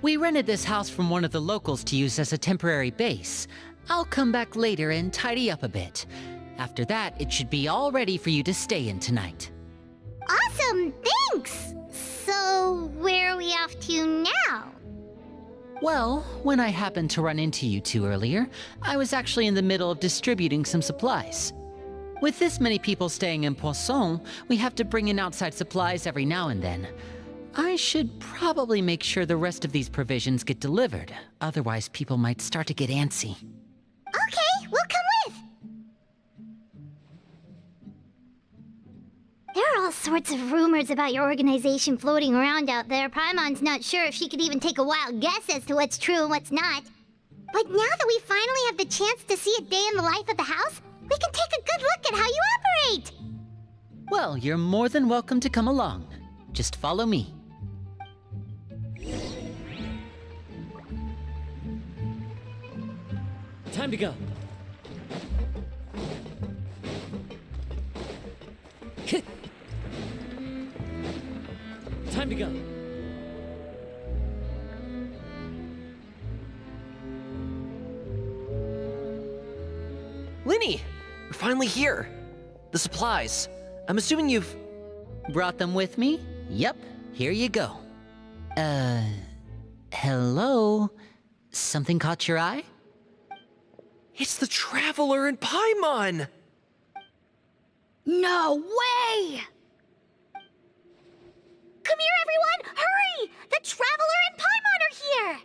We rented this house from one of the locals to use as a temporary base. I'll come back later and tidy up a bit. After that, it should be all ready for you to stay in tonight. Awesome, thanks! So, where are we off to now? Well, when I happened to run into you two earlier, I was actually in the middle of distributing some supplies. With this many people staying in Poisson, we have to bring in outside supplies every now and then. I should probably make sure the rest of these provisions get delivered, otherwise people might start to get antsy. Okay, we'll come with! There are all sorts of rumors about your organization floating around out there. Paimon's not sure if she could even take a wild guess as to what's true and what's not. But now that we finally have the chance to see a day in the life of the house, we can take a good look at how you operate! Well, you're more than welcome to come along. Just follow me. Time to go. Time to go. Lyney! We're finally here! The supplies. I'm assuming you've... Brought them with me? Yep, here you go. Hello? Something caught your eye? It's the Traveler and Paimon! No way! Come here, everyone! Hurry! The Traveler and Paimon are here!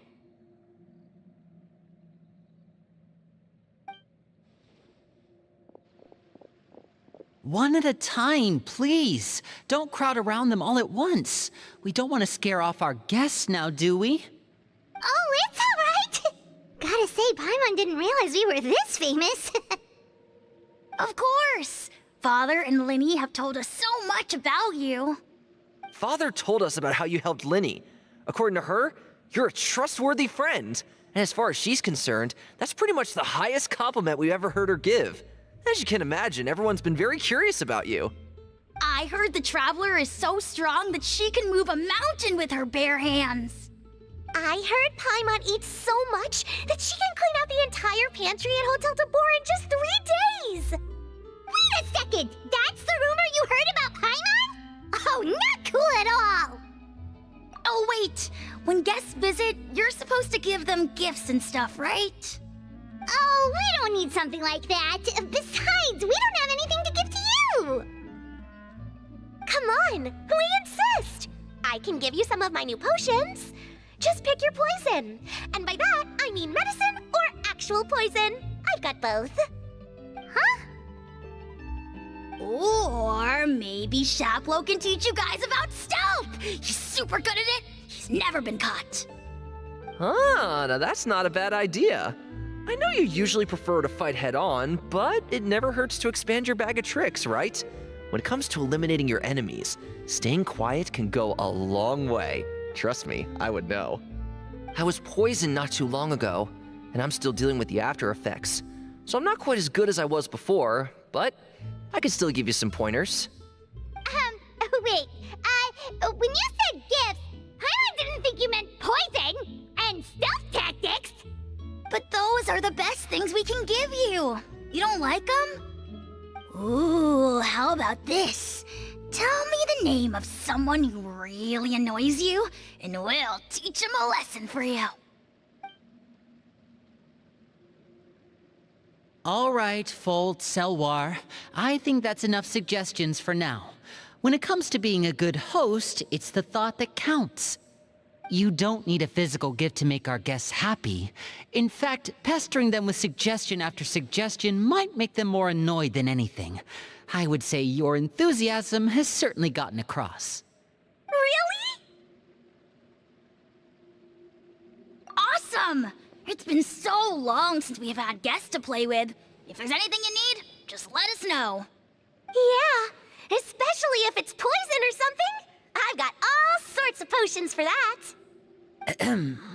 One at a time, please. Don't crowd around them all at once. We don't want to scare off our guests now, do we? Oh, it's all right! Gotta say, Paimon didn't realize we were this famous. Of course! Father and Lyney have told us so much about you. Father told us about how you helped Lyney. According to her, you're a trustworthy friend. And as far as she's concerned, that's pretty much the highest compliment we've ever heard her give. As you can imagine, everyone's been very curious about you. I heard the Traveler is so strong that she can move a mountain with her bare hands. I heard Paimon eats so much that she can clean out the entire pantry at Hotel de Boer in just 3 days! Wait a second! That's the rumor you heard about Paimon? Oh, not cool at all! Oh wait, when guests visit, you're supposed to give them gifts and stuff, right? Oh, we don't need something like that. Besides, we don't have anything to give to you! Come on, we insist! I can give you some of my new potions. Just pick your poison. And by that, I mean medicine or actual poison. I've got both. Huh? Or maybe Shaplo can teach you guys about stealth! He's super good at it! He's never been caught! Ah, now that's not a bad idea. I know you usually prefer to fight head-on, but it never hurts to expand your bag of tricks, right? When it comes to eliminating your enemies, staying quiet can go a long way. Trust me, I would know. I was poisoned not too long ago, and I'm still dealing with the after effects. So I'm not quite as good as I was before, but I can still give you some pointers. Wait, when you said gifts, Paimon didn't think you meant poison and stealth tactics. But those are the best things we can give you. You don't like them? Ooh, how about this? Tell me the name of someone who really annoys you, and we'll teach him a lesson for you. All right, Fold Selwar. I think that's enough suggestions for now. When it comes to being a good host, it's the thought that counts. You don't need a physical gift to make our guests happy. In fact, pestering them with suggestion after suggestion might make them more annoyed than anything. I would say your enthusiasm has certainly gotten across. Really? Awesome! It's been so long since we've had guests to play with. If there's anything you need, just let us know. Yeah, especially if it's poison or something. I've got all sorts of potions for that.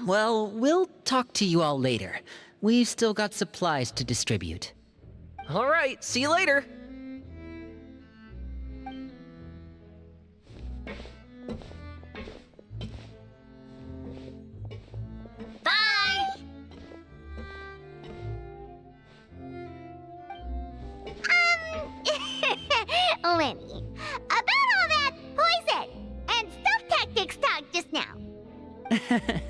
Well, we'll talk to you all later. We've still got supplies to distribute. All right, see you later. Lenny, about all that poison and stealth tactics talk just now.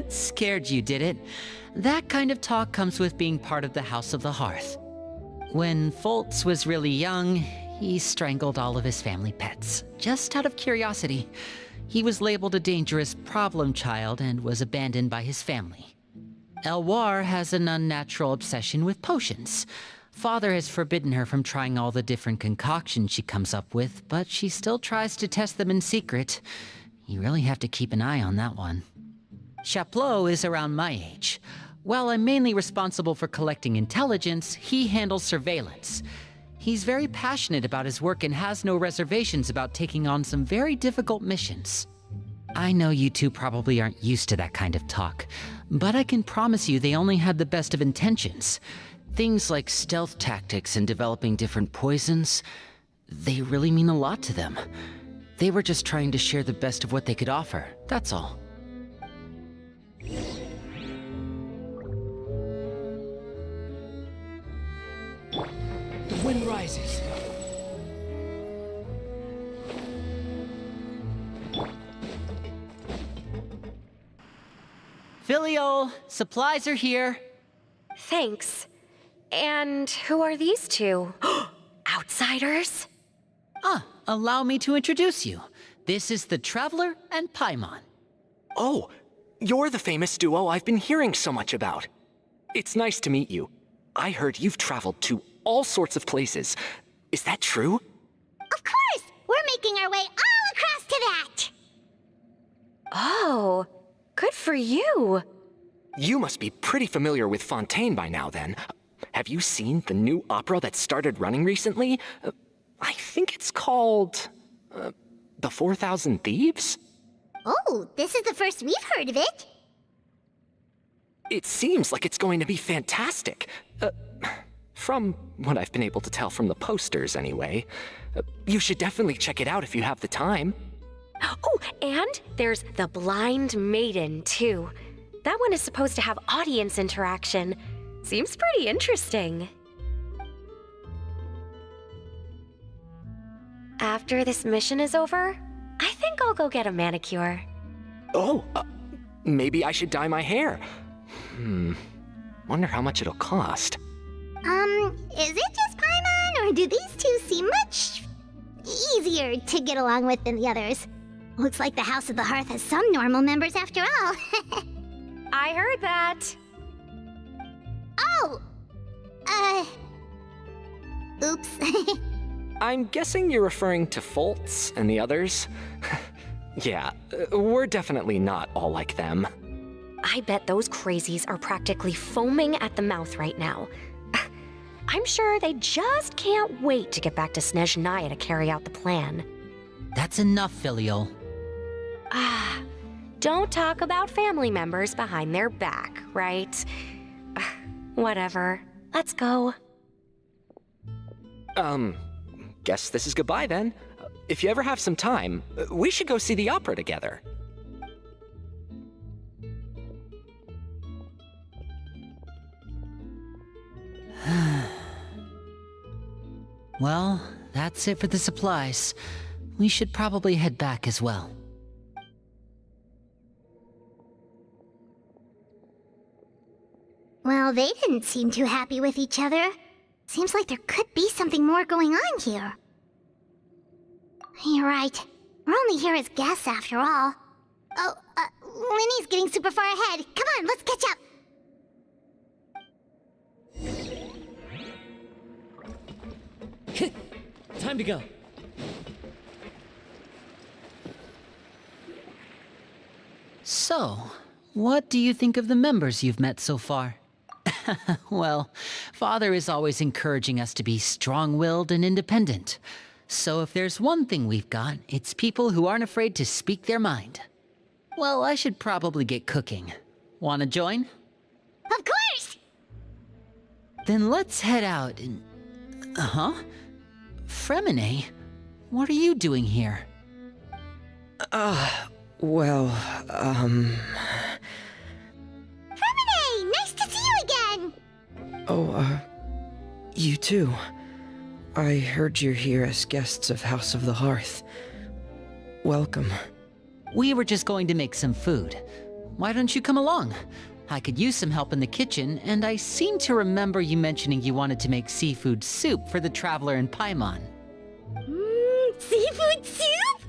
Scared you, did it? That kind of talk comes with being part of the House of the Hearth. When Foltz was really young, he strangled all of his family pets, just out of curiosity. He was labeled a dangerous problem child and was abandoned by his family. Elwar has an unnatural obsession with potions. Father has forbidden her from trying all the different concoctions she comes up with, but she still tries to test them in secret. You really have to keep an eye on that one. Chaplot is around my age. While I'm mainly responsible for collecting intelligence, he handles surveillance. He's very passionate about his work and has no reservations about taking on some very difficult missions. I know you two probably aren't used to that kind of talk, but I can promise you they only had the best of intentions. Things like stealth tactics and developing different poisons, they really mean a lot to them. They were just trying to share the best of what they could offer, that's all. The wind rises. Filiol, supplies are here. Thanks. And who are these two? Outsiders? Allow me to introduce you. This is the Traveler and Paimon. Oh, you're the famous duo I've been hearing so much about. It's nice to meet you. I heard you've traveled to all sorts of places. Is that true? Of course! We're making our way all across to that! Oh, good for you. You must be pretty familiar with Fontaine by now, then. Have you seen the new opera that started running recently? I think it's called... The 4,000 Thieves? Oh, this is the first we've heard of it. It seems like it's going to be fantastic. From what I've been able to tell from the posters, anyway. You should definitely check it out if you have the time. Oh, and there's The Blind Maiden, too. That one is supposed to have audience interaction. Seems pretty interesting. After this mission is over, I think I'll go get a manicure. Oh, maybe I should dye my hair. Wonder how much it'll cost. Is it just Paimon, or do these two seem much easier to get along with than the others? Looks like the House of the Hearth has some normal members after all. I heard that. Oh! Oops. I'm guessing you're referring to Foltz and the others? Yeah, we're definitely not all like them. I bet those crazies are practically foaming at the mouth right now. I'm sure they just can't wait to get back to Snezhnaya to carry out the plan. That's enough, Filiol. Don't talk about family members behind their back, right? Whatever. Let's go. Guess this is goodbye then. If you ever have some time, we should go see the opera together. Well, that's it for the supplies. We should probably head back as well. Well, they didn't seem too happy with each other. Seems like there could be something more going on here. You're right. We're only here as guests after all. Oh, Lenny's getting super far ahead. Come on, let's catch up. Time to go. So, what do you think of the members you've met so far? Well, Father is always encouraging us to be strong-willed and independent. So if there's one thing we've got, it's people who aren't afraid to speak their mind. Well, I should probably get cooking. Wanna join? Of course! Then let's head out and... Fremine? What are you doing here? Fremine, nice to see you again! You too. I heard you're here as guests of House of the Hearth. Welcome. We were just going to make some food. Why don't you come along? I could use some help in the kitchen, and I seem to remember you mentioning you wanted to make seafood soup for the traveler in Paimon. Seafood soup?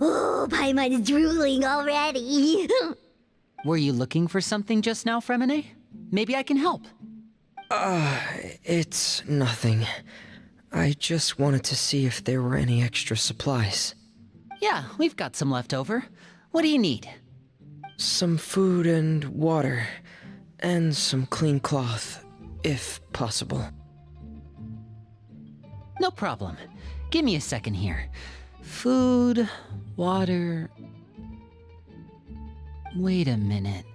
Oh, Paimon is drooling already. Were you looking for something just now, Fremine? Maybe I can help. It's nothing. I just wanted to see if there were any extra supplies. Yeah, we've got some left over. What do you need? Some food and water, and some clean cloth, if possible. No problem. Give me a second here. Food, water... Wait a minute.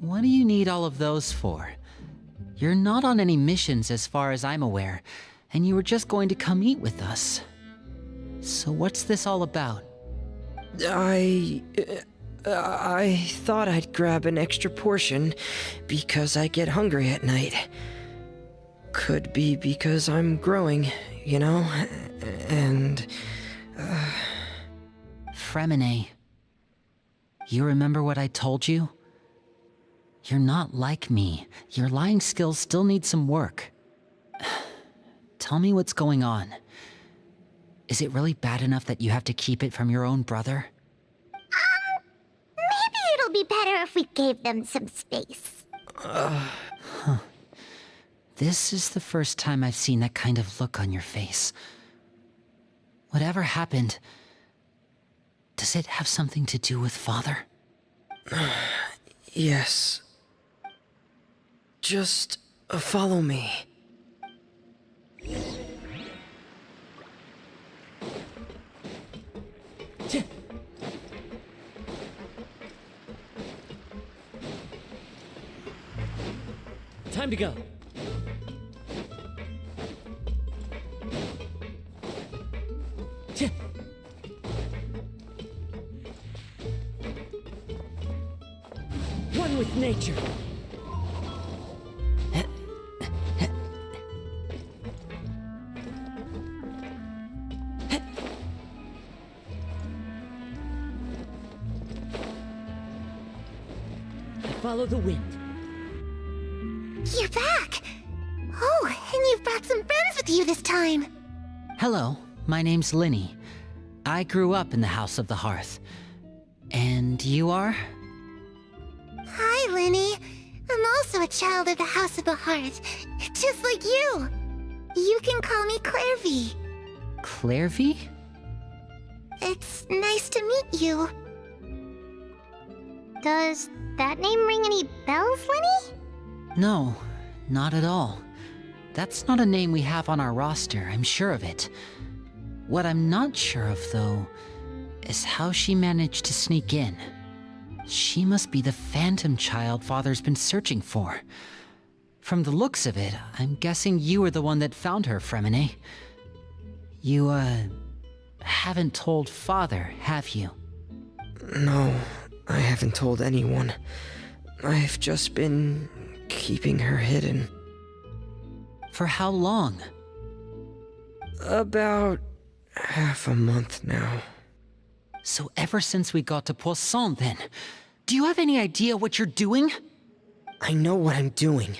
What do you need all of those for? You're not on any missions as far as I'm aware, and you were just going to come eat with us. So what's this all about? I thought I'd grab an extra portion because I get hungry at night. Could be because I'm growing, you know? And... Fremine, you remember what I told you? You're not like me. Your lying skills still need some work. Tell me what's going on. Is it really bad enough that you have to keep it from your own brother? Maybe it'll be better if we gave them some space. This is the first time I've seen that kind of look on your face. Whatever happened, does it have something to do with Father? yes. Just follow me. Time to go. One with nature. Follow the wind. You're back! Oh, and you've brought some friends with you this time. Hello, my name's Lyney. I grew up in the House of the Hearth. And you are? Hi, Lyney. I'm also a child of the House of the Hearth, just like you. You can call me Clairvy. Clairvy? It's nice to meet you. Does that name ring any bells, Lyney? No, not at all. That's not a name we have on our roster, I'm sure of it. What I'm not sure of, though, is how she managed to sneak in. She must be the phantom child Father's been searching for. From the looks of it, I'm guessing you were the one that found her, Fremine. You, haven't told Father, have you? No, I haven't told anyone. I've just been keeping her hidden. For how long? About half a month now. So ever since we got to Poisson, then, do you have any idea what you're doing? I know what I'm doing.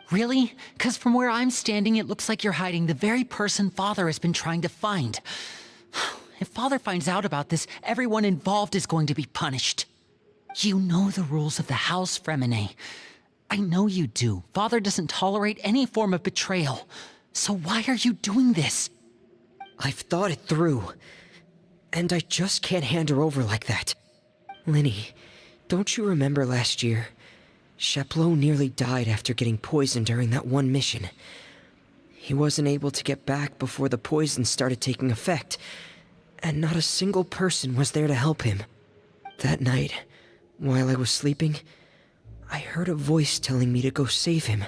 Really? 'Cause from where I'm standing, it looks like you're hiding the very person Father has been trying to find. If Father finds out about this, everyone involved is going to be punished. You know the rules of the house, Fremine. I know you do. Father doesn't tolerate any form of betrayal. So why are you doing this? I've thought it through. And I just can't hand her over like that. Lyney, don't you remember last year? Chaplot nearly died after getting poisoned during that one mission. He wasn't able to get back before the poison started taking effect, and not a single person was there to help him. That night, while I was sleeping, I heard a voice telling me to go save him.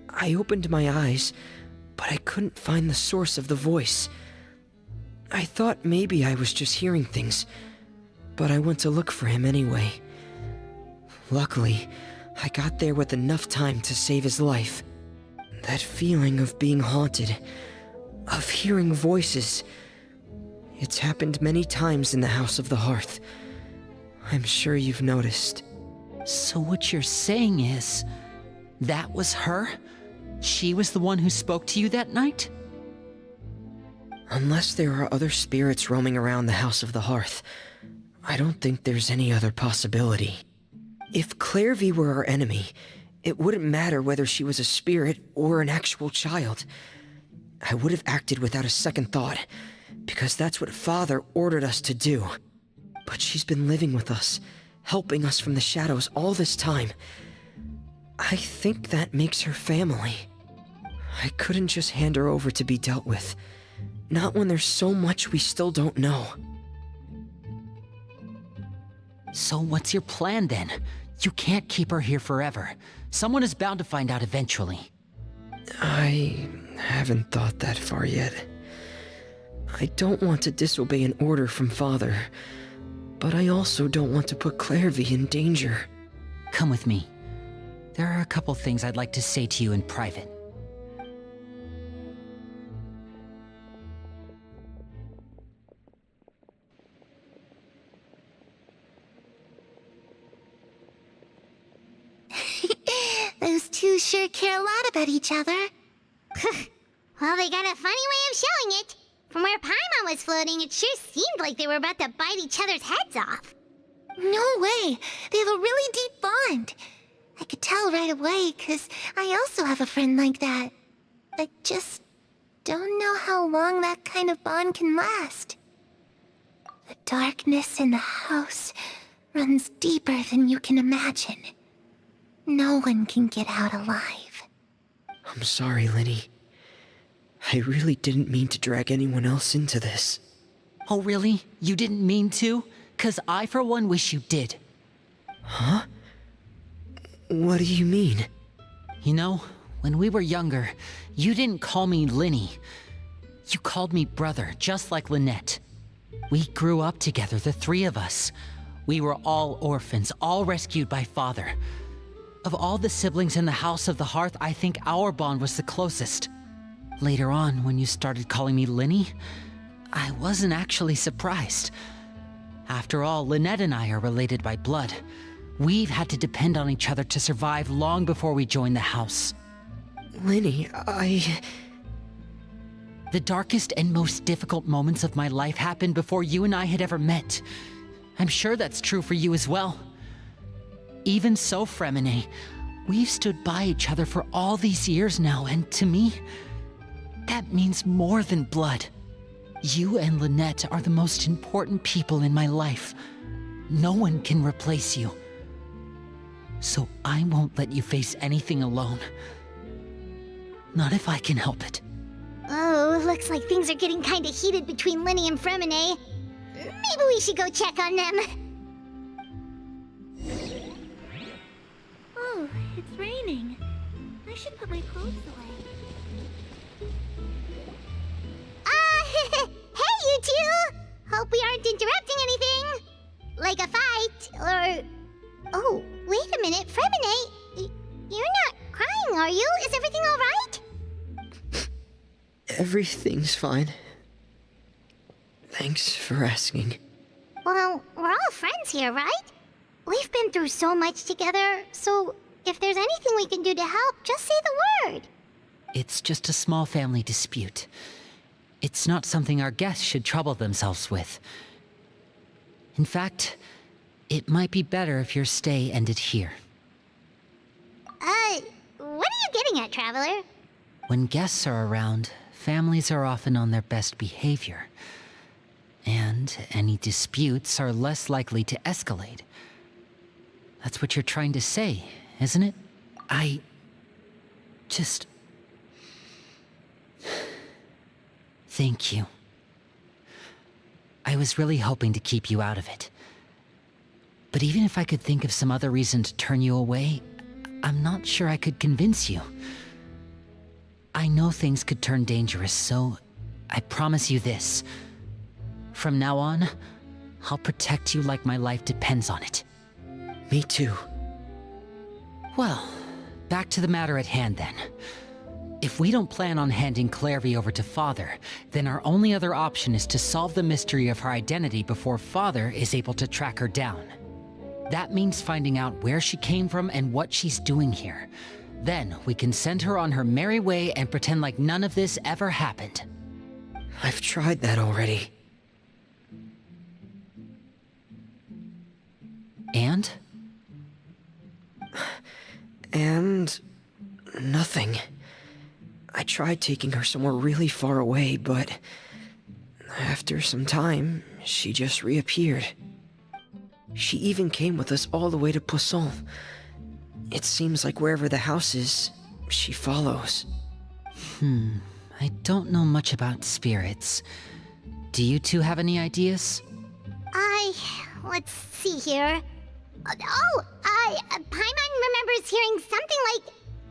I opened my eyes, but I couldn't find the source of the voice. I thought maybe I was just hearing things, but I went to look for him anyway. Luckily, I got there with enough time to save his life. That feeling of being haunted, of hearing voices. It's happened many times in the House of the Hearth. I'm sure you've noticed. So what you're saying is, that was her? She was the one who spoke to you that night? Unless there are other spirits roaming around the House of the Hearth, I don't think there's any other possibility. If Clairvy were our enemy, it wouldn't matter whether she was a spirit or an actual child. I would have acted without a second thought, because that's what Father ordered us to do. But she's been living with us, helping us from the shadows all this time. I think that makes her family. I couldn't just hand her over to be dealt with. Not when there's so much we still don't know. So what's your plan then? You can't keep her here forever. Someone is bound to find out eventually. I haven't thought that far yet. I don't want to disobey an order from Father, but I also don't want to put Clairvy in danger. Come with me. There are a couple things I'd like to say to you in private. Those two sure care a lot about each other. Well, they got a funny way of showing it. From where Paimon was floating, it sure seemed like they were about to bite each other's heads off. No way! They have a really deep bond. I could tell right away, 'cause I also have a friend like that. I just don't know how long that kind of bond can last. The darkness in the house runs deeper than you can imagine. No one can get out alive. I'm sorry, Linny. I really didn't mean to drag anyone else into this. Oh really? You didn't mean to? 'Cause I for one wish you did. Huh? What do you mean? You know, when we were younger, you didn't call me Linny. You called me brother, just like Lynette. We grew up together, the three of us. We were all orphans, all rescued by Father. Of all the siblings in the House of the Hearth, I think our bond was the closest. Later on, when you started calling me Linny, I wasn't actually surprised. After all, Lynette and I are related by blood. We've had to depend on each other to survive long before we joined the house. Linny, The darkest and most difficult moments of my life happened before you and I had ever met. I'm sure that's true for you as well. Even so, Freminet, we've stood by each other for all these years now, and to me, that means more than blood. You and Lynette are the most important people in my life. No one can replace you. So I won't let you face anything alone. Not if I can help it. Oh, looks like things are getting kinda heated between Linny and Freminet. Maybe we should go check on them. Oh, it's raining. I should put my clothes away. Hey, you two! Hope we aren't interrupting anything. Like a fight, or... Oh, wait a minute, Freminet. You're not crying, are you? Is everything alright? everything's fine. Thanks for asking. Well, we're all friends here, right? We've been through so much together, so if there's anything we can do to help, just say the word. It's just a small family dispute. It's not something our guests should trouble themselves with. In fact, it might be better if your stay ended here. What are you getting at, Traveler? When guests are around, families are often on their best behavior. And any disputes are less likely to escalate. That's what you're trying to say, isn't it? I just... Thank you. I was really hoping to keep you out of it. But even if I could think of some other reason to turn you away, I'm not sure I could convince you. I know things could turn dangerous, so I promise you this. From now on, I'll protect you like my life depends on it. Me too. Well, back to the matter at hand then. If we don't plan on handing Clairvy over to Father, then our only other option is to solve the mystery of her identity before Father is able to track her down. That means finding out where she came from and what she's doing here. Then we can send her on her merry way and pretend like none of this ever happened. I've tried that already. And? And nothing. I tried taking her somewhere really far away, but after some time, she just reappeared. She even came with us all the way to Poisson. It seems like wherever the house is, she follows. I don't know much about spirits. Do you two have any ideas? Let's see here. Paimon remembers hearing something like,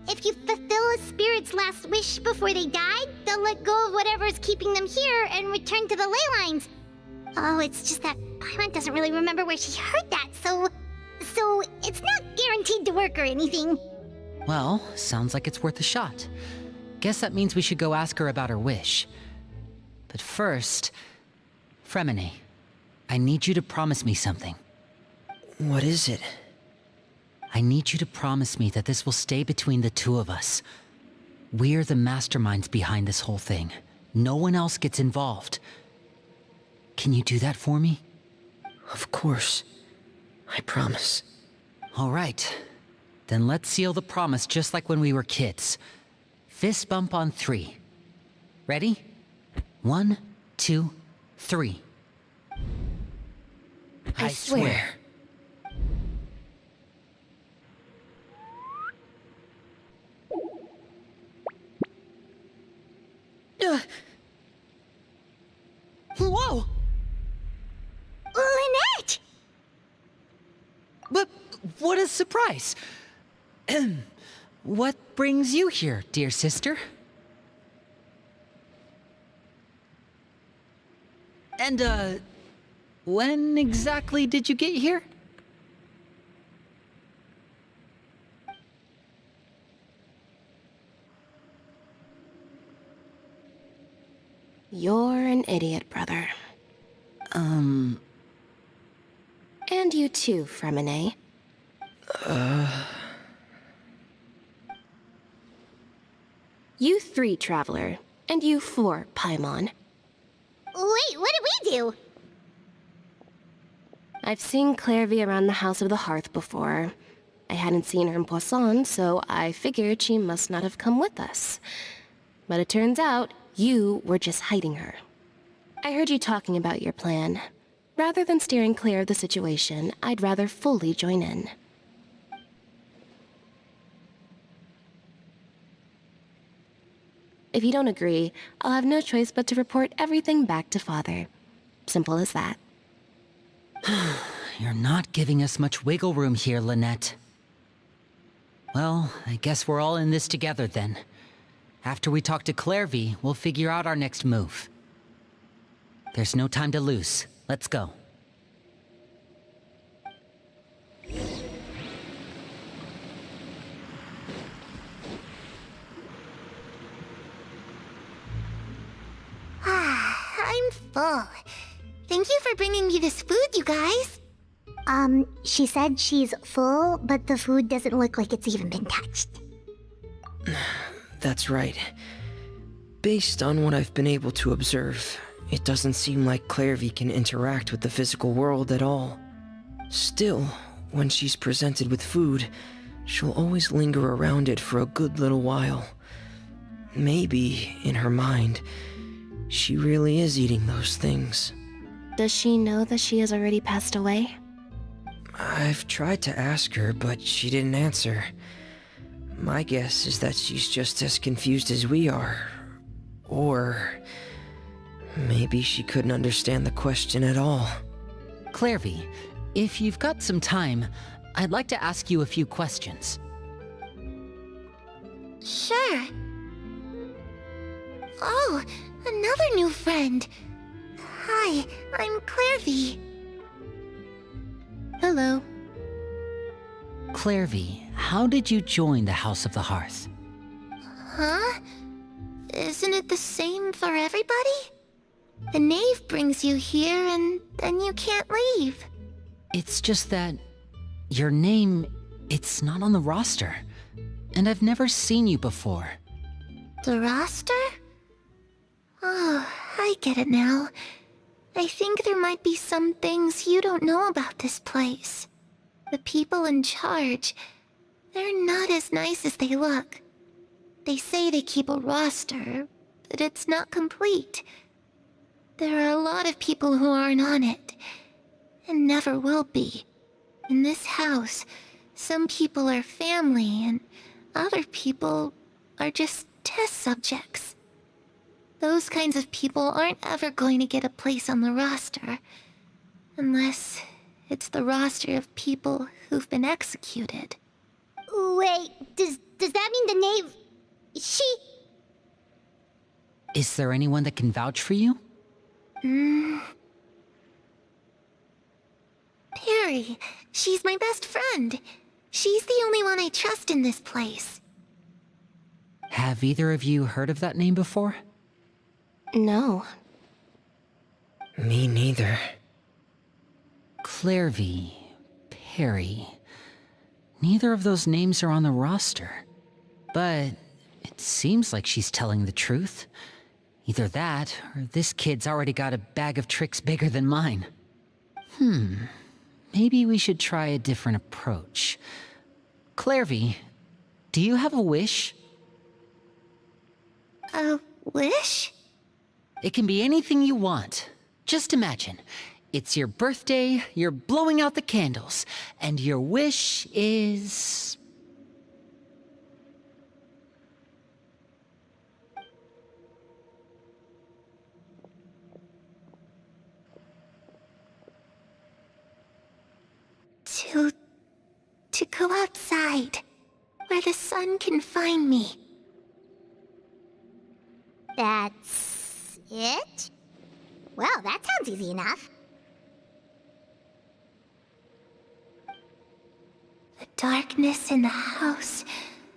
if you fulfill a spirit's last wish before they died, they'll let go of whatever's keeping them here and return to the ley lines. Oh, it's just that Paimon doesn't really remember where she heard that, so it's not guaranteed to work or anything. Well, sounds like it's worth a shot. Guess that means we should go ask her about her wish. But first, Freminet, I need you to promise me something. What is it? I need you to promise me that this will stay between the two of us. We're the masterminds behind this whole thing. No one else gets involved. Can you do that for me? Of course. I promise. All right. Then let's seal the promise just like when we were kids. Fist bump on 3. Ready? 1, 2, 3. I swear. Whoa! Lynette! But what a surprise! What brings you here, dear sister? And, when exactly did you get here? You're an idiot, brother. And you too, Freminet. You 3, Traveler. And you 4, Paimon. Wait, what did we do? I've seen Clairvy around the House of the Hearth before. I hadn't seen her in Poisson, so I figured she must not have come with us. But it turns out, you were just hiding her. I heard you talking about your plan. Rather than steering clear of the situation, I'd rather fully join in. If you don't agree, I'll have no choice but to report everything back to Father. Simple as that. You're not giving us much wiggle room here, Lynette. Well, I guess we're all in this together then. After we talk to Clairvy, we'll figure out our next move. There's no time to lose. Let's go. I'm full. Thank you for bringing me this food, you guys. She said she's full, but the food doesn't look like it's even been touched. That's right. Based on what I've been able to observe, it doesn't seem like Clairvy can interact with the physical world at all. Still, when she's presented with food, she'll always linger around it for a good little while. Maybe, in her mind, she really is eating those things. Does she know that she has already passed away? I've tried to ask her, but she didn't answer. My guess is that she's just as confused as we are. Or maybe she couldn't understand the question at all. Clairvy, if you've got some time, I'd like to ask you a few questions. Sure. Oh, another new friend. Hi, I'm Clairvy. Hello. Clairvy, how did you join the House of the Hearth? Huh? Isn't it the same for everybody? The knave brings you here and then you can't leave. It's just that your name, it's not on the roster. And I've never seen you before. The roster? Oh, I get it now. I think there might be some things you don't know about this place. The people in charge, they're not as nice as they look. They say they keep a roster, but it's not complete. There are a lot of people who aren't on it, and never will be. In this house, some people are family, and other people are just test subjects. Those kinds of people aren't ever going to get a place on the roster, unless it's the roster of people who've been executed. Wait, does that mean the knave... She... Is there anyone that can vouch for you? Perry, she's my best friend. She's the only one I trust in this place. Have either of you heard of that name before? No. Me neither. Clairvy, Perry. Neither of those names are on the roster. But it seems like she's telling the truth. Either that, or this kid's already got a bag of tricks bigger than mine. Maybe we should try a different approach. Clairvy, do you have a wish? A wish? It can be anything you want. Just imagine. It's your birthday, you're blowing out the candles, and your wish is... To go outside, where the sun can find me. That's... it? Well, that sounds easy enough. The darkness in the house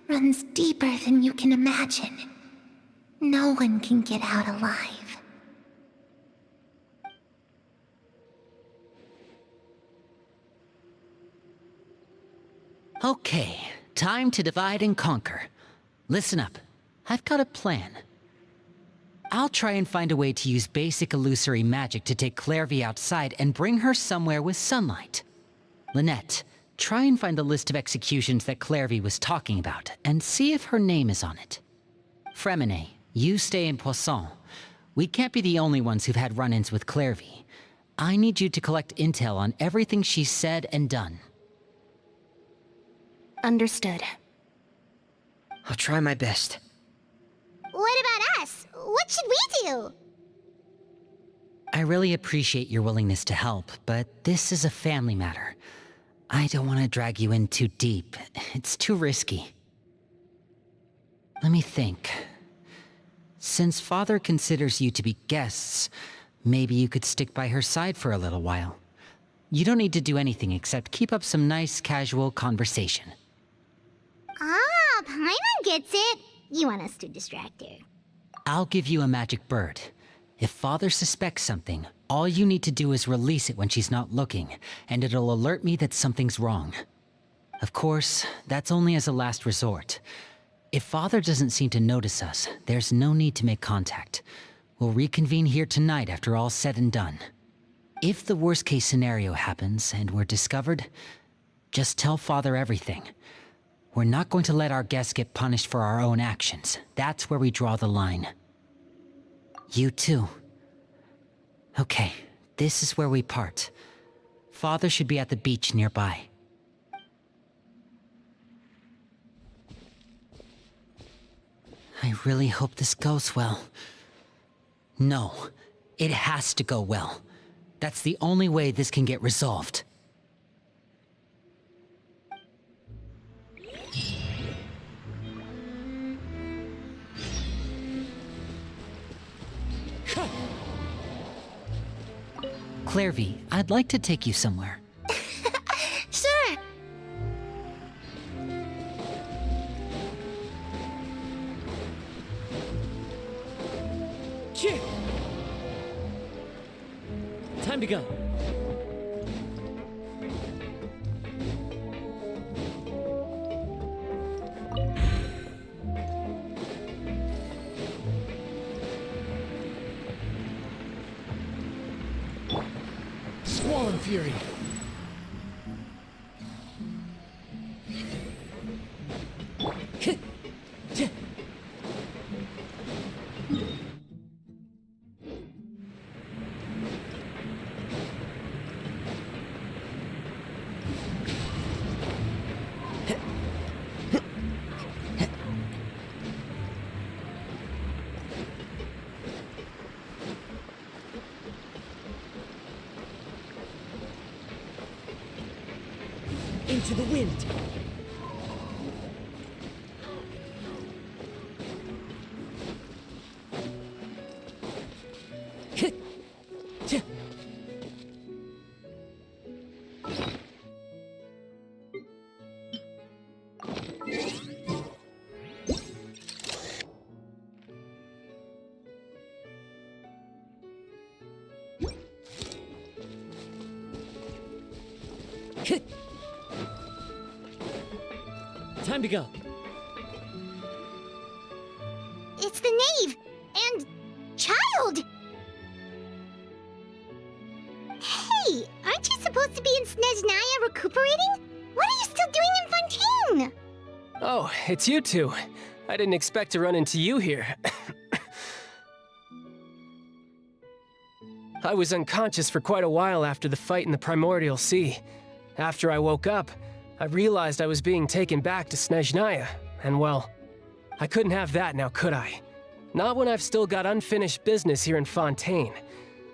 runs deeper than you can imagine. No one can get out alive. Okay, time to divide and conquer. Listen up. I've got a plan. I'll try and find a way to use basic illusory magic to take Clairvy outside and bring her somewhere with sunlight. Lynette, try and find the list of executions that Clairvy was talking about and see if her name is on it. Fremine, you stay in Poisson. We can't be the only ones who've had run-ins with Clairvy. I need you to collect intel on everything she's said and done. Understood. I'll try my best. What about us? What should we do? I really appreciate your willingness to help, but this is a family matter. I don't want to drag you in too deep. It's too risky. Let me think. Since Father considers you to be guests, maybe you could stick by her side for a little while. You don't need to do anything except keep up some nice, casual conversation. Ah, Paimon gets it. You want us to distract her. I'll give you a magic bird. If Father suspects something, all you need to do is release it when she's not looking, and it'll alert me that something's wrong. Of course, that's only as a last resort. If Father doesn't seem to notice us, there's no need to make contact. We'll reconvene here tonight after all's said and done. If the worst-case scenario happens and we're discovered, just tell Father everything. We're not going to let our guests get punished for our own actions. That's where we draw the line. You too. Okay, this is where we part. Father should be at the beach nearby. I really hope this goes well. No, it has to go well. That's the only way this can get resolved. Clairvy, I'd like to take you somewhere. Sure. Cheer! Time to go. Squall Fury. Into the wind. Time to go. It's the knave and child. Hey, aren't you supposed to be in Snezhnaya recuperating? What are you still doing in Fontaine? Oh, it's you two. I didn't expect to run into you here. I was unconscious for quite a while after the fight in the Primordial Sea. After I woke up, I realized I was being taken back to Snezhnaya, and well, I couldn't have that now, could I? Not when I've still got unfinished business here in Fontaine.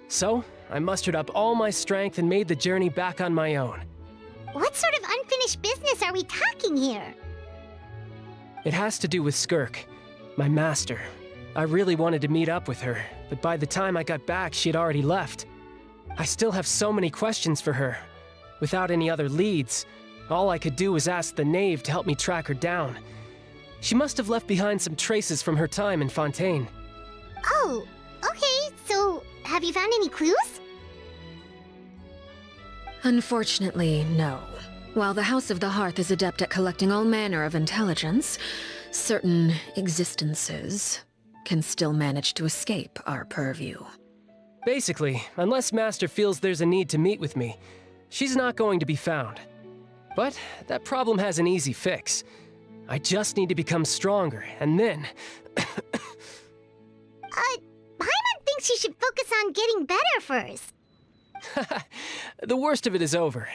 So, I mustered up all my strength and made the journey back on my own. What sort of unfinished business are we talking here? It has to do with Skirk, my master. I really wanted to meet up with her, but by the time I got back, she had already left. I still have so many questions for her. Without any other leads, all I could do was ask the knave to help me track her down. She must have left behind some traces from her time in Fontaine. Oh, okay, so have you found any clues? Unfortunately, no. While the House of the Hearth is adept at collecting all manner of intelligence, certain existences can still manage to escape our purview. Basically, unless Master feels there's a need to meet with me, she's not going to be found. But that problem has an easy fix. I just need to become stronger, and then... Paimon thinks you should focus on getting better first. The worst of it is over.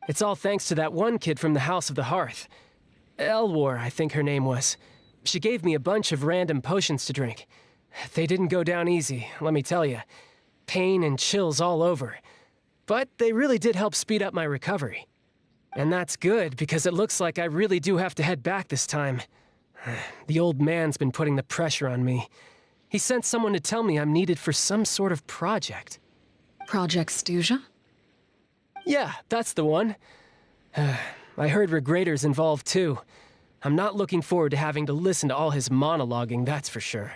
It's all thanks to that one kid from the House of the Hearth. Elwar, I think her name was. She gave me a bunch of random potions to drink. They didn't go down easy, let me tell you. Pain and chills all over. But they really did help speed up my recovery. And that's good, because it looks like I really do have to head back this time. The old man's been putting the pressure on me. He sent someone to tell me I'm needed for some sort of project. Project Stuja? Yeah, that's the one. I heard Regrader's involved too. I'm not looking forward to having to listen to all his monologuing, that's for sure.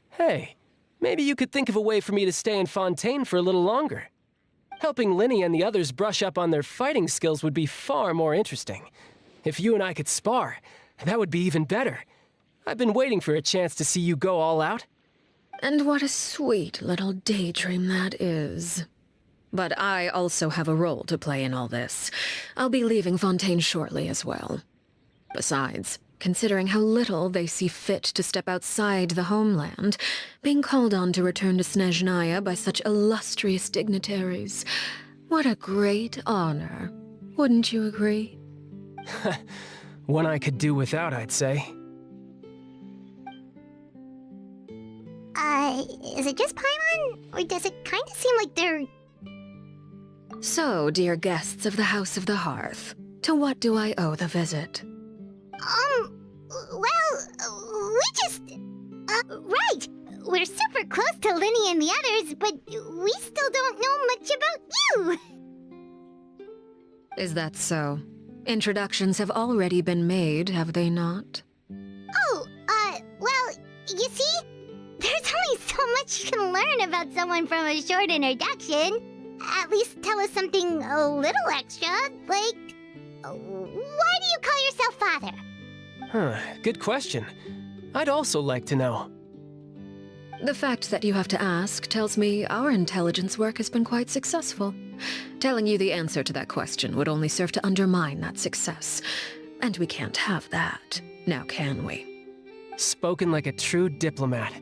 Hey, maybe you could think of a way for me to stay in Fontaine for a little longer. Helping Lyney and the others brush up on their fighting skills would be far more interesting. If you and I could spar, that would be even better. I've been waiting for a chance to see you go all out. And what a sweet little daydream that is. But I also have a role to play in all this. I'll be leaving Fontaine shortly as well. Besides, considering how little they see fit to step outside the homeland, being called on to return to Snezhnaya by such illustrious dignitaries, what a great honor. Wouldn't you agree? One I could do without, I'd say. Is it just Paimon? Or does it kind of seem like they're... So, dear guests of the House of the Hearth, to what do I owe the visit? Well, we just... right! We're super close to Lyney and the others, but we still don't know much about you! Is that so? Introductions have already been made, have they not? Oh, well, You see? There's only so much you can learn about someone from a short introduction. At least tell us something a little extra, like... Why do you call yourself father? Huh, good question. I'd also like to know. The fact that you have to ask tells me our intelligence work has been quite successful. Telling you the answer to that question would only serve to undermine that success. And we can't have that, now can we? Spoken like a true diplomat.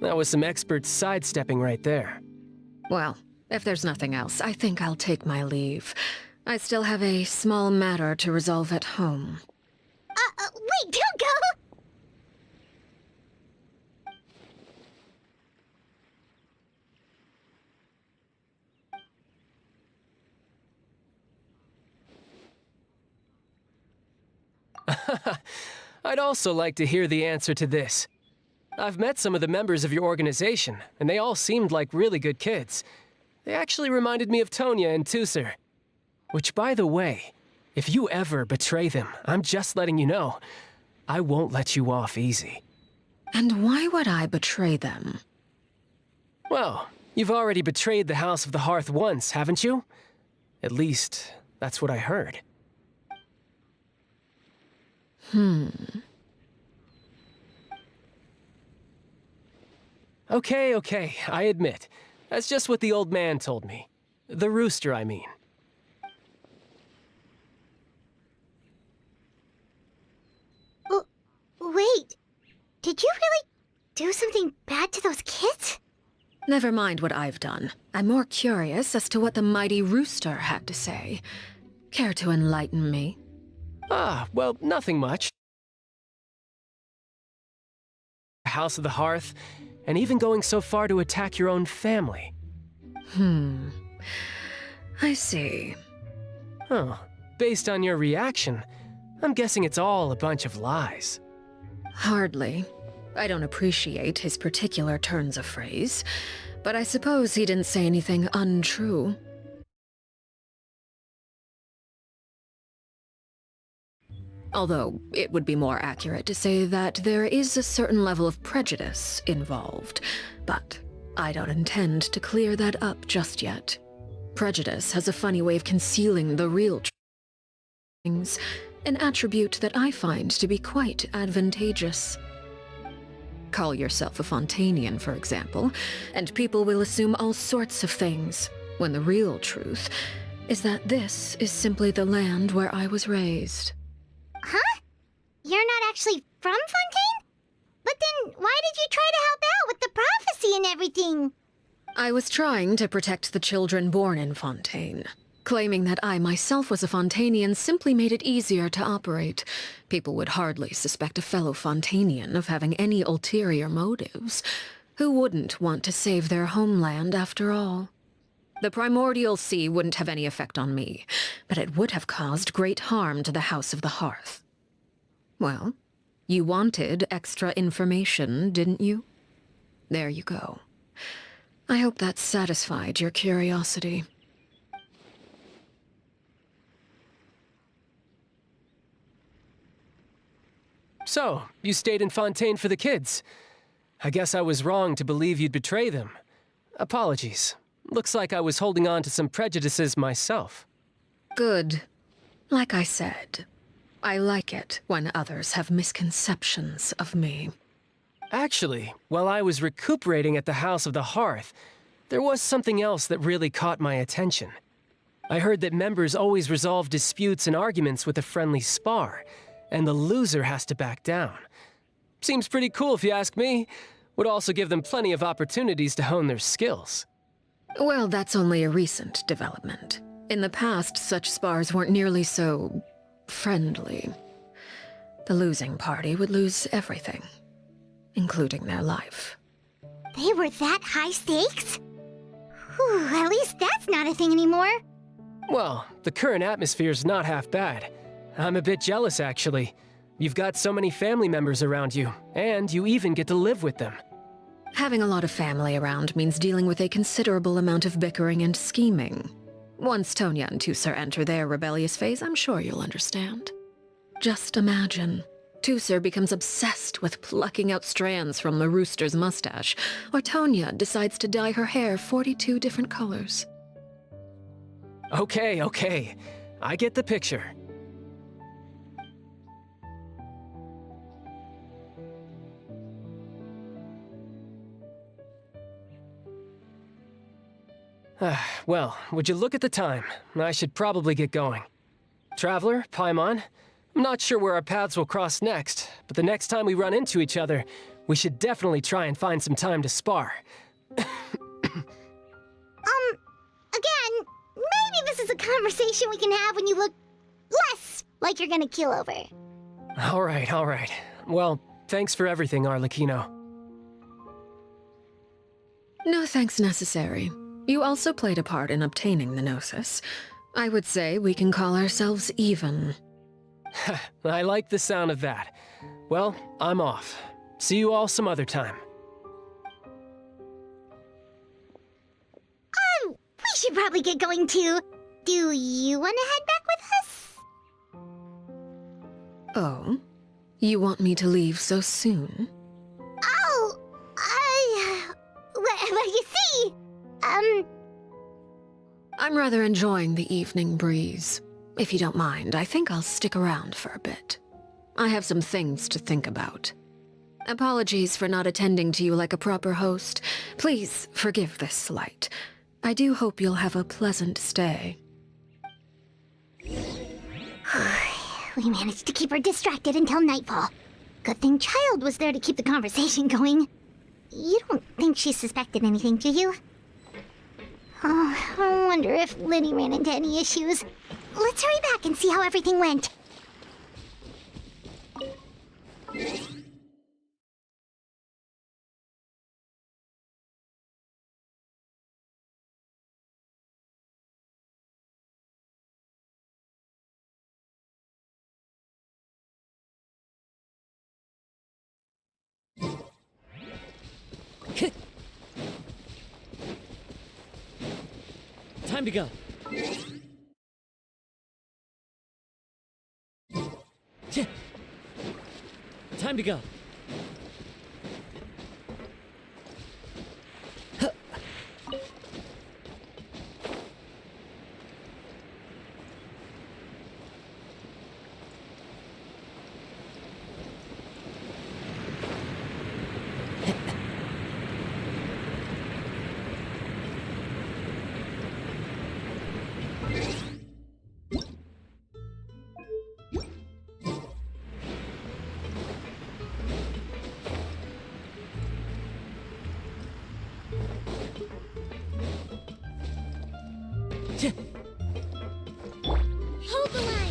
That was some expert sidestepping right there. Well, if there's nothing else, I think I'll take my leave. I still have a small matter to resolve at home. Wait, don't go! I'd also like to hear the answer to this. I've met some of the members of your organization, and they all seemed like really good kids. They actually reminded me of Tonya and Tusser. Which, by the way, if you ever betray them, I'm just letting you know, I won't let you off easy. And why would I betray them? Well, you've already betrayed the House of the Hearth once, haven't you? At least, that's what I heard. Okay, I admit. That's just what the old man told me. The rooster, I mean. Wait, did you really do something bad to those kids? Never mind what I've done. I'm more curious as to what the mighty rooster had to say. Care to enlighten me? Ah, well, nothing much. House of the Hearth, and even going so far to attack your own family. I see. Oh, based on your reaction, I'm guessing it's all a bunch of lies. Hardly. I don't appreciate his particular turns of phrase, but I suppose he didn't say anything untrue. Although, it would be more accurate to say that there is a certain level of prejudice involved, but I don't intend to clear that up just yet. Prejudice has a funny way of concealing the real things, an attribute that I find to be quite advantageous. Call yourself a Fontainian, for example, and people will assume all sorts of things, when the real truth is that this is simply the land where I was raised. Huh? You're not actually from Fontaine? But then why did you try to help out with the prophecy and everything? I was trying to protect the children born in Fontaine. Claiming that I myself was a Fontainian simply made it easier to operate. People would hardly suspect a fellow Fontainian of having any ulterior motives. Who wouldn't want to save their homeland after all? The primordial sea wouldn't have any effect on me, but it would have caused great harm to the House of the Hearth. Well, you wanted extra information, didn't you? There you go. I hope that satisfied your curiosity. So, you stayed in Fontaine for the kids. I guess I was wrong to believe you'd betray them. Apologies. Looks like I was holding on to some prejudices myself. Good. Like I said, I like it when others have misconceptions of me. Actually, while I was recuperating at the House of the Hearth, there was something else that really caught my attention. I heard that members always resolve disputes and arguments with a friendly spar, and the loser has to back down. Seems pretty cool if you ask me. Would also give them plenty of opportunities to hone their skills. Well, that's only a recent development. In the past, such spars weren't nearly so friendly. The losing party would lose everything, including their life. They were that high stakes? Whew, at least that's not a thing anymore. Well, the current atmosphere's not half bad. I'm a bit jealous, actually. You've got so many family members around you, and you even get to live with them. Having a lot of family around means dealing with a considerable amount of bickering and scheming. Once Tonya and Tusser enter their rebellious phase, I'm sure you'll understand. Just imagine, Tusser becomes obsessed with plucking out strands from the rooster's mustache, or Tonya decides to dye her hair 42 different colors. Okay, okay. I get the picture. Well, would you look at the time? I should probably get going. Traveler, Paimon, I'm not sure where our paths will cross next, but the next time we run into each other, we should definitely try and find some time to spar. Again, maybe this is a conversation we can have when you look less like you're gonna keel over. All right. Well, thanks for everything, Arlecchino. No thanks necessary. You also played a part in obtaining the Gnosis. I would say we can call ourselves even. I like the sound of that. Well, I'm off. See you all some other time. We should probably get going too. Do you want to head back with us? Oh? You want me to leave so soon? Oh, well, you see, I'm rather enjoying the evening breeze. If you don't mind, I think I'll stick around for a bit. I have some things to think about. Apologies for not attending to you like a proper host. Please forgive this slight. I do hope you'll have a pleasant stay. we managed to keep her distracted until nightfall. Good thing Child was there to keep the conversation going. You don't think she suspected anything, do you? Oh, I wonder if Lyney ran into any issues. Let's hurry back and see how everything went. Time to go. Time to go. Hold the line!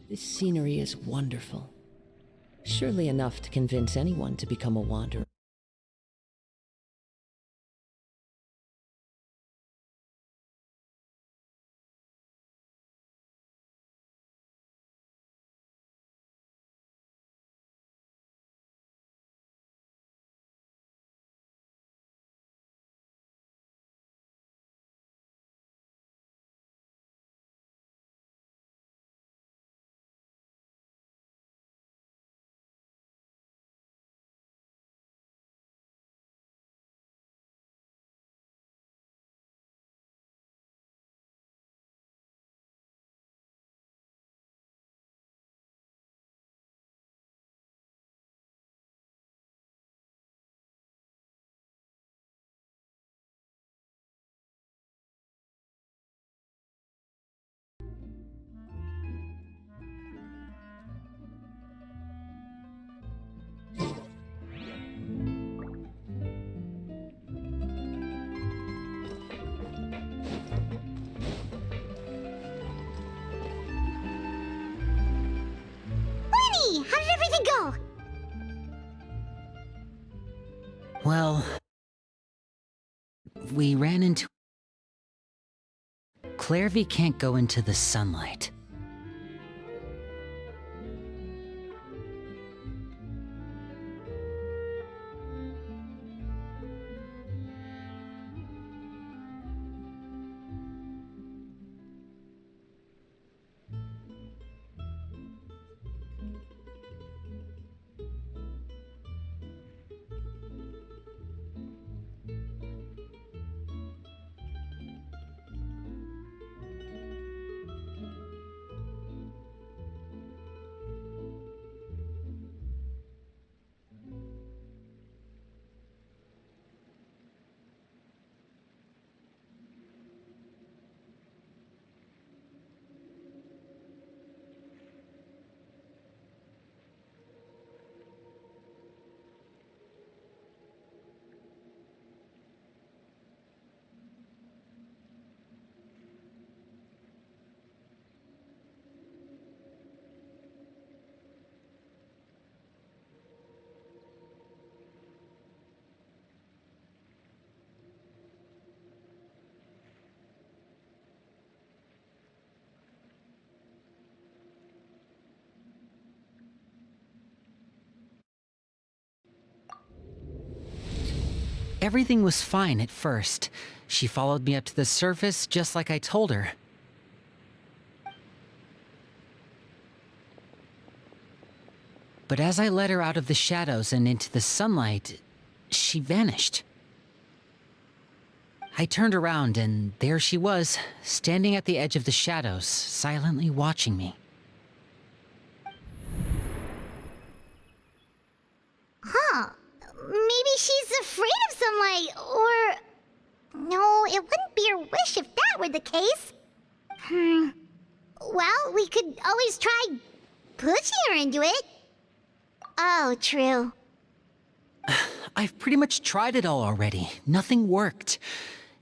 This scenery is wonderful. Surely enough to convince anyone to become a wanderer. Well, we ran into... Clairvy can't go into the sunlight. Everything was fine at first. She followed me up to the surface just like I told her. But as I led her out of the shadows and into the sunlight, she vanished. I turned around and there she was, standing at the edge of the shadows, silently watching me. Huh. Maybe she's afraid of sunlight, or... No, it wouldn't be her wish if that were the case. Well, we could always try pushing her into it. Oh, true. I've pretty much tried it all already. Nothing worked.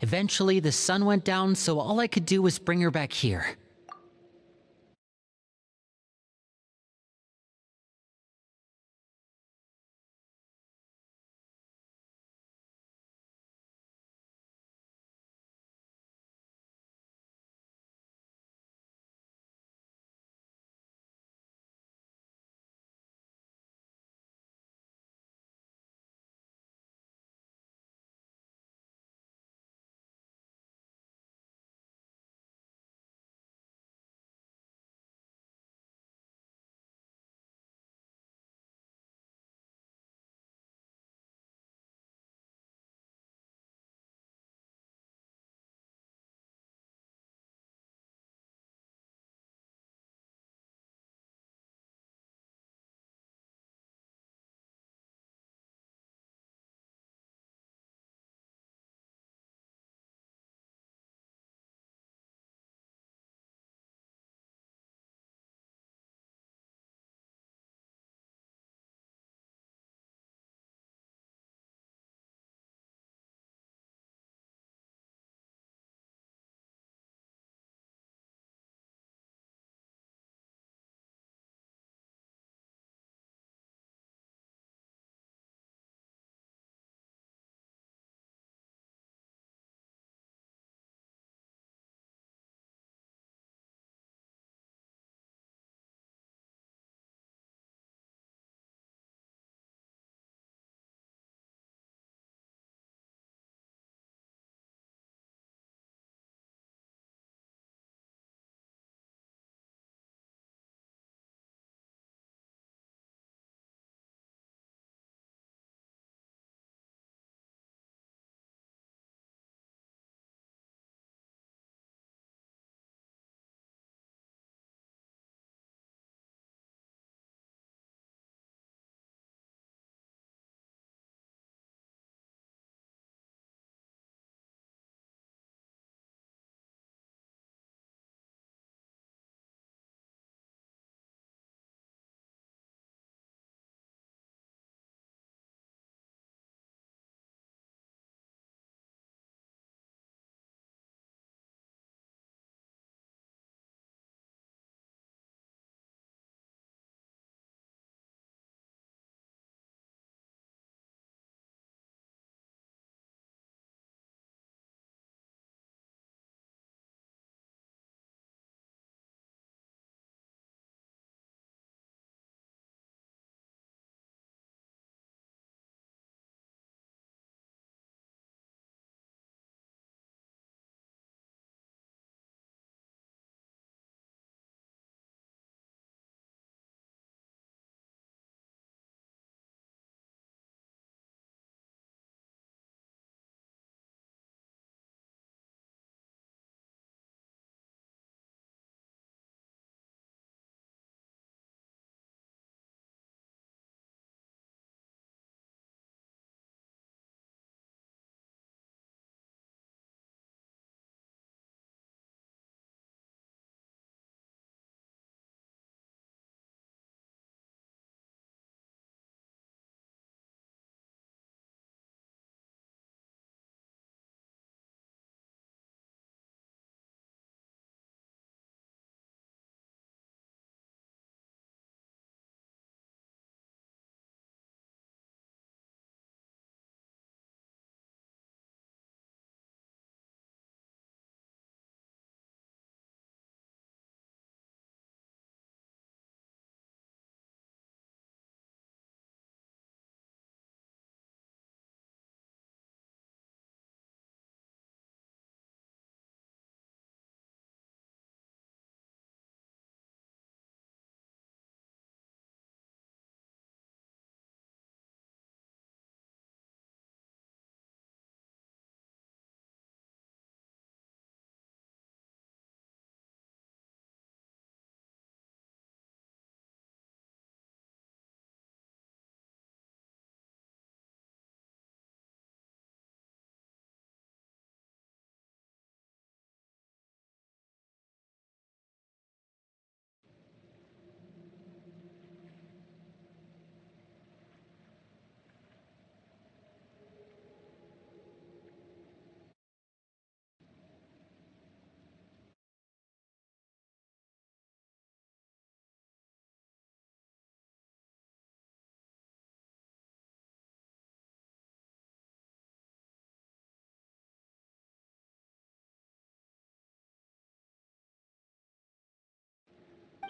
Eventually, the sun went down, so all I could do was bring her back here.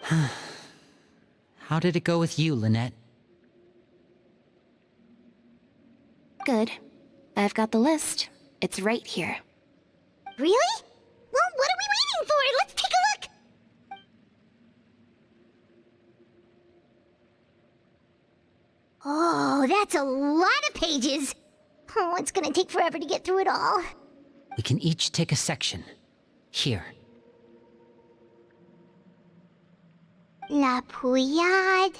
How did it go with you, Lynette? Good. I've got the list. It's right here. Really? Well, what are we waiting for? Let's take a look! Oh, that's a lot of pages. Oh, it's gonna take forever to get through it all. We can each take a section. Here. La Pouillade,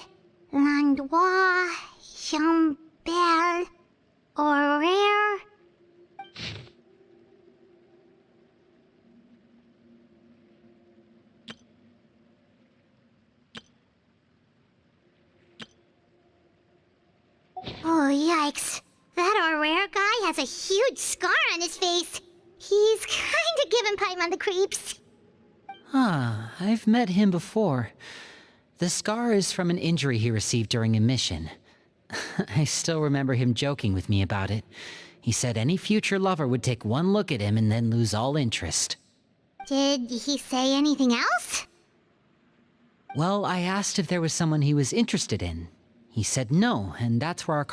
L'Endroit, Chambel, Horaire. Oh, yikes. That Horaire guy has a huge scar on his face. He's kinda giving Paimon the creeps. Ah, I've met him before. The scar is from an injury he received during a mission. I still remember him joking with me about it. He said any future lover would take one look at him and then lose all interest. Did he say anything else? Well, I asked if there was someone he was interested in. He said no, and that's where our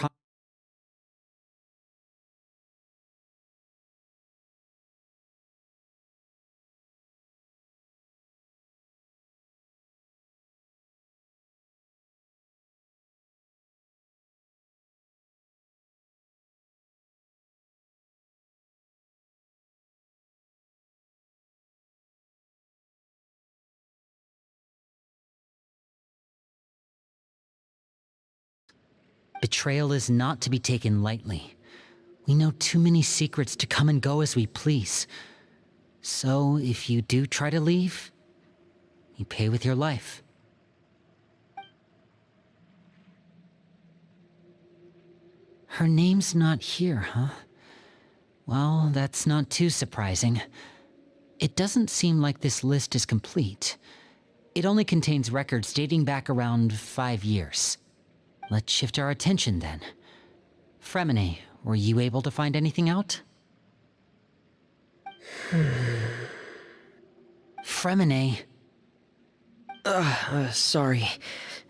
betrayal is not to be taken lightly. We know too many secrets to come and go as we please. So, if you do try to leave, you pay with your life. Her name's not here, huh? Well, that's not too surprising. It doesn't seem like this list is complete. It only contains records dating back around 5 years. Let's shift our attention then. Fremine, were you able to find anything out? Fremine. Sorry.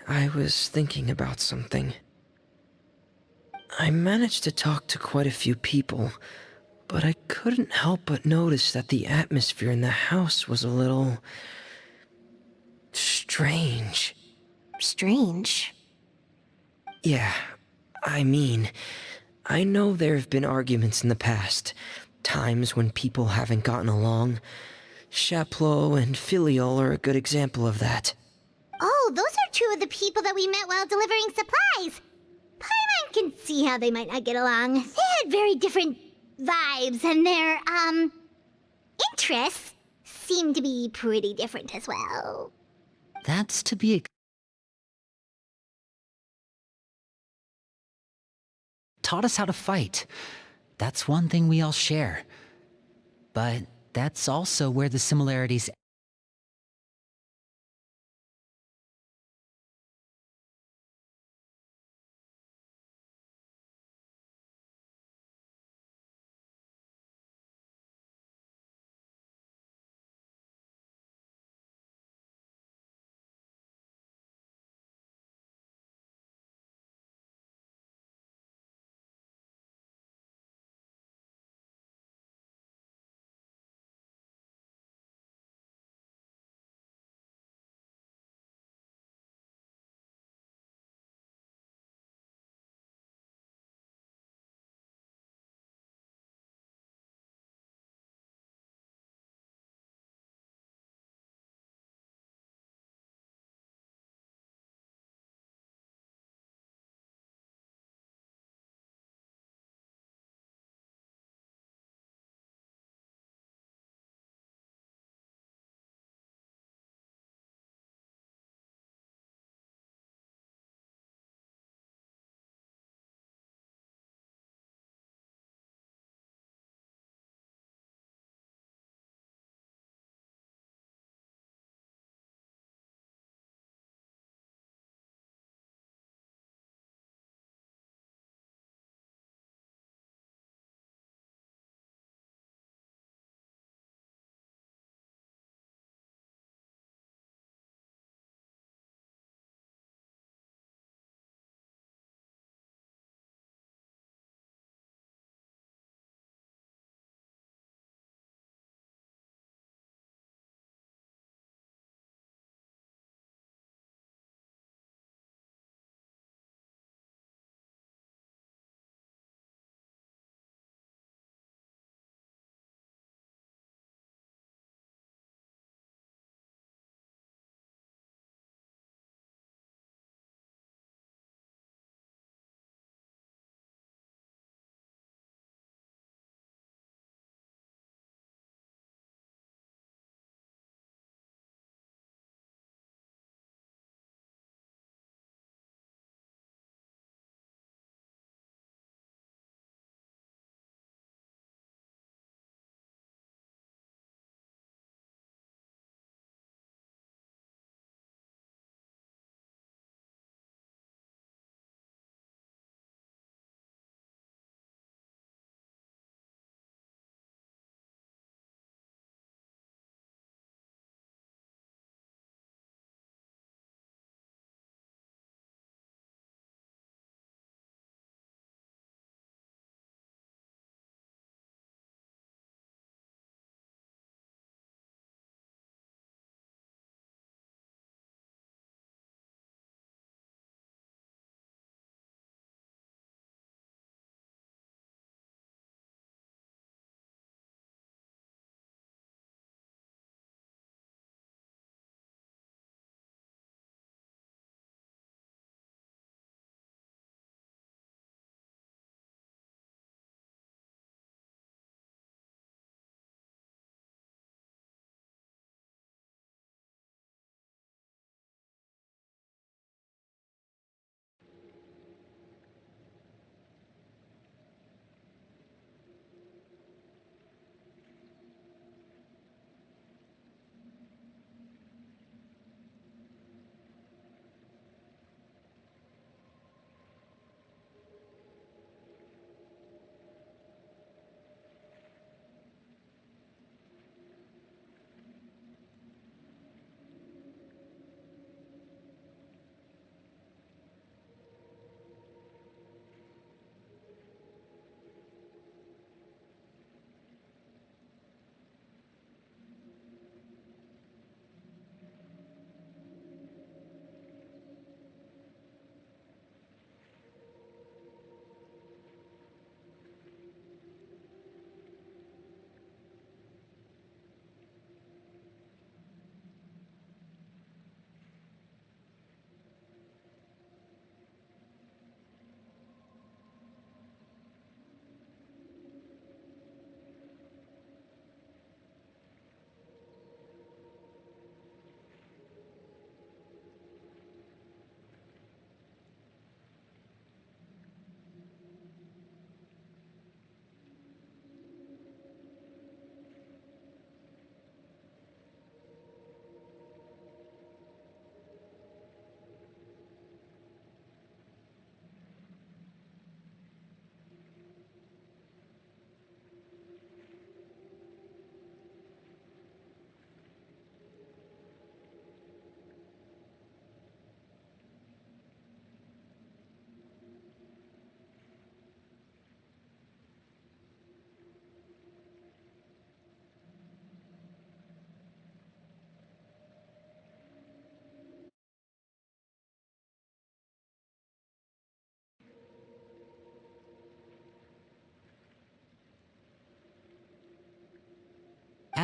I was thinking about something. I managed to talk to quite a few people, but I couldn't help but notice that the atmosphere in the house was a little... strange. Strange. Yeah, I mean, I know there have been arguments in the past, times when people haven't gotten along. Chaplot and Filial are a good example of that. Oh, those are two of the people that we met while delivering supplies. Paimon can see how they might not get along. They had very different vibes, and their, interests seem to be pretty different as well. That's to be taught us how to fight. That's one thing we all share. But that's also where the similarities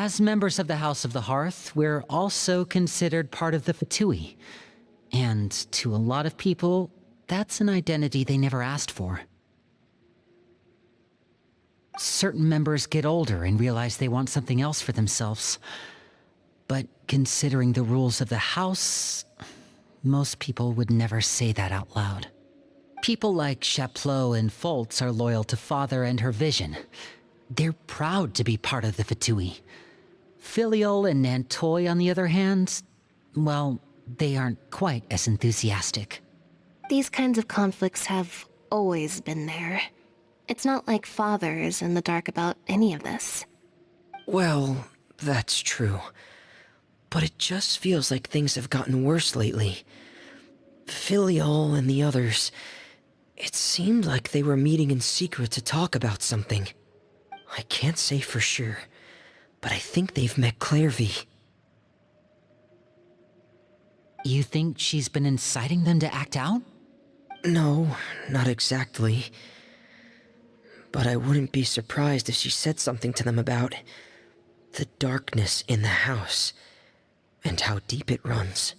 As members of the House of the Hearth, we're also considered part of the Fatui. And to a lot of people, that's an identity they never asked for. Certain members get older and realize they want something else for themselves. But considering the rules of the House, most people would never say that out loud. People like Chaplot and Foltz are loyal to Father and her vision. They're proud to be part of the Fatui. Filial and Nantoy, on the other hand, well, they aren't quite as enthusiastic. These kinds of conflicts have always been there. It's not like Father is in the dark about any of this. Well, that's true. But it just feels like things have gotten worse lately. Filial and the others, it seemed like they were meeting in secret to talk about something. I can't say for sure, but I think they've met Clairvy. You think she's been inciting them to act out? No, not exactly. But I wouldn't be surprised if she said something to them about the darkness in the house and how deep it runs.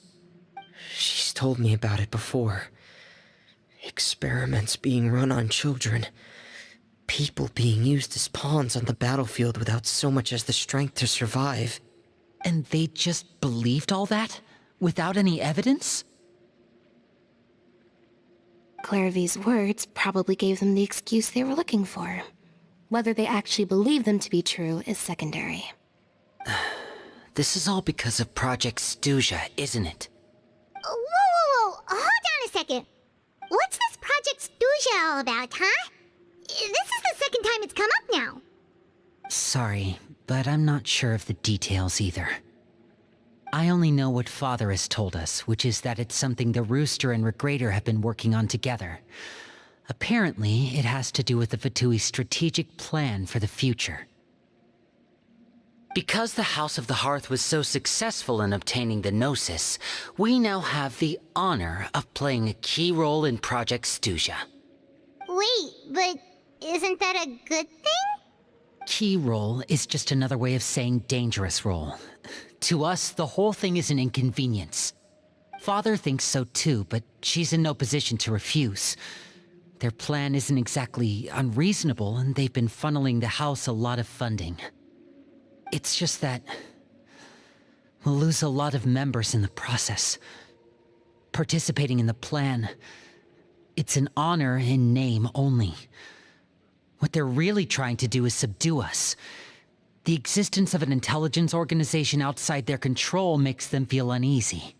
She's told me about it before. Experiments being run on children. People being used as pawns on the battlefield without so much as the strength to survive. And they just believed all that? Without any evidence? Clairvy's words probably gave them the excuse they were looking for. Whether they actually believe them to be true is secondary. This is all because of Project Stuja, isn't it? Whoa. Hold on a second. What's this Project Stuja all about, huh? This is the second time it's come up now. Sorry, but I'm not sure of the details either. I only know what Father has told us, which is that it's something the Rooster and Regrator have been working on together. Apparently, it has to do with the Fatui's strategic plan for the future. Because the House of the Hearth was so successful in obtaining the Gnosis, we now have the honor of playing a key role in Project Stuja. Wait, but isn't that a good thing? Key role is just another way of saying dangerous role. To us, the whole thing is an inconvenience. Father thinks so too, but she's in no position to refuse. Their plan isn't exactly unreasonable, and they've been funneling the house a lot of funding. It's just that we'll lose a lot of members in the process. Participating in the plan, it's an honor in name only. What they're really trying to do is subdue us. The existence of an intelligence organization outside their control makes them feel uneasy.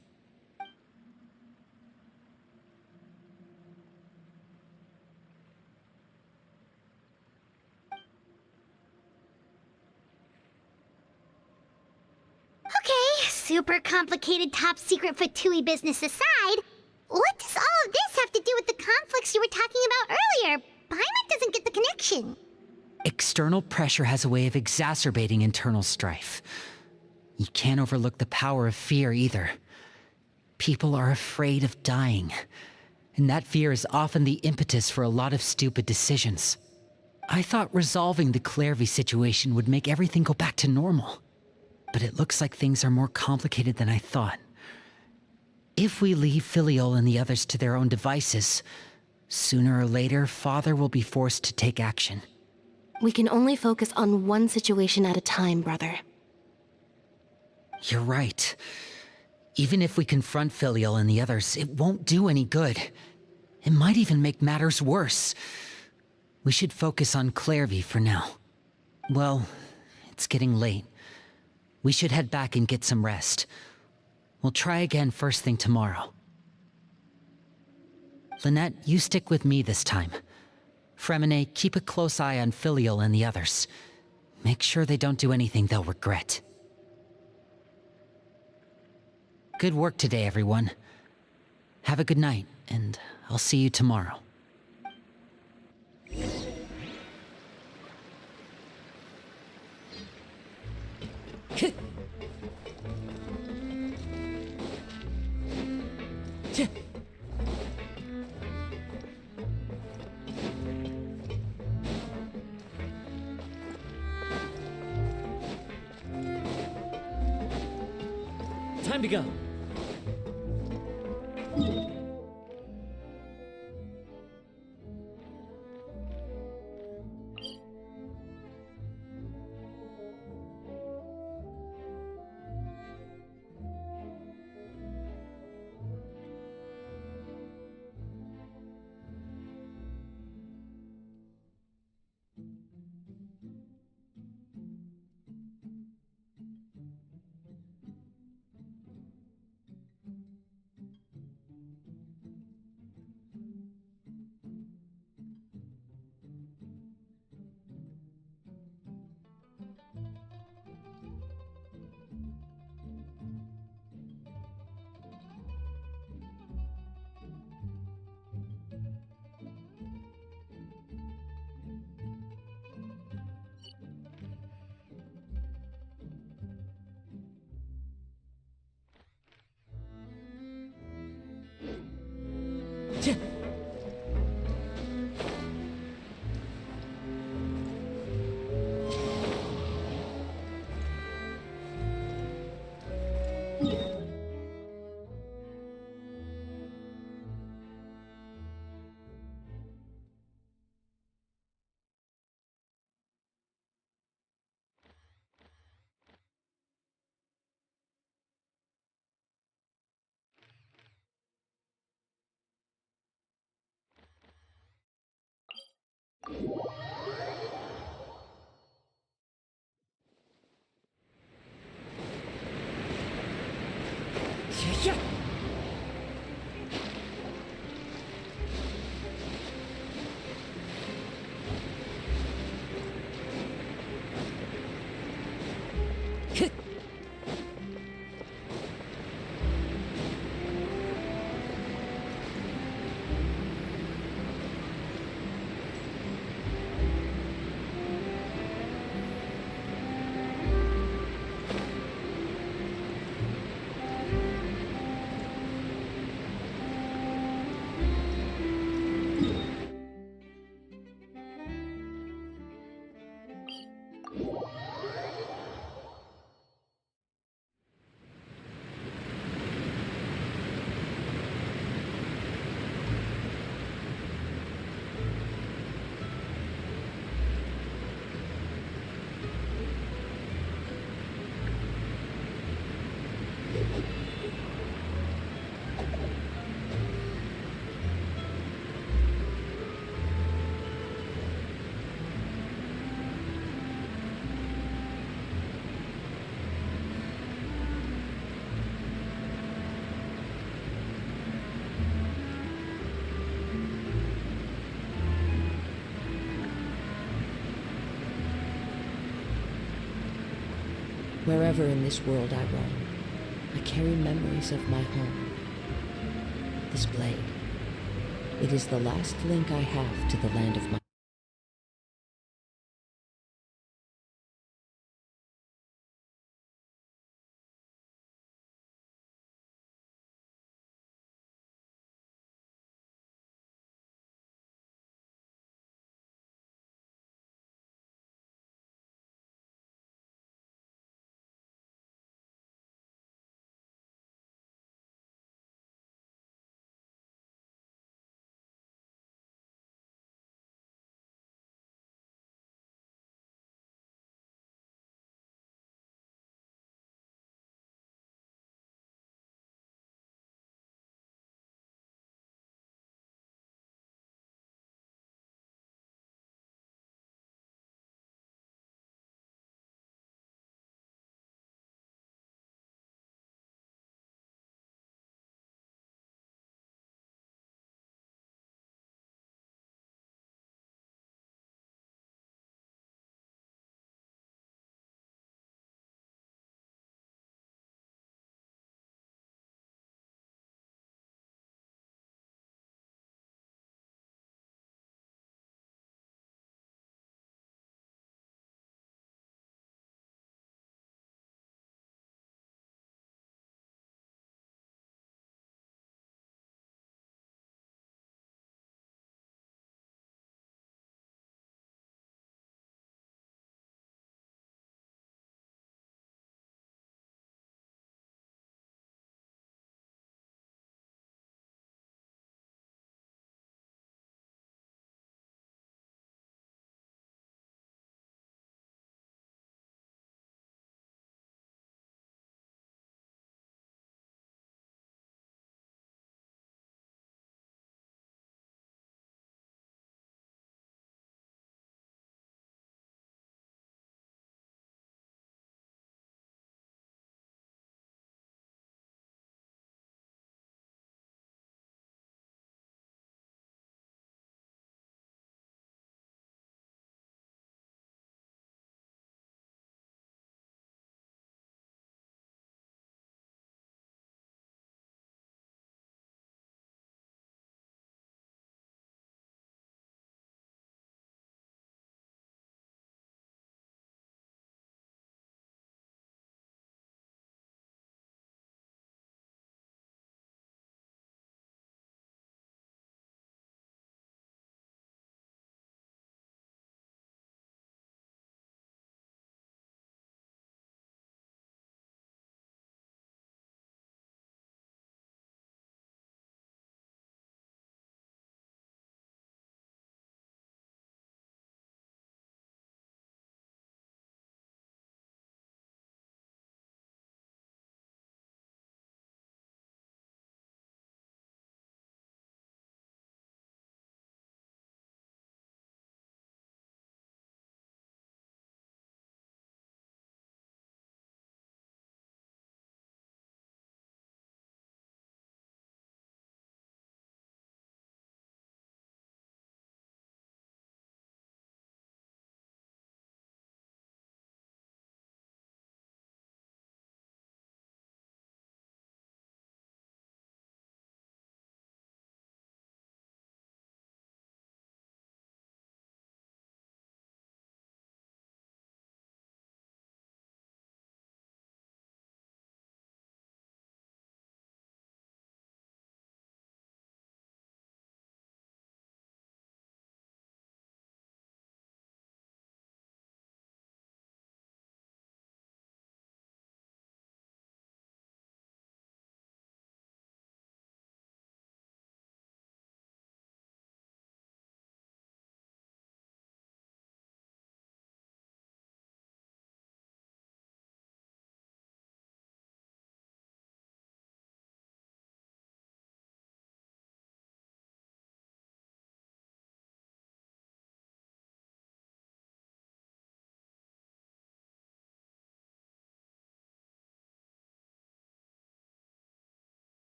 Okay, super complicated top secret Fatui business aside, what does all of this have to do with the conflicts you were talking about earlier? Paimon doesn't get the connection. External pressure has a way of exacerbating internal strife. You can't overlook the power of fear either. People are afraid of dying, and that fear is often the impetus for a lot of stupid decisions. I thought resolving the Clairvy situation would make everything go back to normal, but it looks like things are more complicated than I thought. If we leave Filial and the others to their own devices, sooner or later, Father will be forced to take action. We can only focus on one situation at a time, brother. You're right. Even if we confront Filial and the others, it won't do any good. It might even make matters worse. We should focus on Clairvy for now. Well, it's getting late. We should head back and get some rest. We'll try again first thing tomorrow. Lynette, you stick with me this time. Freminet, keep a close eye on Filial and the others. Make sure they don't do anything they'll regret. Good work today, everyone. Have a good night, and I'll see you tomorrow. Time to go. Yeah. Wherever in this world I roam, I carry memories of my home. This blade, it is the last link I have to the land of my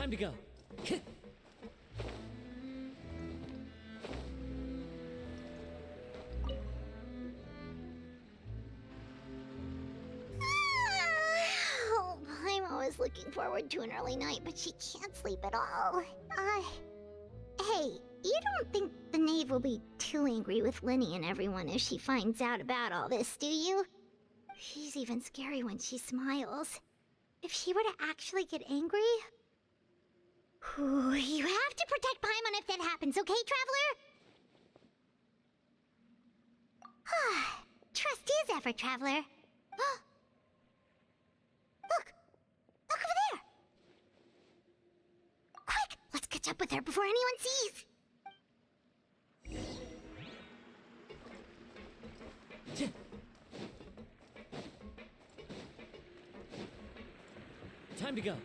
Time to go. Oh, I'm always looking forward to an early night, but she can't sleep at all. Hey, you don't think the knave will be too angry with Lenny and everyone if she finds out about all this, do you? She's even scary when she smiles. If she were to actually get angry... Ooh, you have to protect Paimon if that happens, okay, Traveler? Trust is ever, Traveler. Look! Look over there! Quick! Let's catch up with her before anyone sees! Time to go.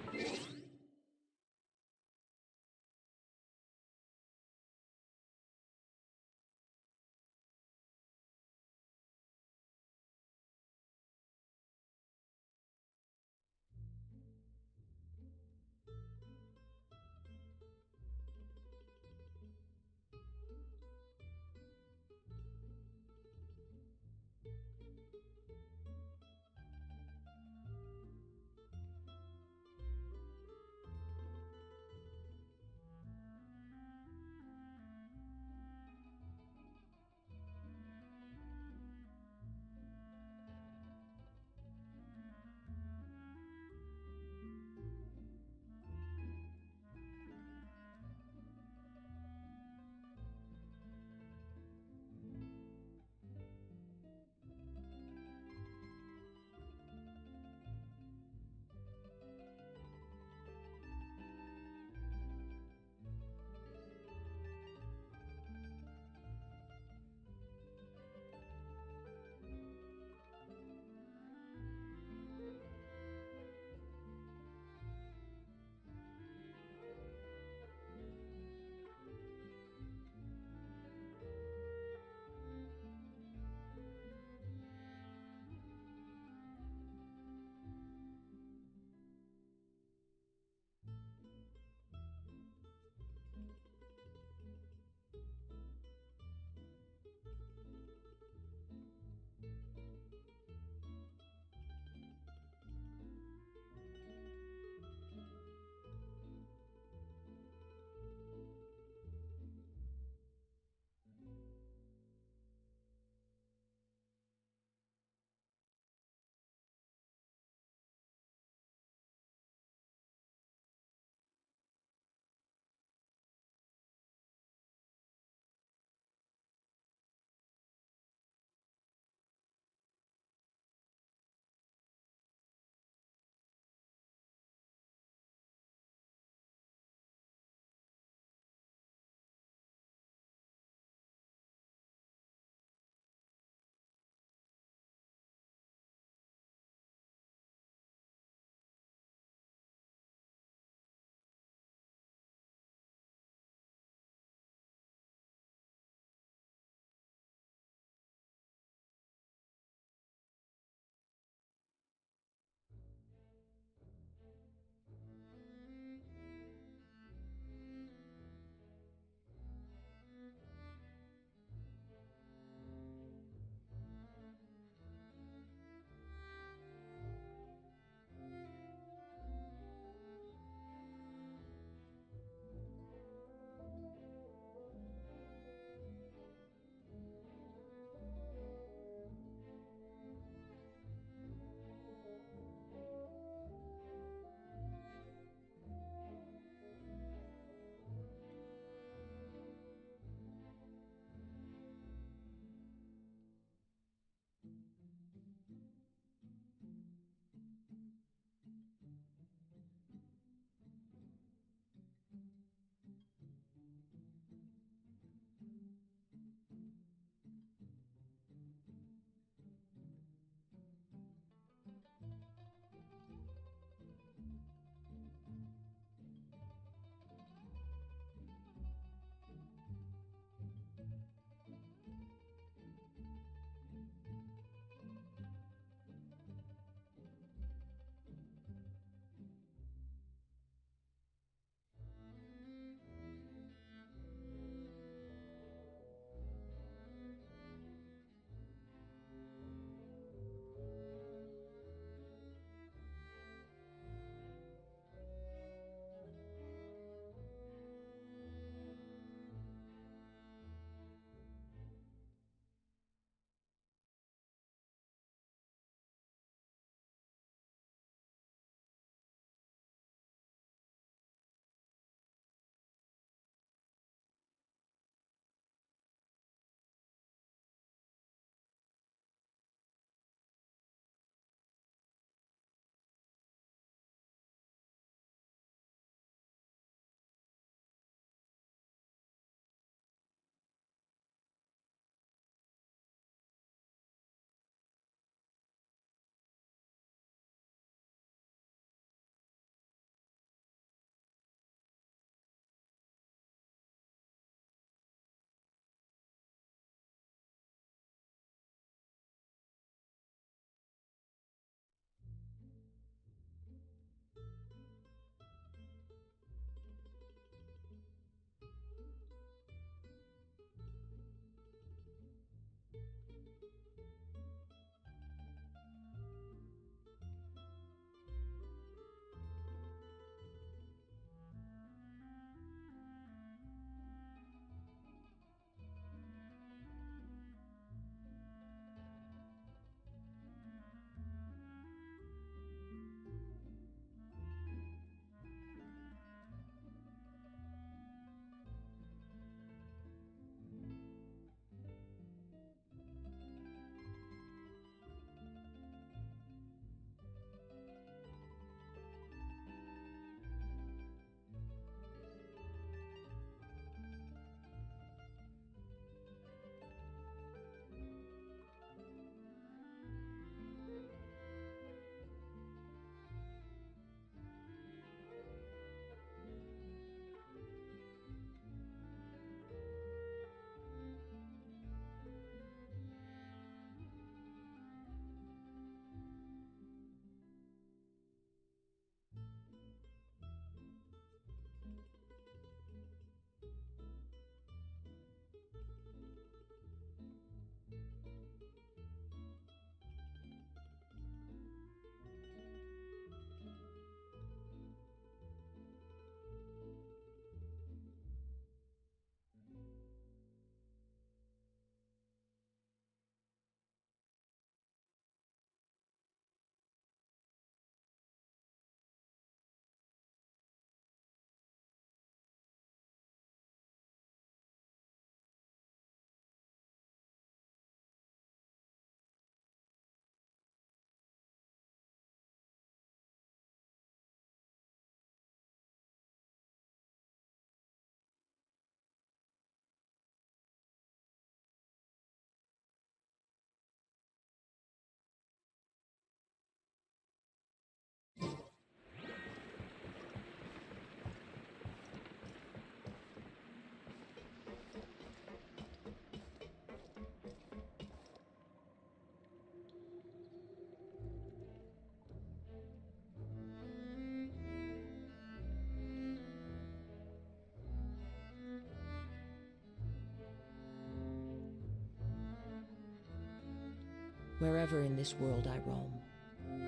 Wherever in this world I roam,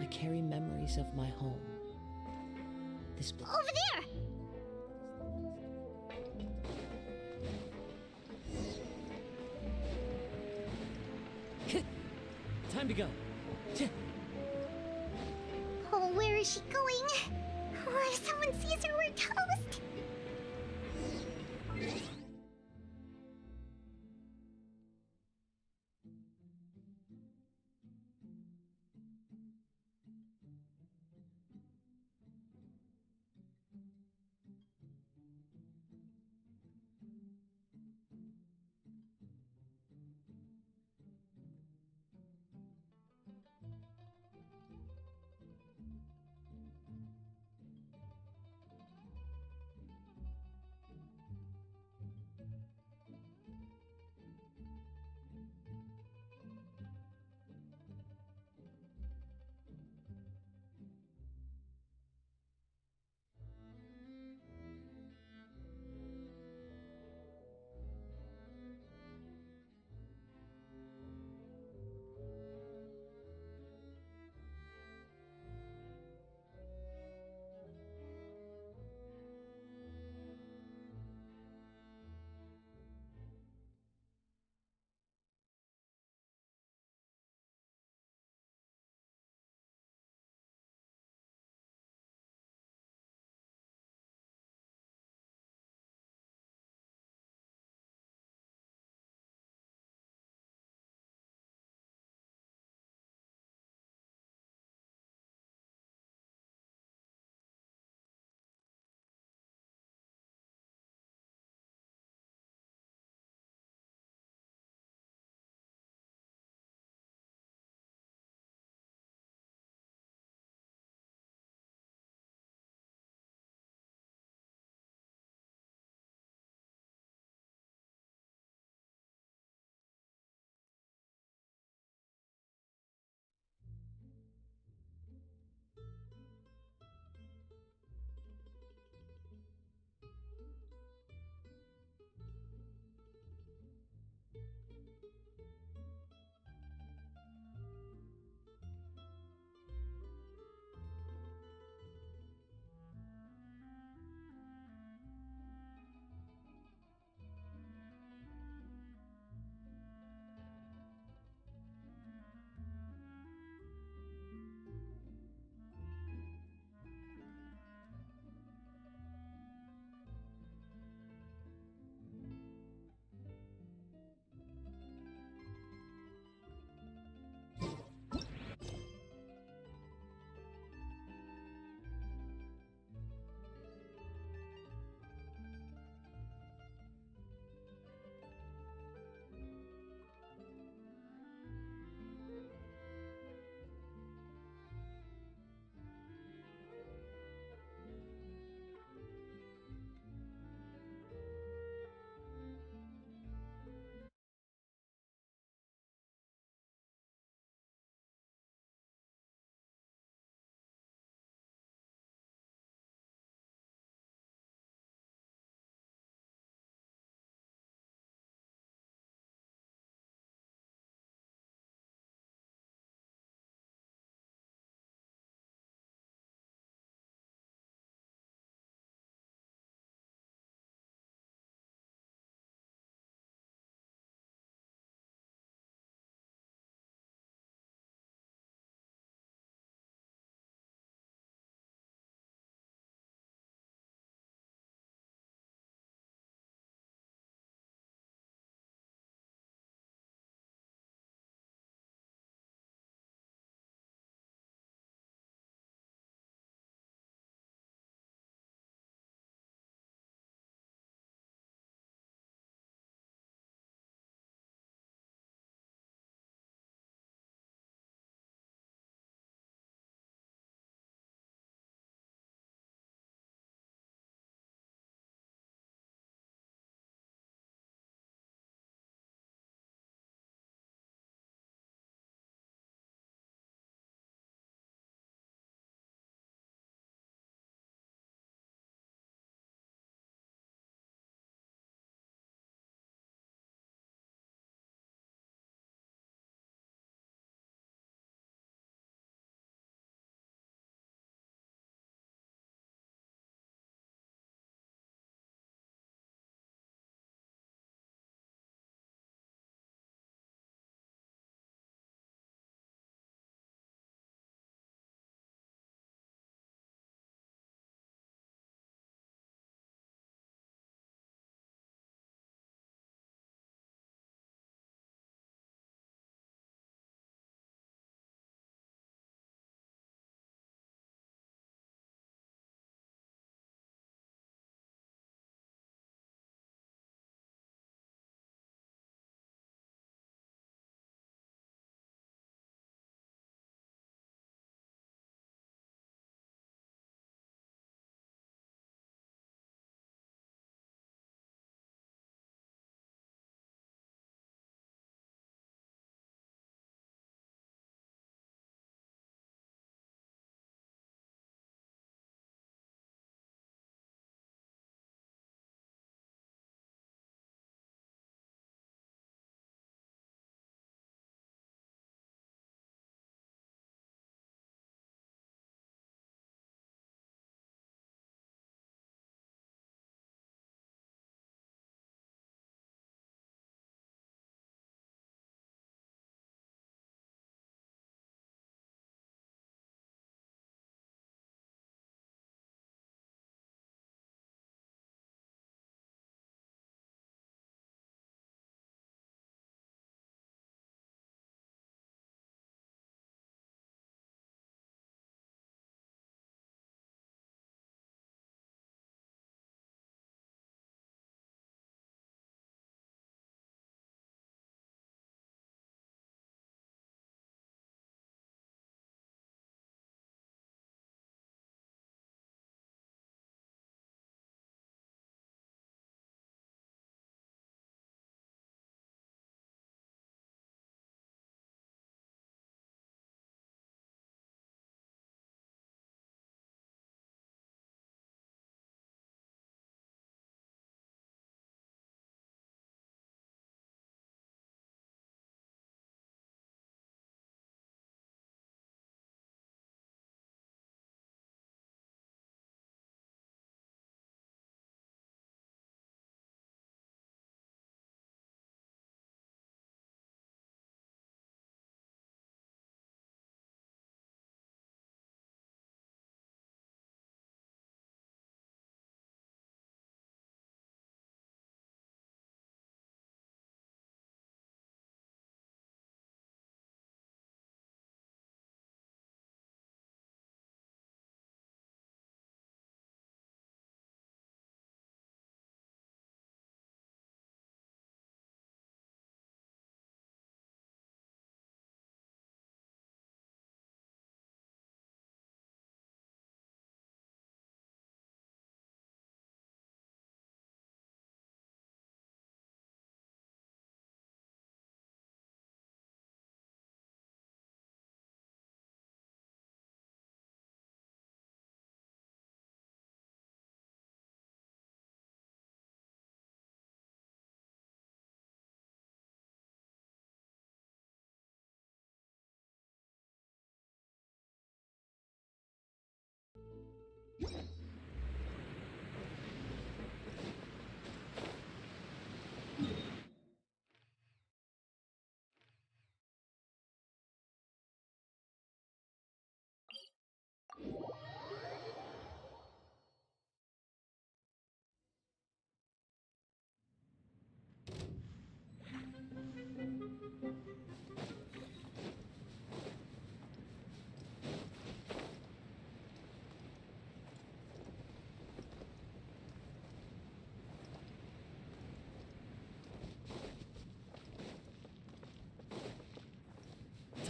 I carry memories of my home. This place. Over there! Time to go. Oh, where is she going? Oh, if someone sees her, we're toast!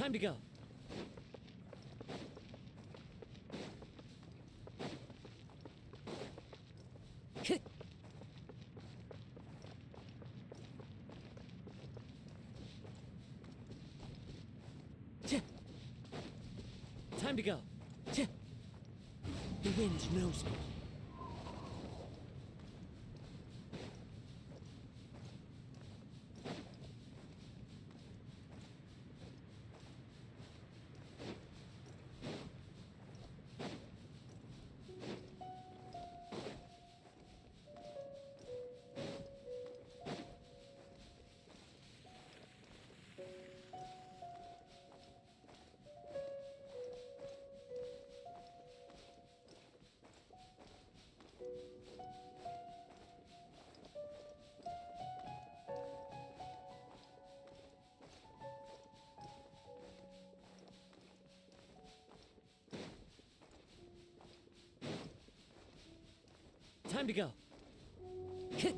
Time to go. Hit. Time to go. The wind knows me. Time to go. Hit.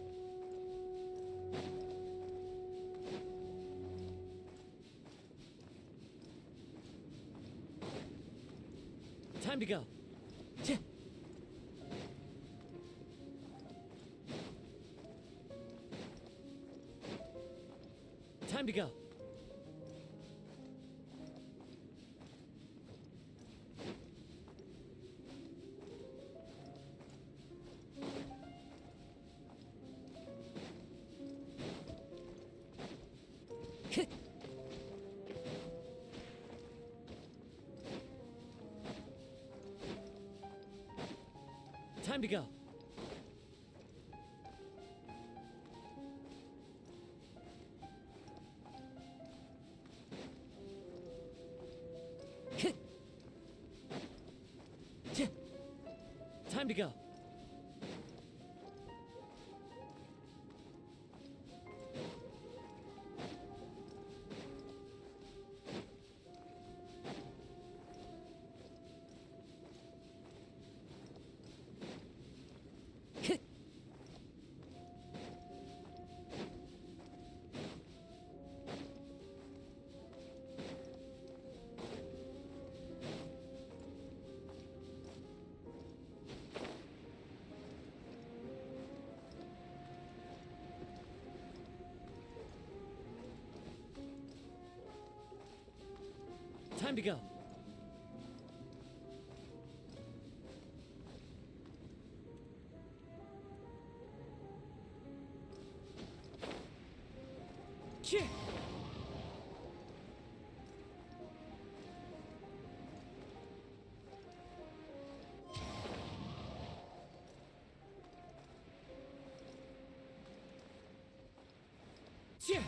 Time to go. Hit. Time to go. Hit. Time to go. Hit. Time to go. Hit. Time to go. Cheer. Cheer.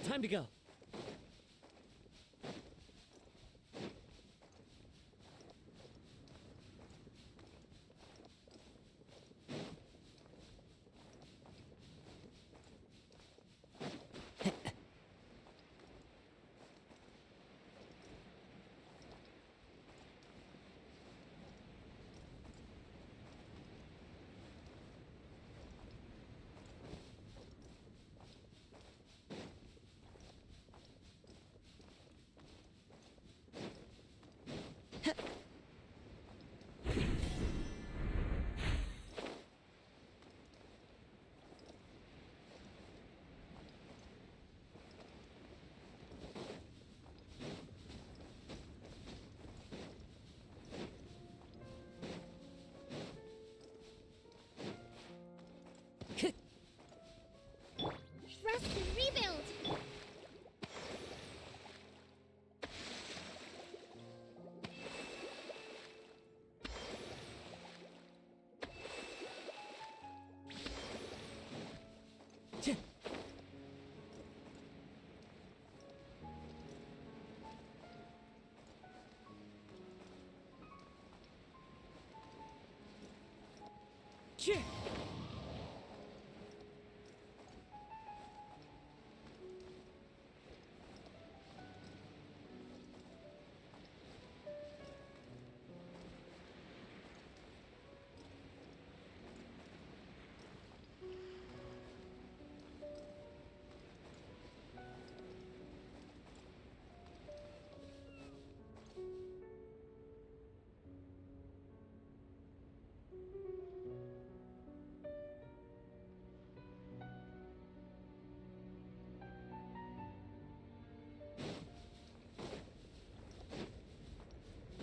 Time to go. Rest and rebuild! Chee!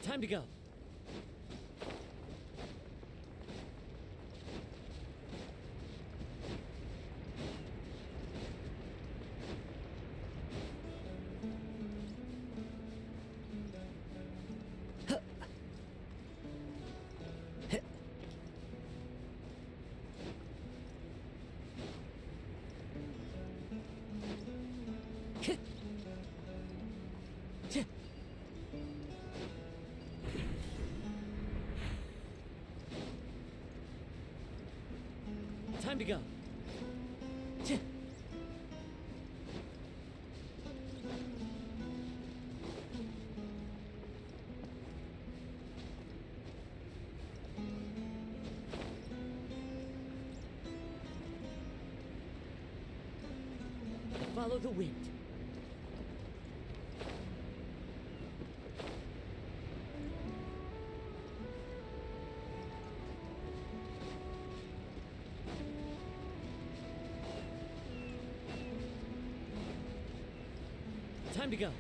Time to go. Time to go. Follow the wind. Time to go.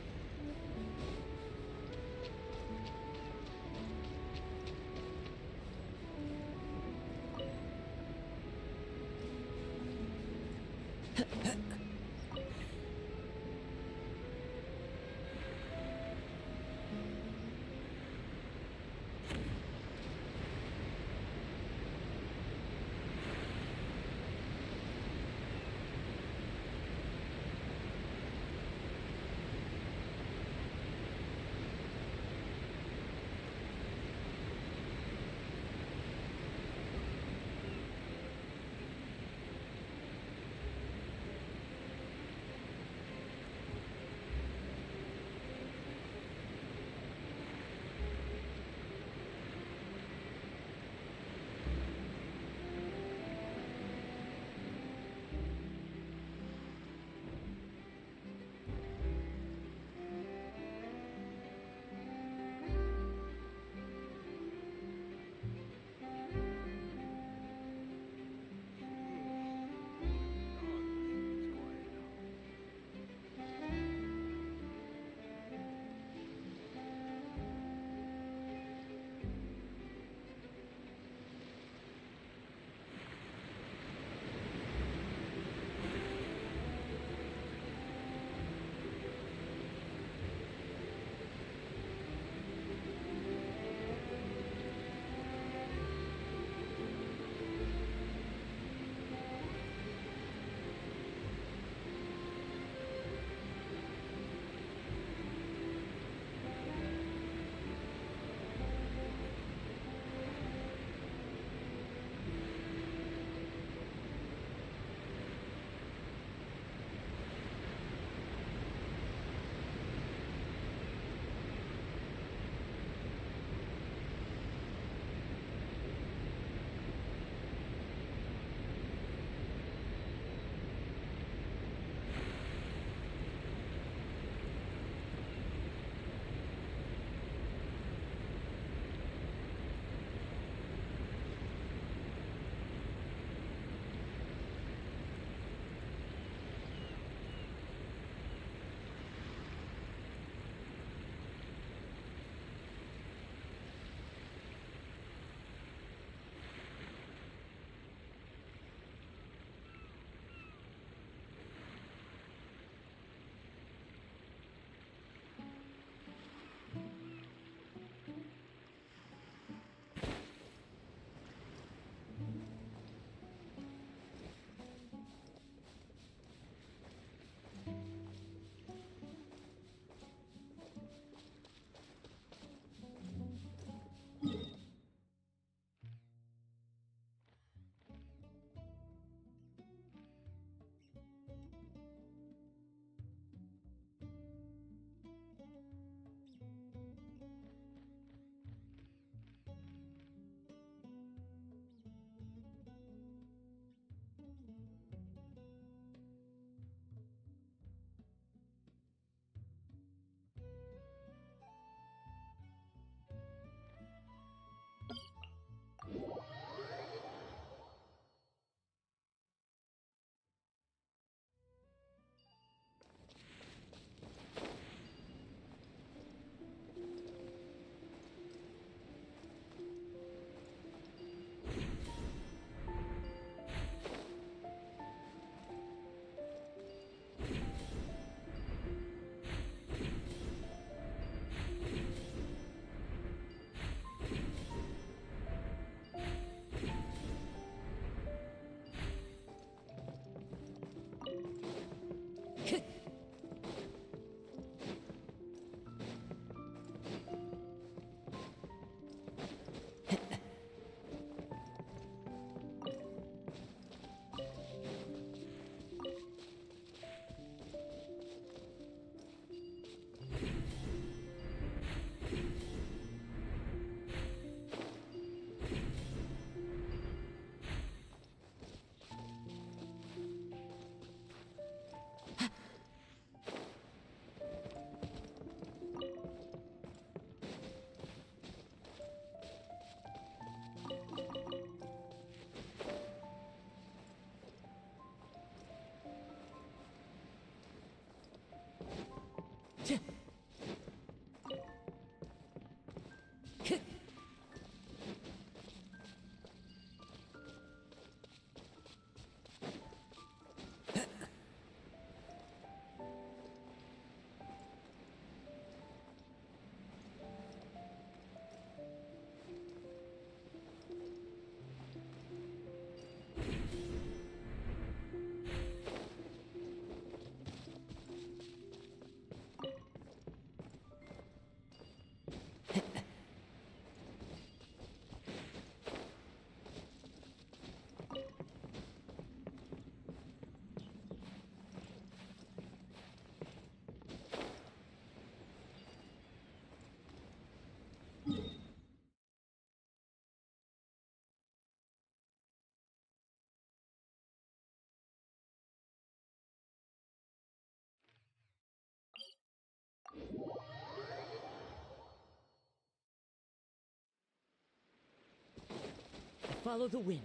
Follow the wind.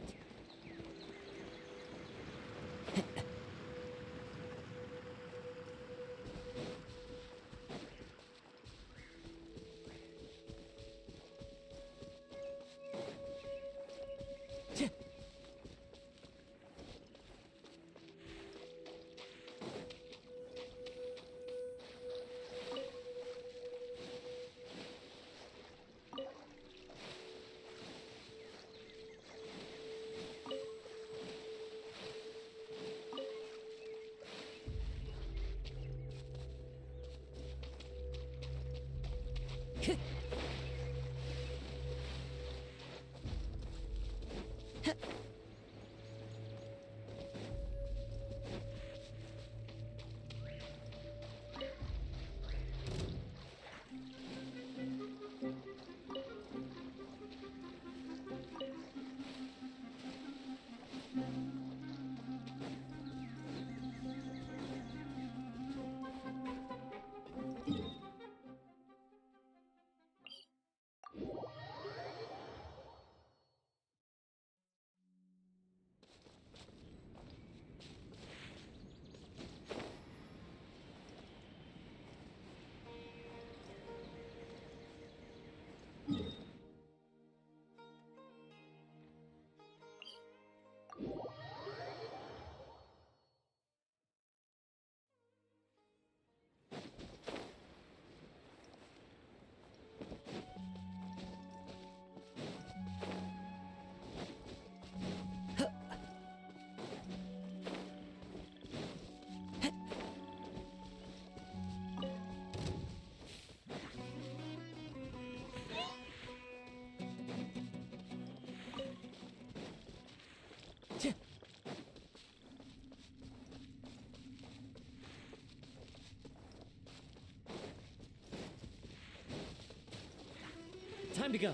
Time to go.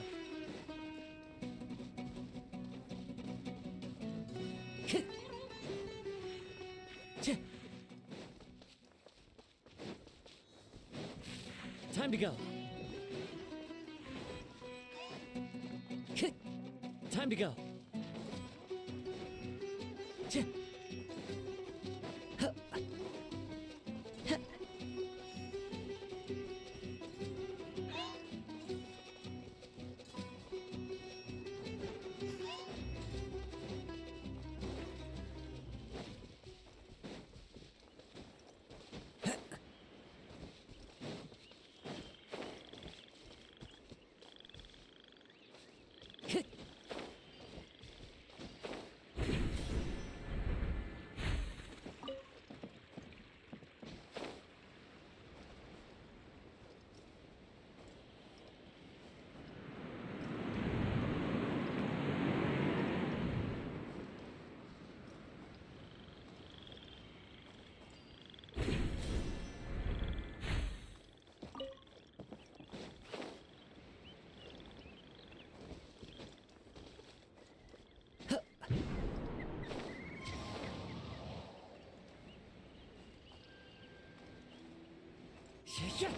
Time to go. Time to go. Yeah.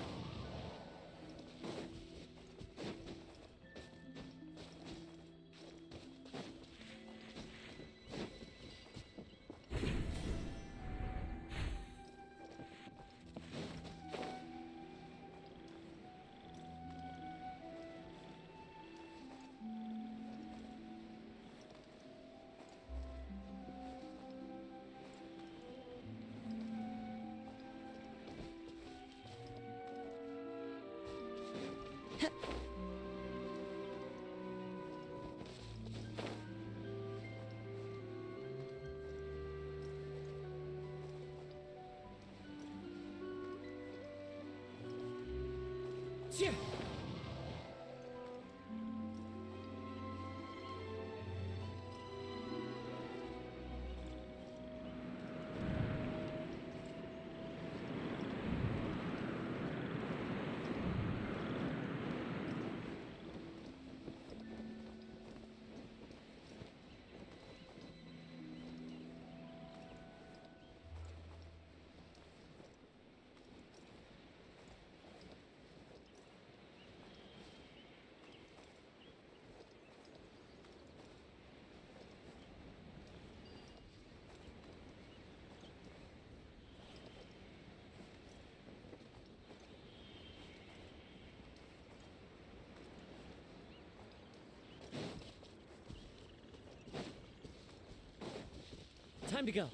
Yeah. Time to go.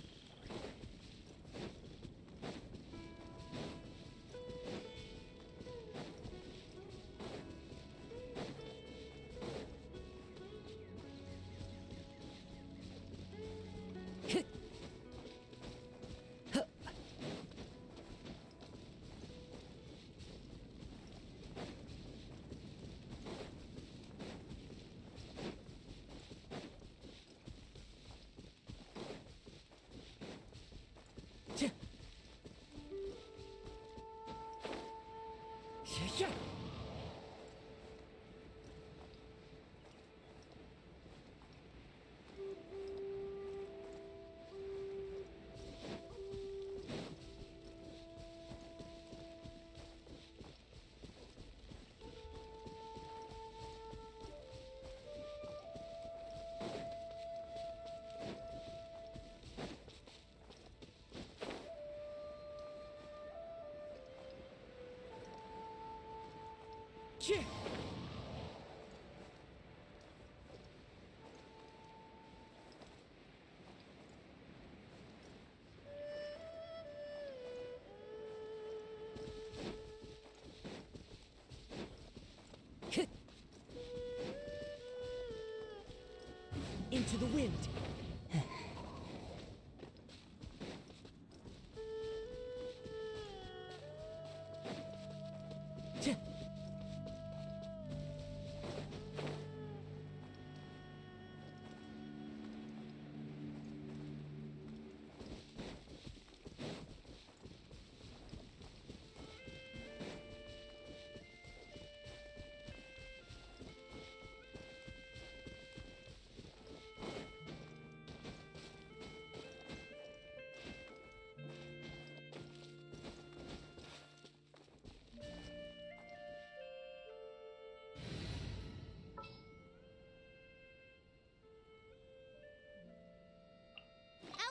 Yeah. Yeah. Into the wind.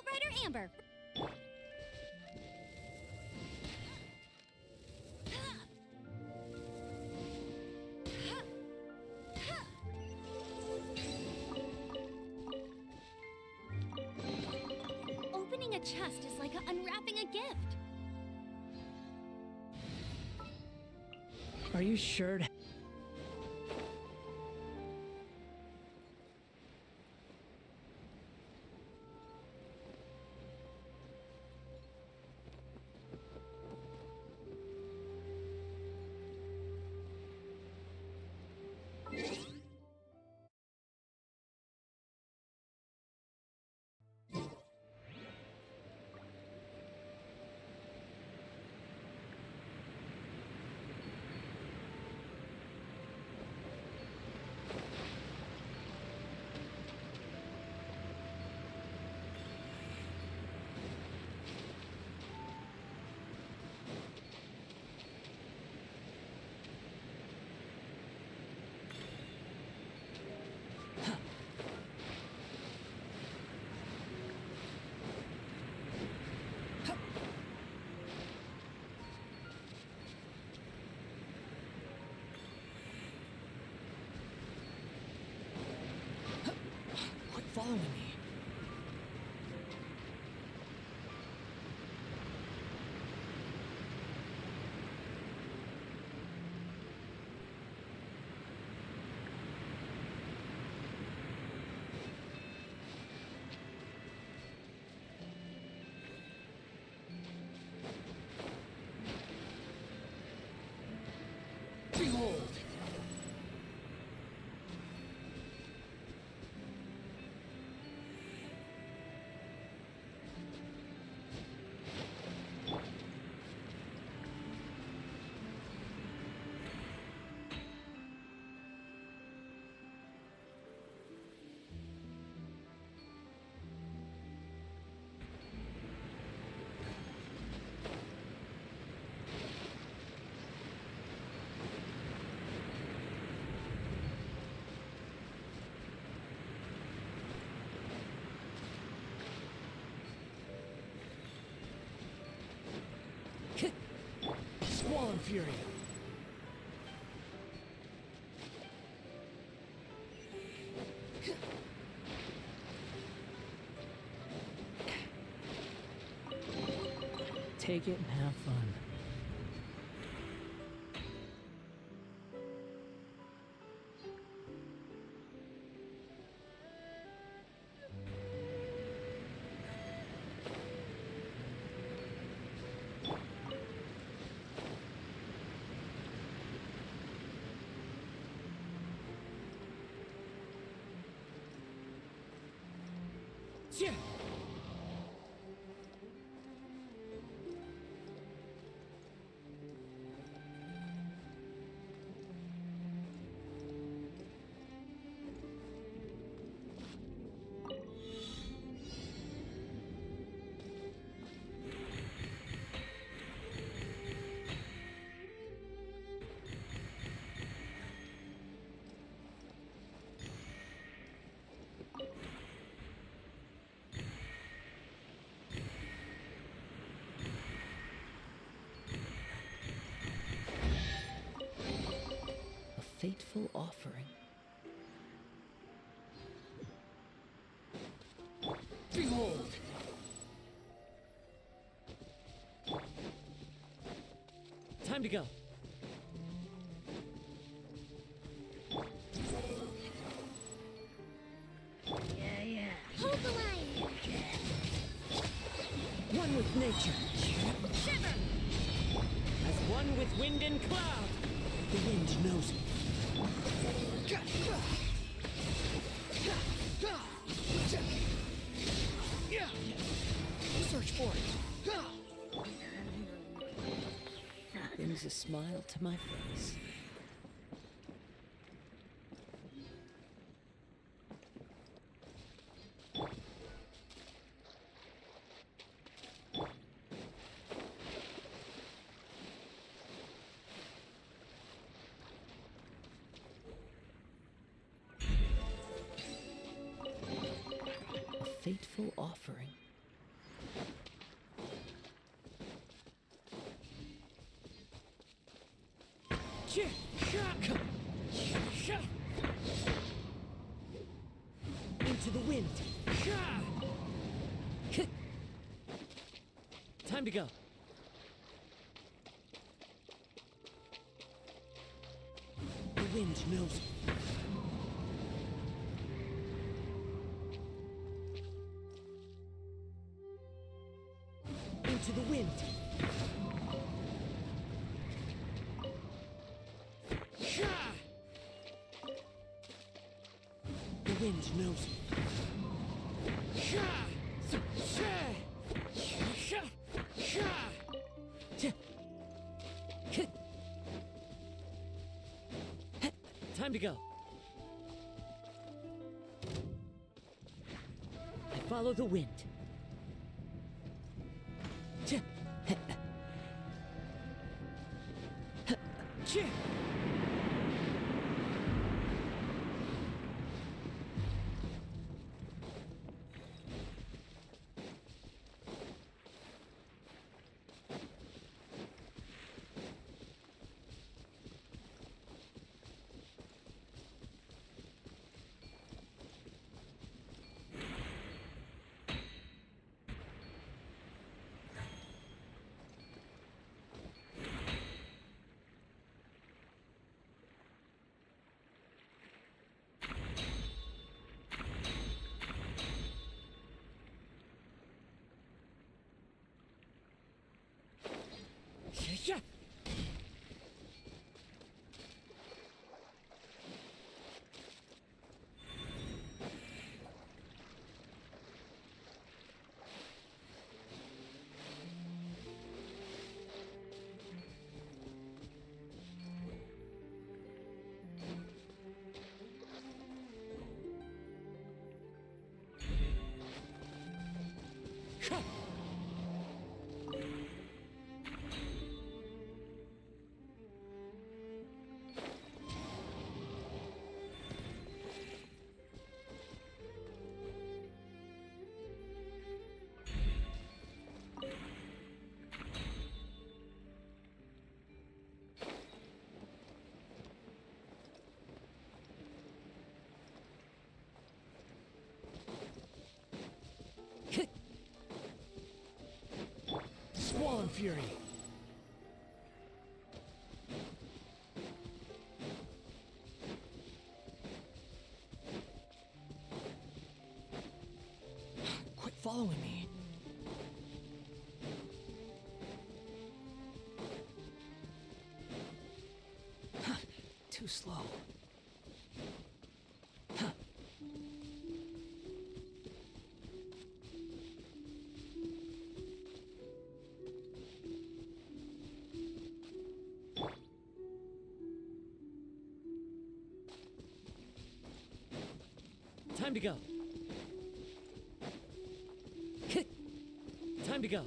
Outrider Amber. Opening a chest is like unwrapping a gift. Are you sure? Quit following me. Behold! Squall Fury. take it and have fun. Yeah. A fateful offering. Behold! Time to go. Hold the line! One with nature. Shiver! As one with wind and cloud. The wind knows me. Search for it. Brings a smile to my face. A fateful offering. Into the wind. Time to go. The wind knows me. Into the wind. The wind knows me. Time to go. I follow the wind. fury. Quit following me. Too slow. Time to go. Time to go.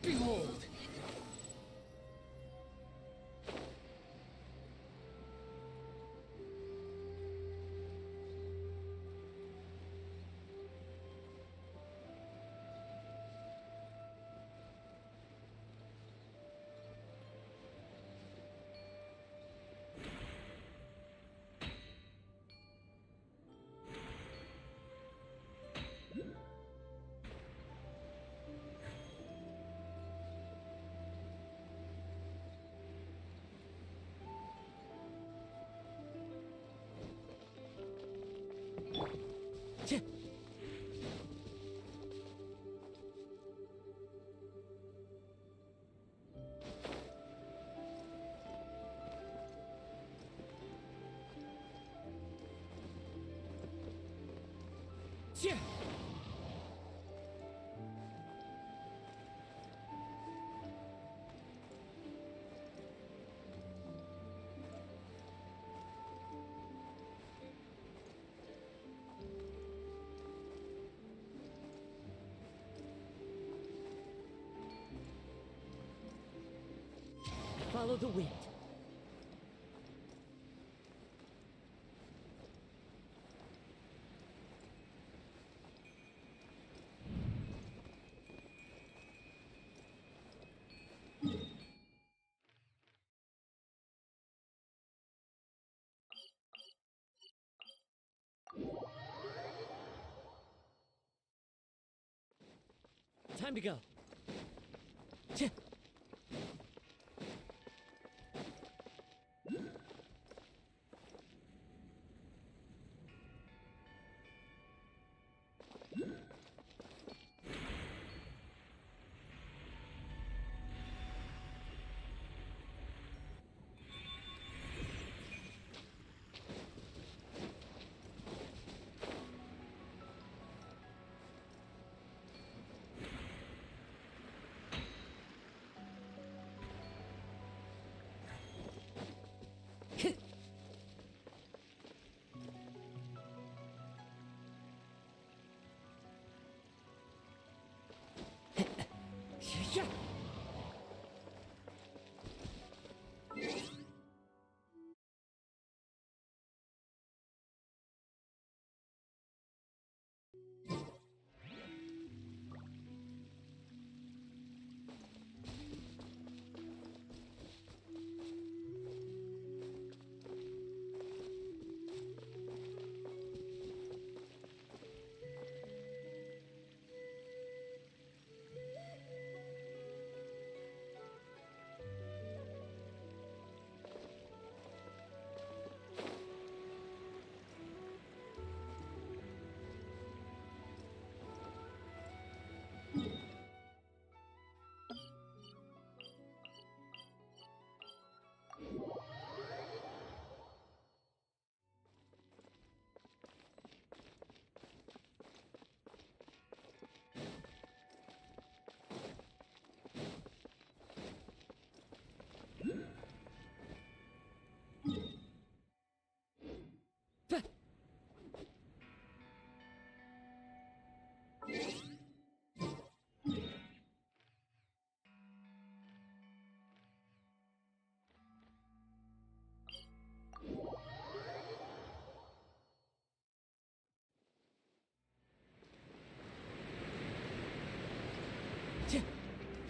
Behold! Yeah. Follow the wind. Time to go. Yeah.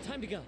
Time to go.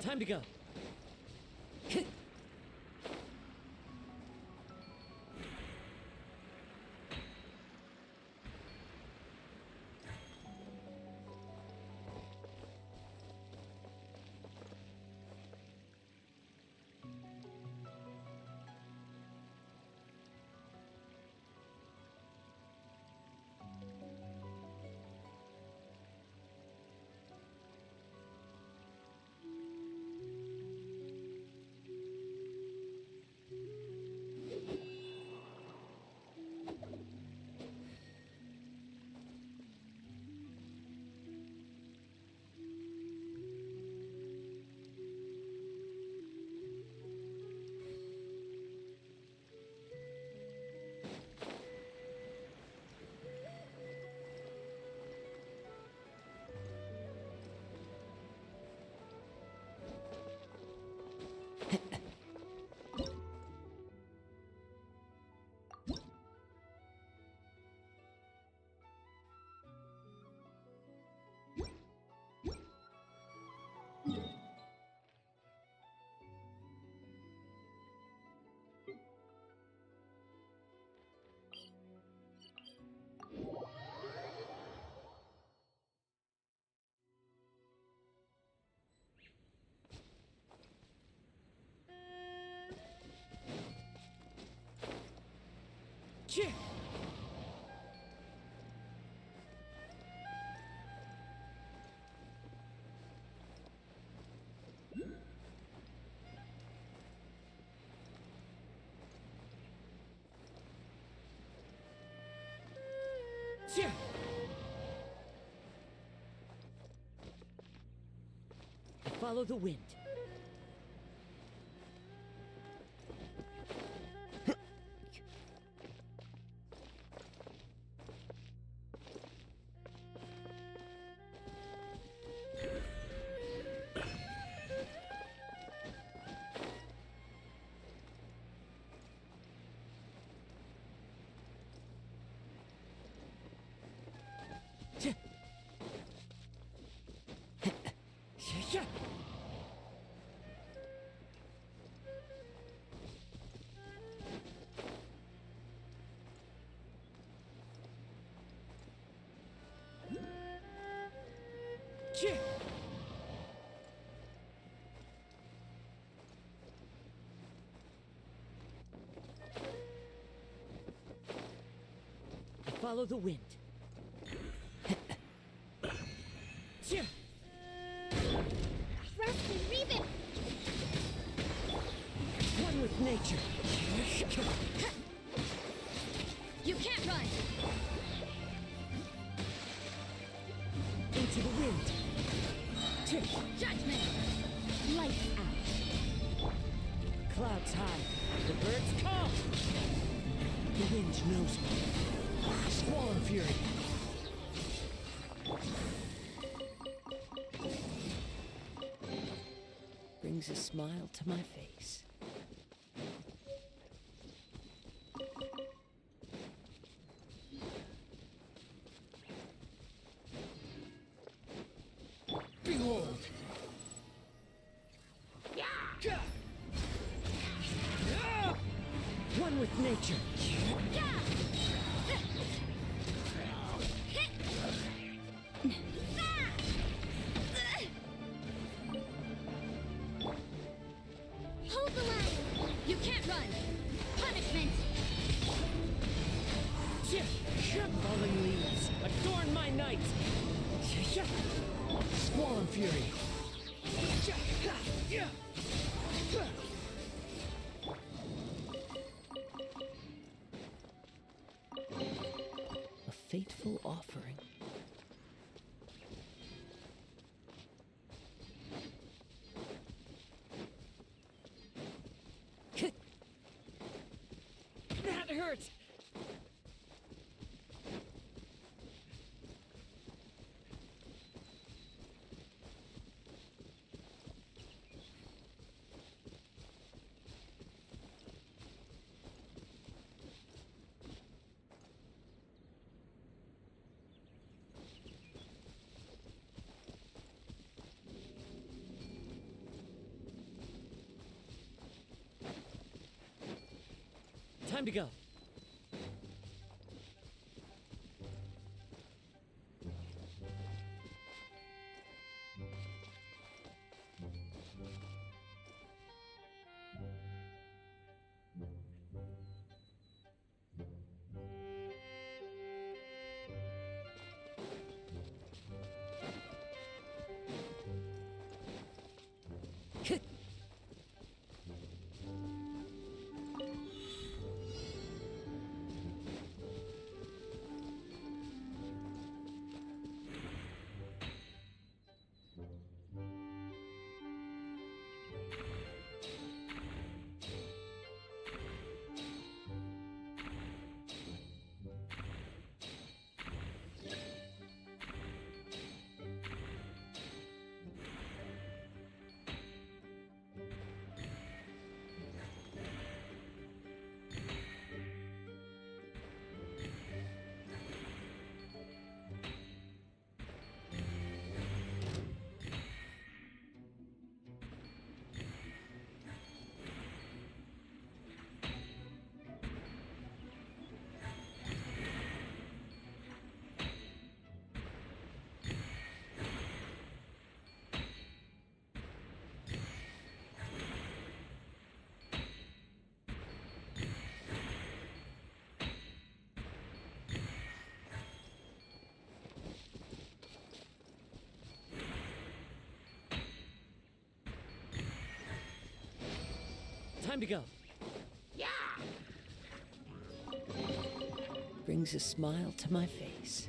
Time to go. Yeah. Yeah. Follow the wind. Yeah. Follow the wind. Yeah. Rusty, Reven! One with nature. You can't run! Into the wind. Judgment! Lights out. Clouds high. The birds call. The wind knows me. Squall and fury. Brings a smile to my face. Behold! One with nature. Hold the line! You can't run! Punishment! Falling leaves, adorn my night! Squall and fury. A fateful offering. That hurts! Time to go. Time to go. Brings a smile to my face.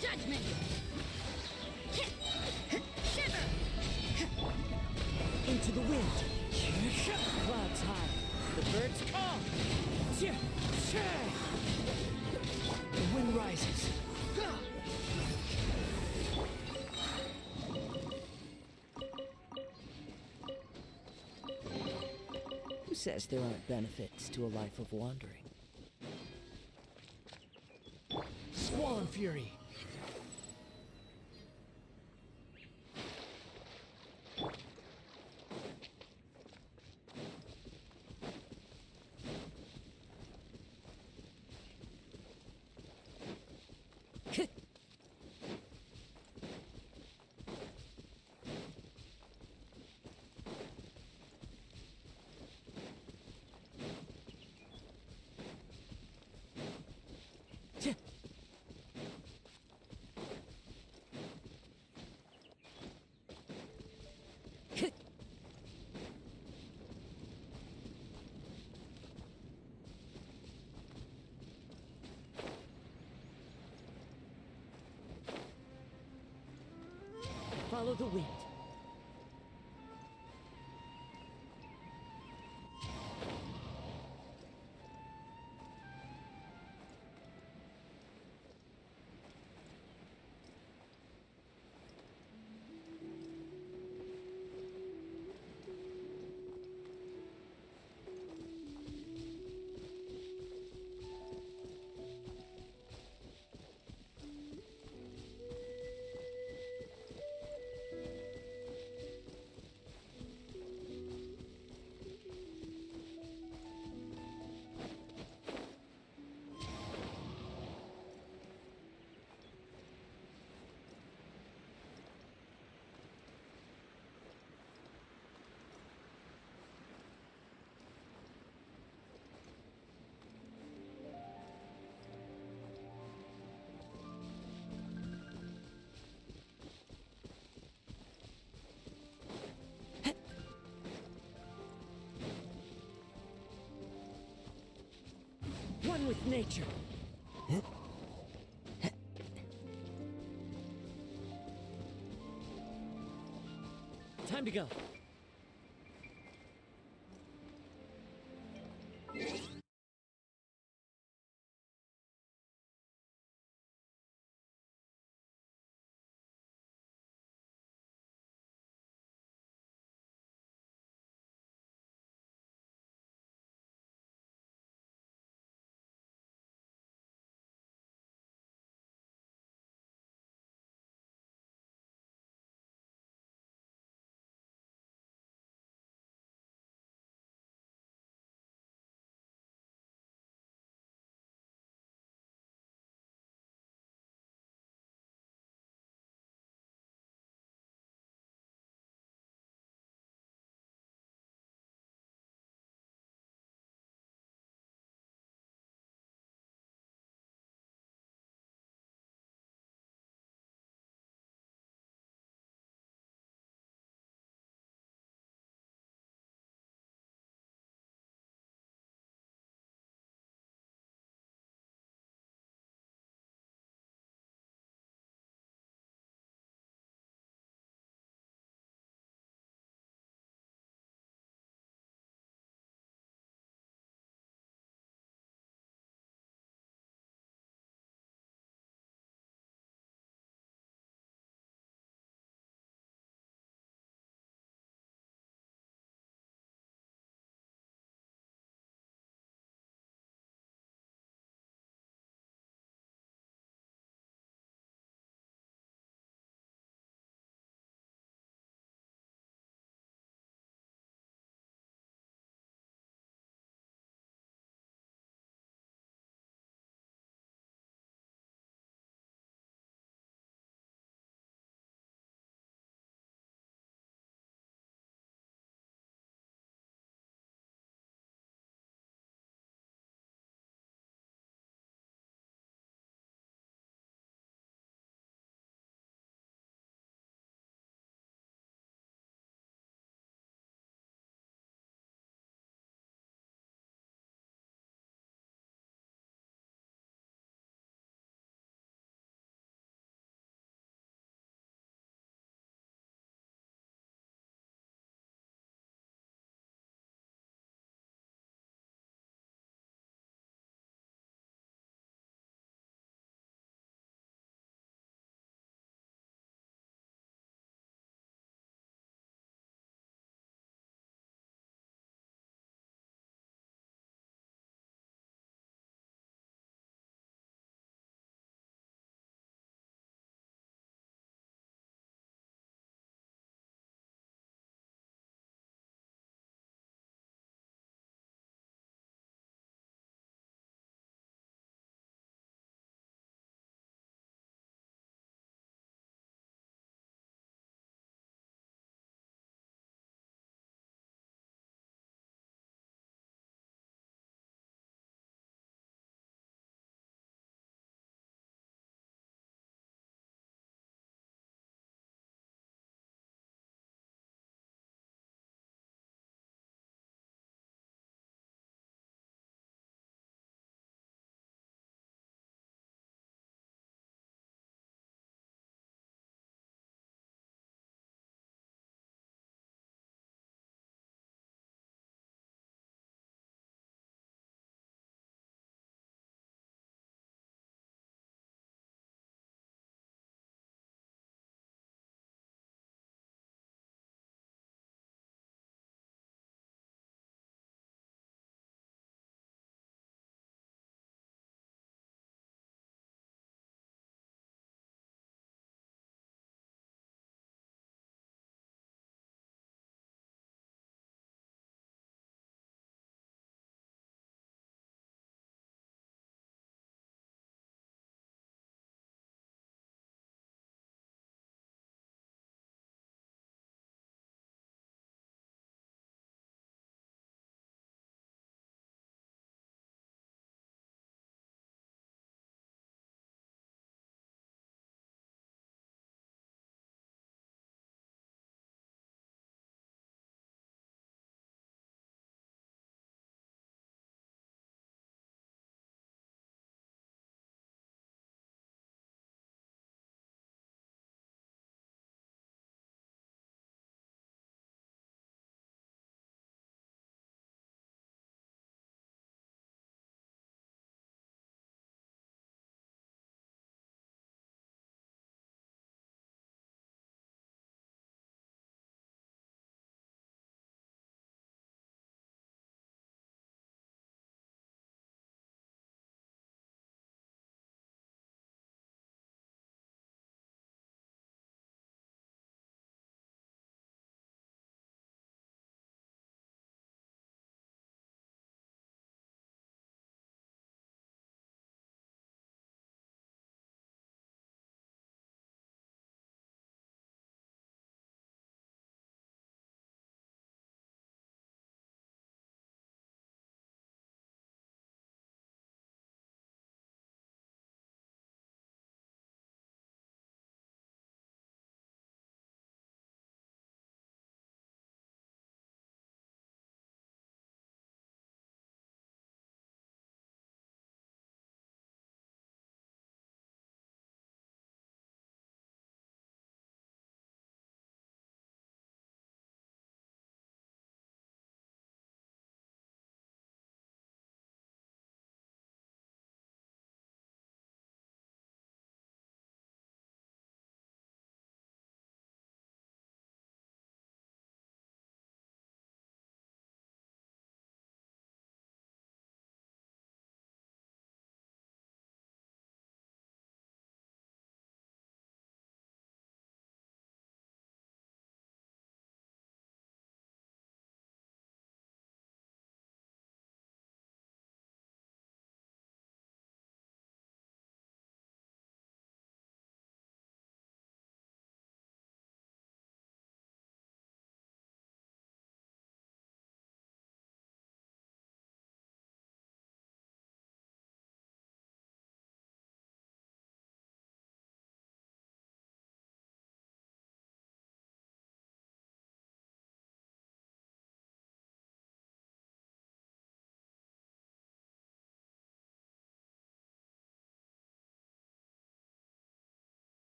Judgment! Shiver! Into the wind. Clouds high. The birds call. The wind rises. Who says there aren't benefits to a life of wandering? Squall and fury. Follow the wind. One with nature. Time to go.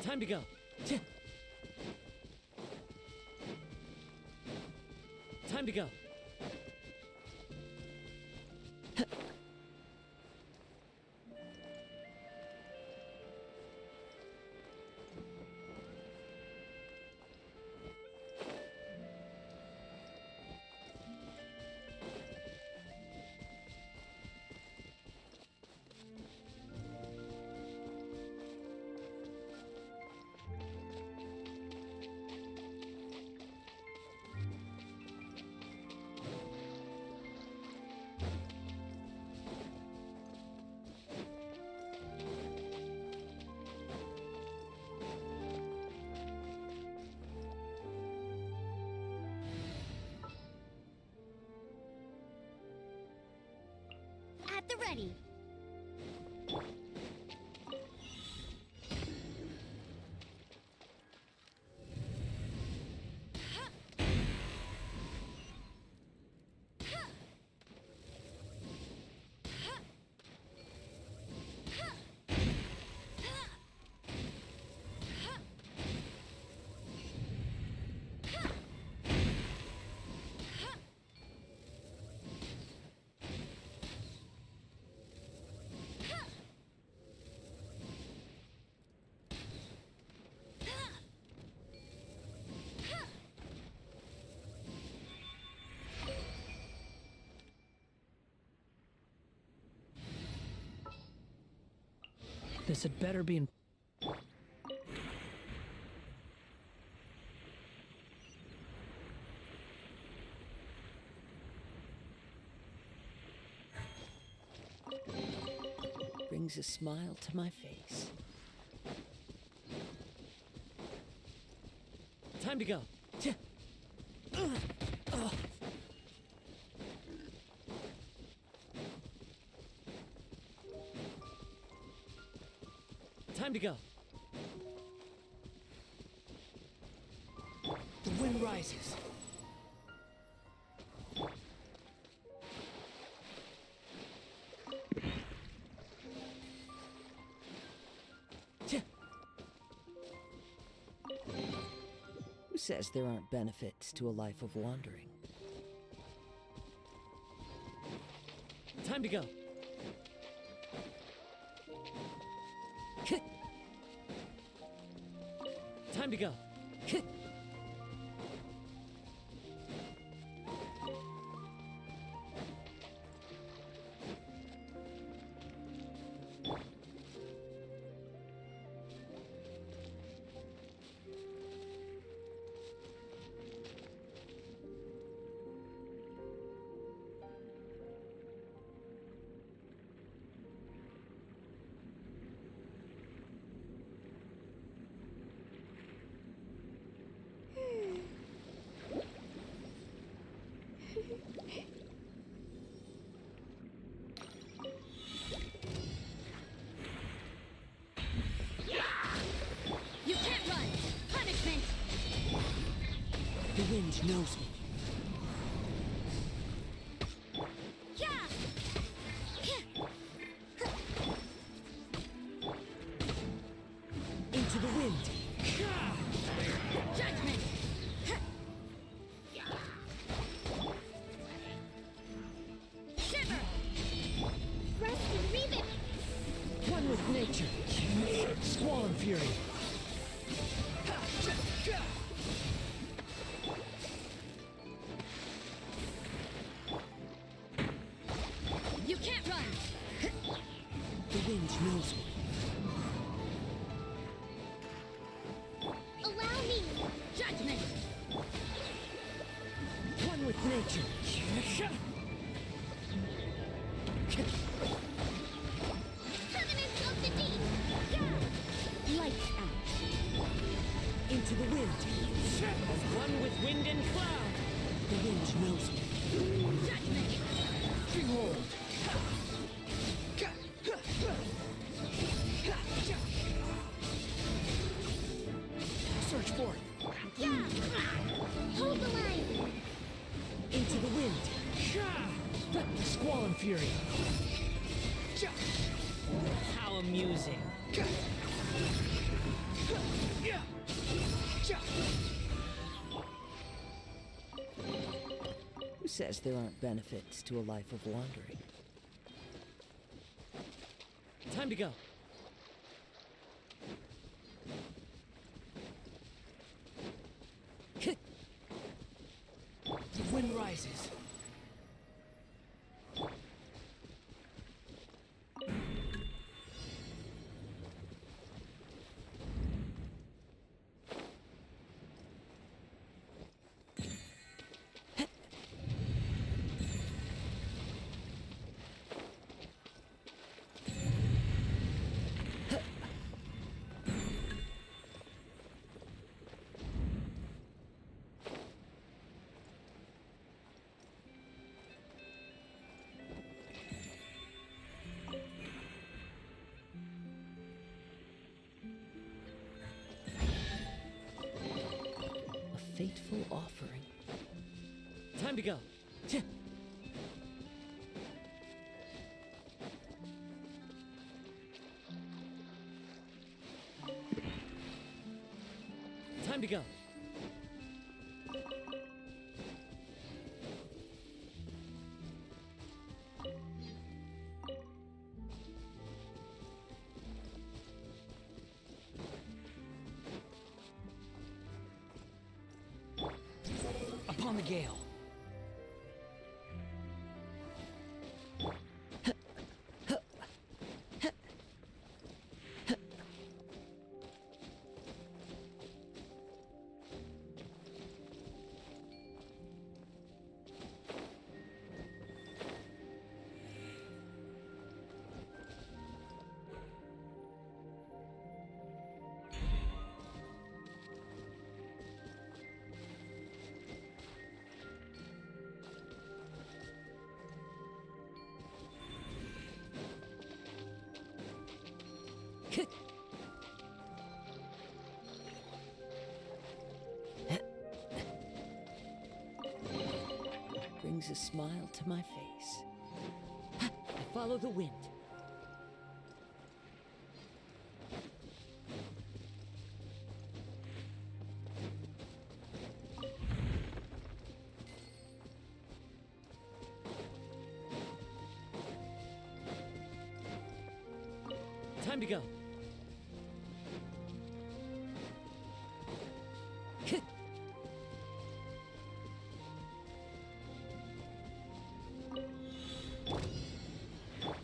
Time to go. Time to go. At the ready. This had better be in... Brings a smile to my face. Time to go. Time to go. The wind rises. Who says there aren't benefits to a life of wandering? Time to go. Time to go. You can't run! Punishment! The wind knows me. Yeah! Into the wind. Judgment! Shiver! Rest and revive! One with nature. Squall Fury. You can't run! The wind knows me. Allow me! Judgment! One with nature. Covenant of the Deep! Yeah! Lights out. one with wind and cloud. The wind knows me. Behold! Search for it. Hold the line. Into the wind. Squall and fury. How amusing. Who says there aren't benefits to a life of wandering? Time to go. The wind rises. A fateful offering. Time to go. Time to go. Upon the gale. Brings a smile to my face. I follow the wind. Time to go.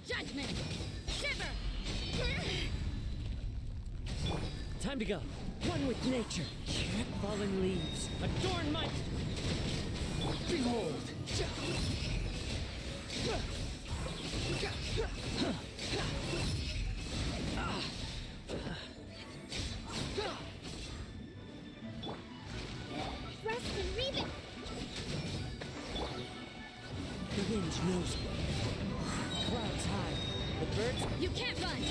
Judgment! Shiver! Time to go. One with nature. Fallen leaves. Adorn my... Behold! Rest and rebuild. The wind knows me. Clouds high. The birds. You can't run!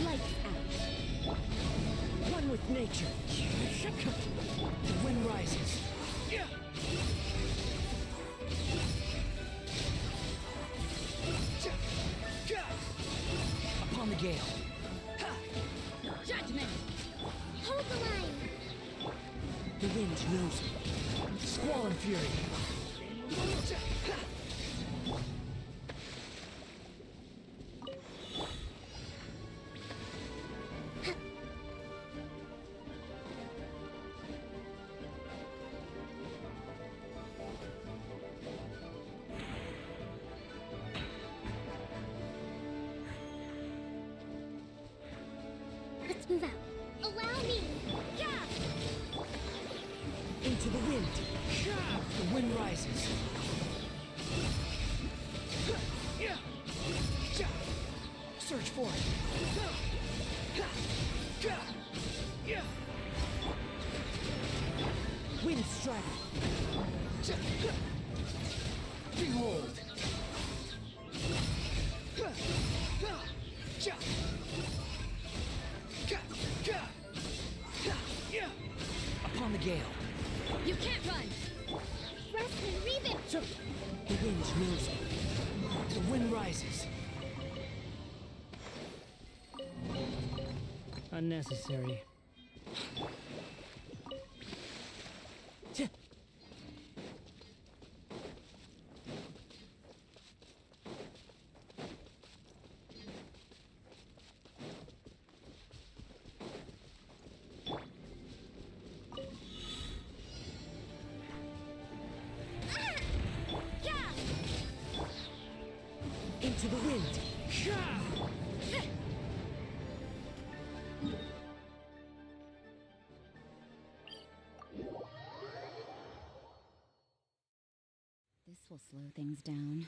Lights out. One with nature. The wind rises. Upon the gale. Judgment! Hold the line. The wind knows me. Squall and fury. Let's move out. Allow me. Yeah. Into the wind. The wind rises. Search for it. knows me. The wind rises. Unnecessary. Into the wind. This will slow things down.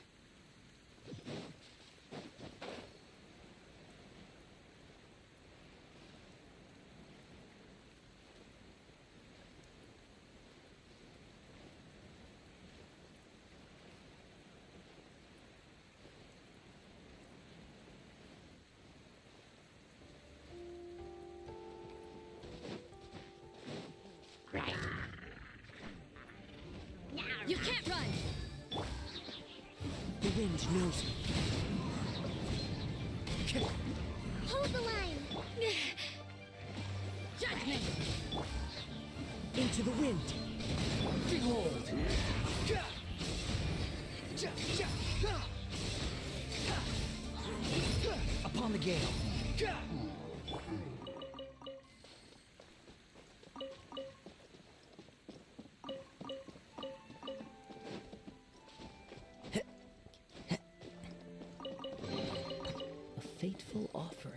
You can't run! The wind knows me. Hold the line. Judgment! Into the wind. Behold! Upon the gale. A fateful offering.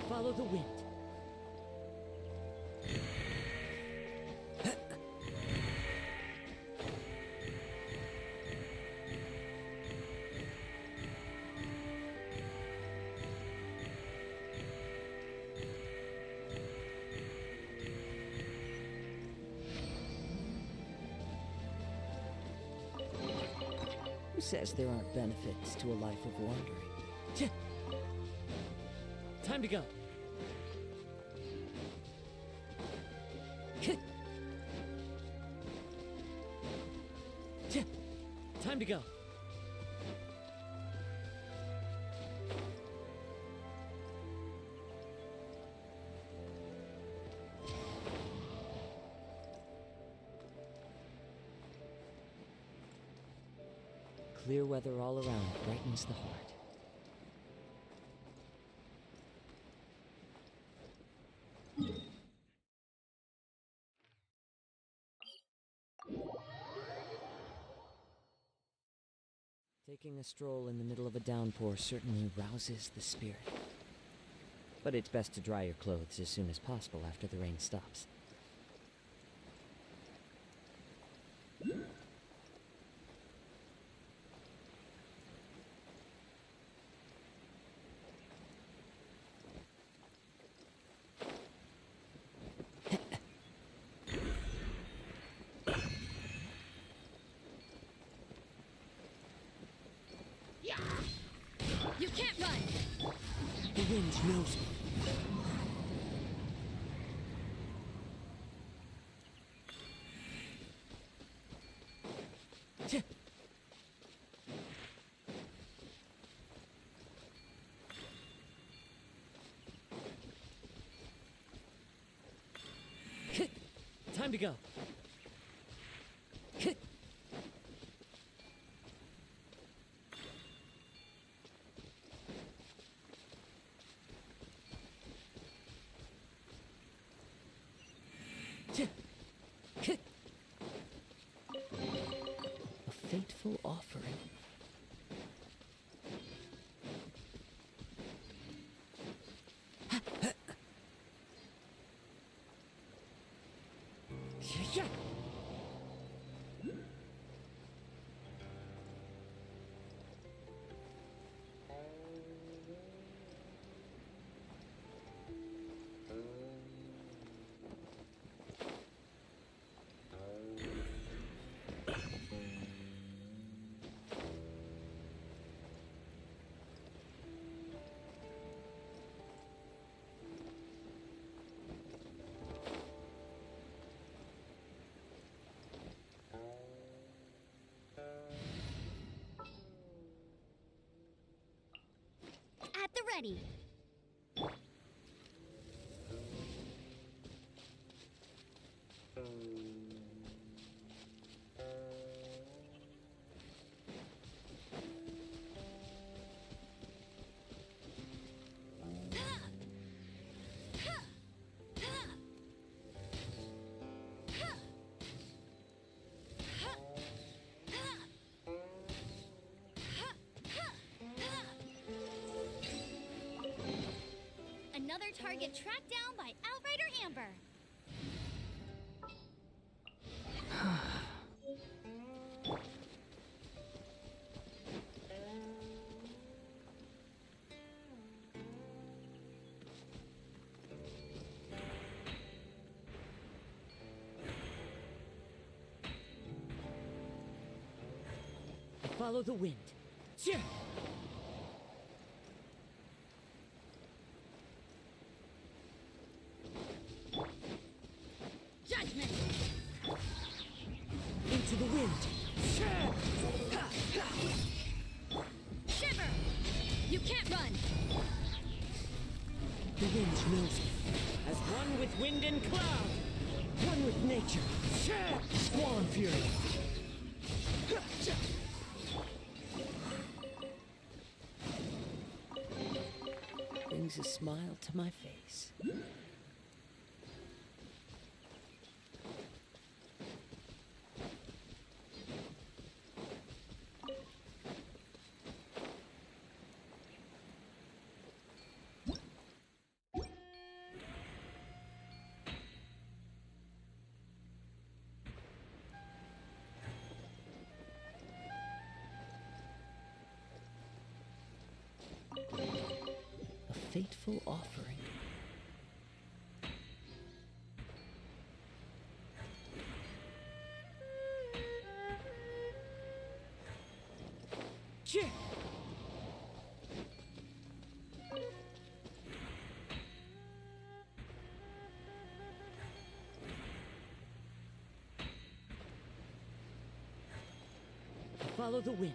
Follow the wind. Who says there aren't benefits to a life of wandering? Time to go. Time to go. Clear weather all around brightens the heart. Taking a stroll in the middle of a downpour certainly rouses the spirit. But it's best to dry your clothes as soon as possible after the rain stops. You can't run! The wind knows me. Time to go. A fateful offering. At the ready. Another target tracked down by Outrider Amber. Follow the wind. Judgment! Into the wind. Shiver! You can't run! The wind knows me. As one with wind and cloud. One with nature. Swan Fury. Brings a smile to my face. A fateful offering. Follow the wind.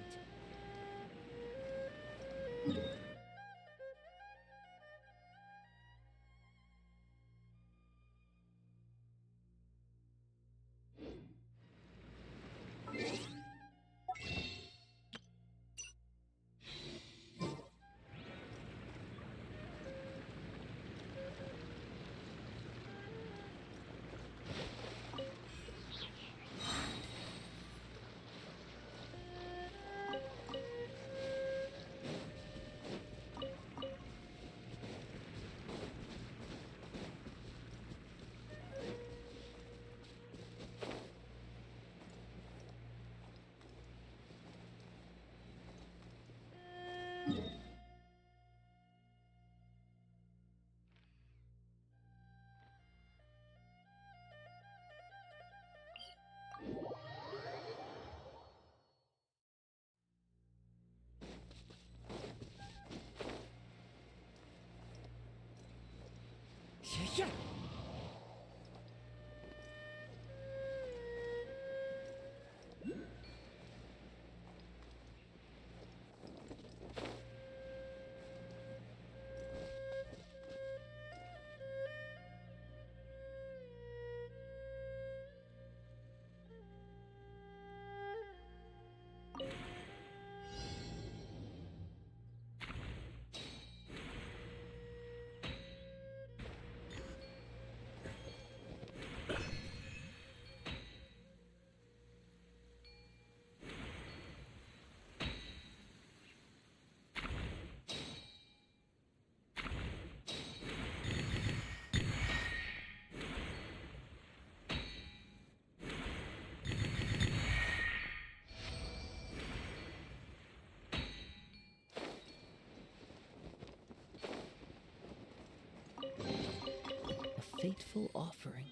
fateful offering.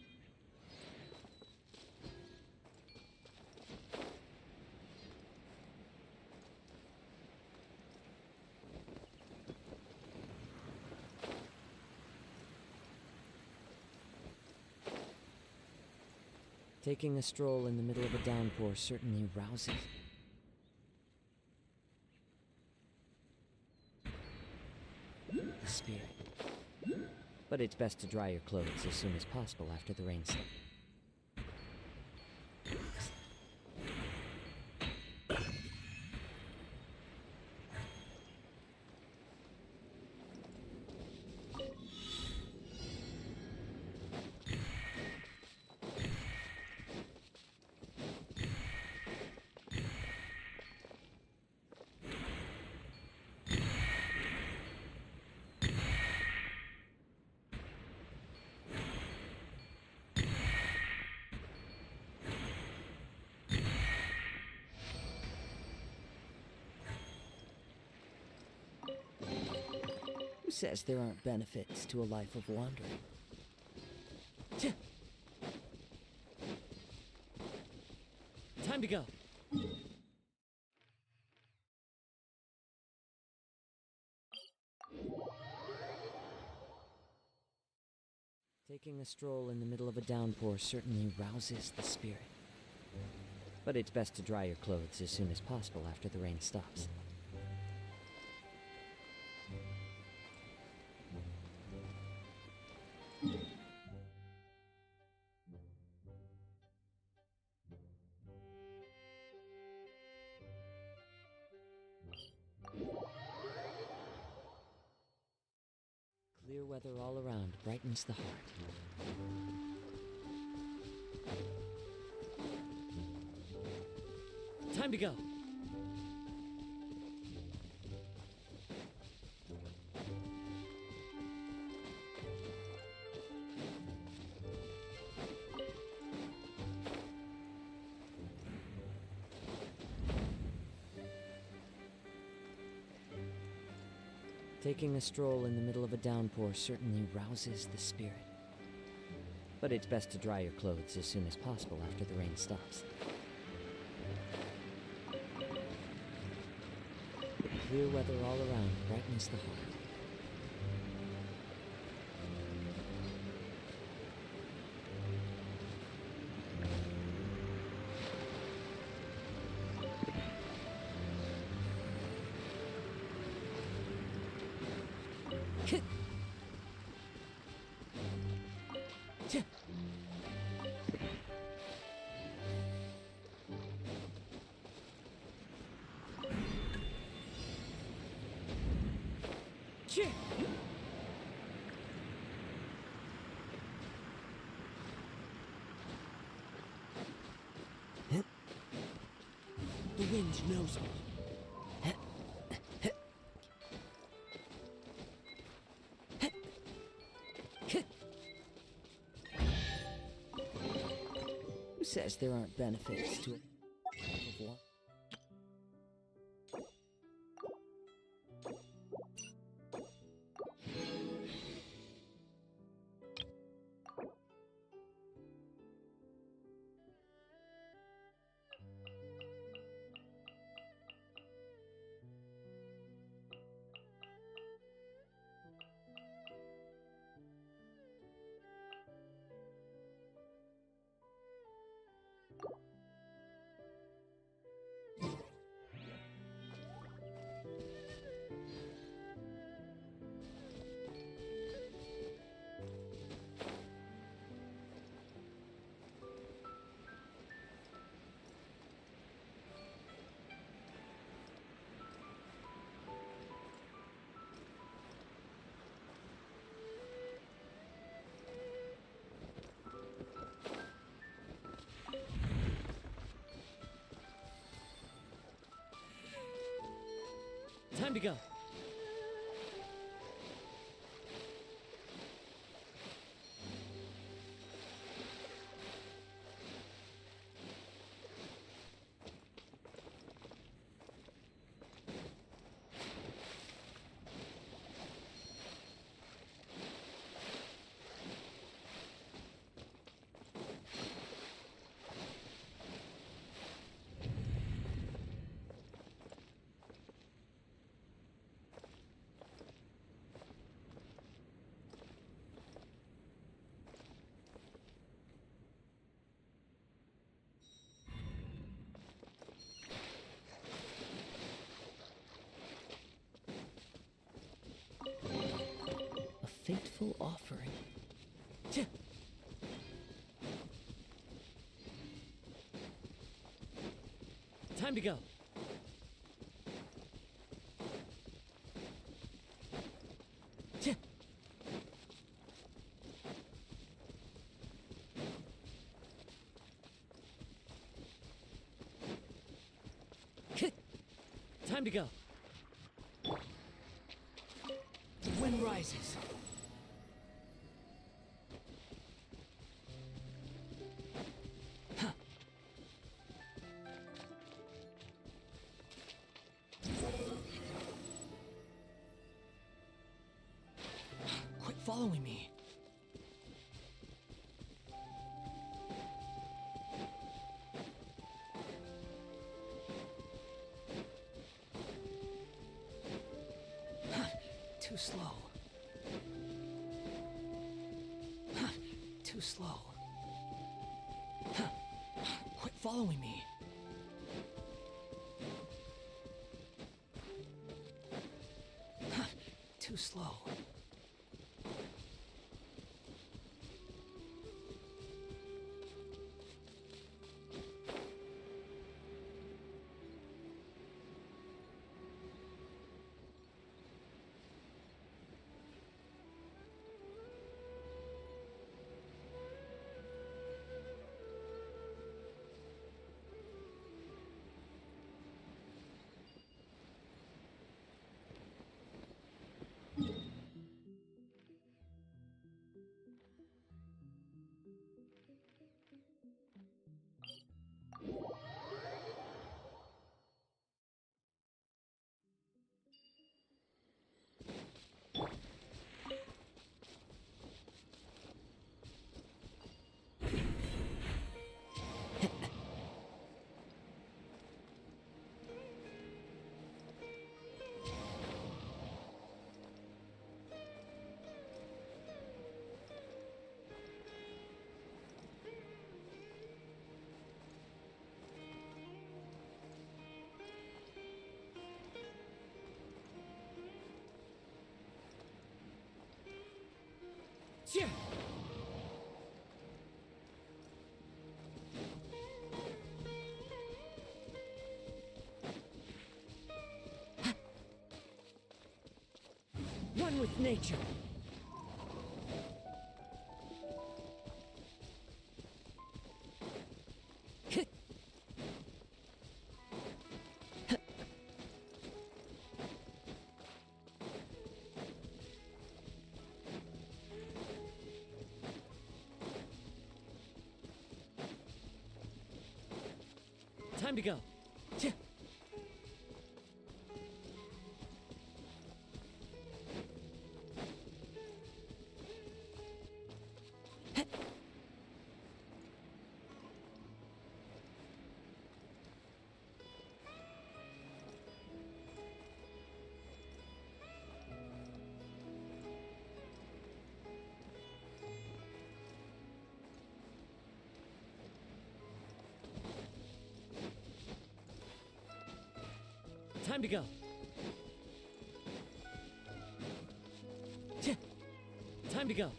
Taking a stroll in the middle of a downpour certainly rouses. The spirit. But it's best to dry your clothes as soon as possible after the rain stops. Who says there aren't benefits to a life of wandering? Time to go. Taking a stroll in the middle of a downpour certainly rouses the spirit. But it's best to dry your clothes as soon as possible after the rain stops. Clear weather all around brightens the heart. Time to go! Taking a stroll in the middle of a downpour certainly rouses the spirit. But it's best to dry your clothes as soon as possible after the rain stops. Clear weather all around brightens the heart. The wind knows me. Who says there aren't benefits to it? Time to go. fateful offering. Time to go. Time to go. The wind rises. Quit following me. Too slow. Too slow. Quit following me. Too slow. Yeah. One with nature. Time to go. Yeah. Time to go. Time to go.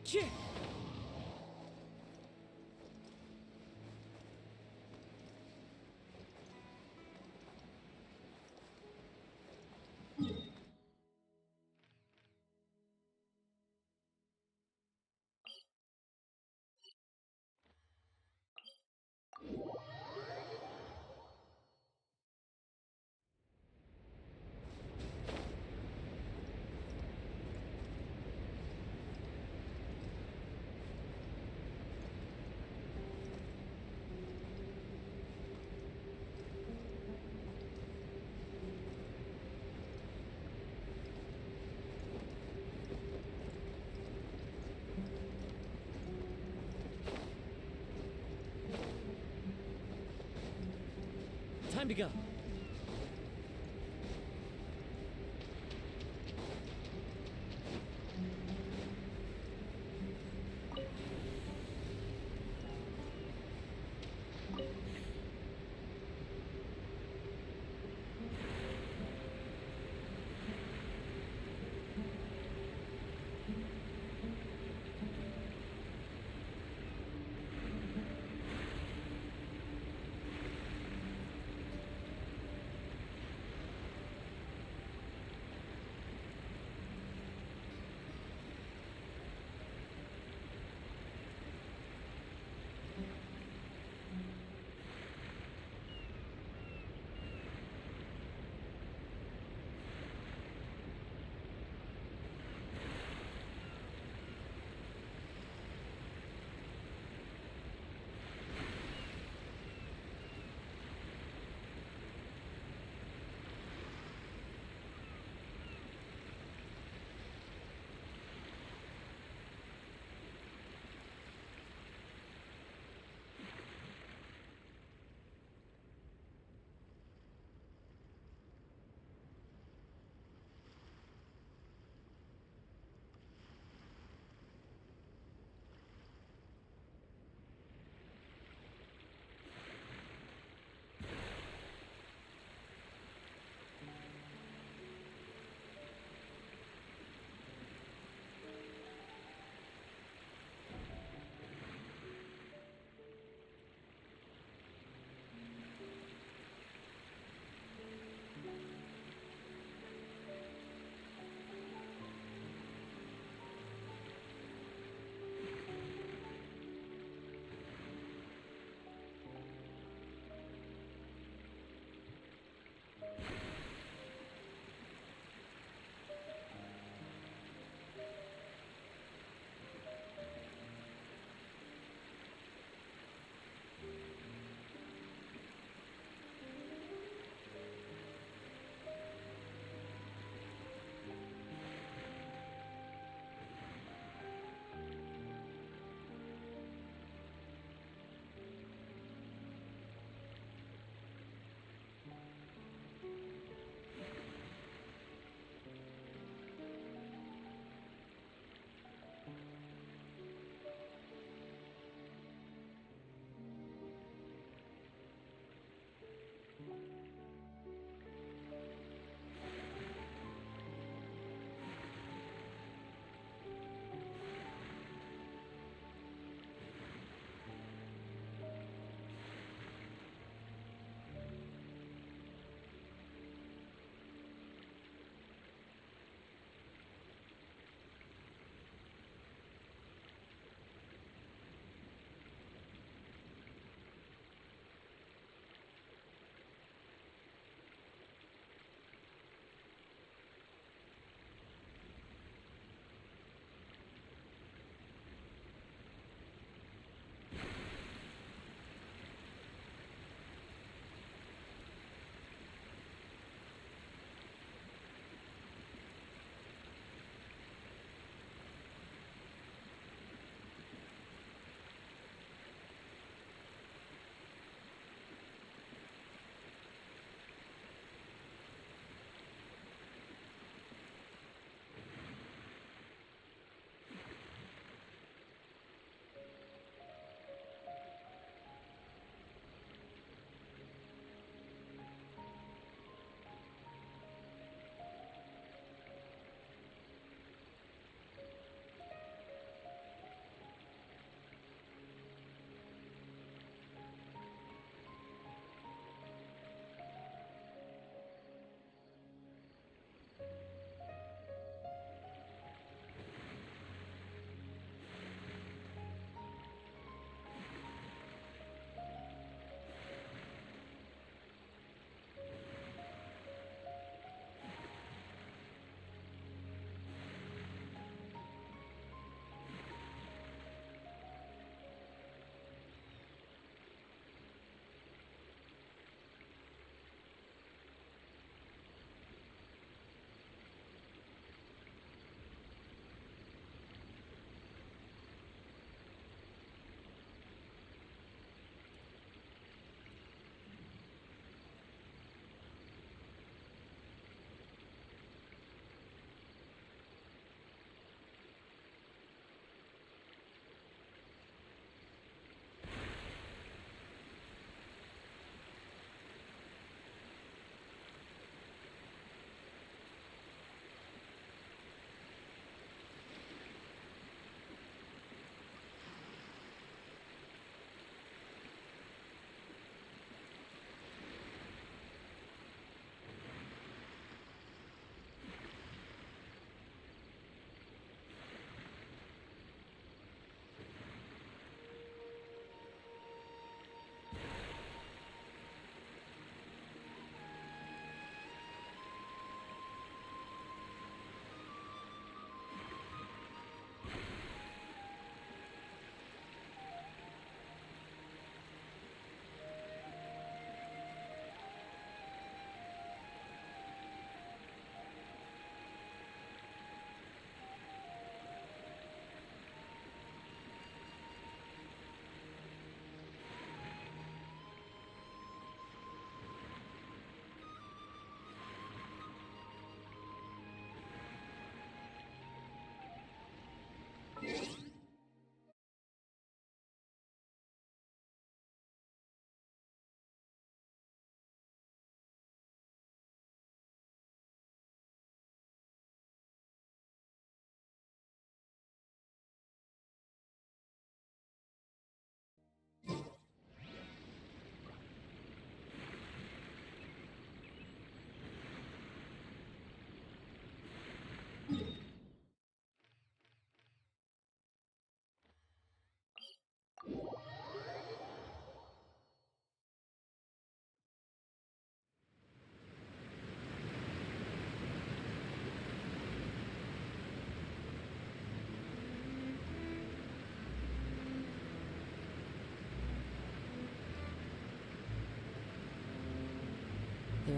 Yeah. Time to go.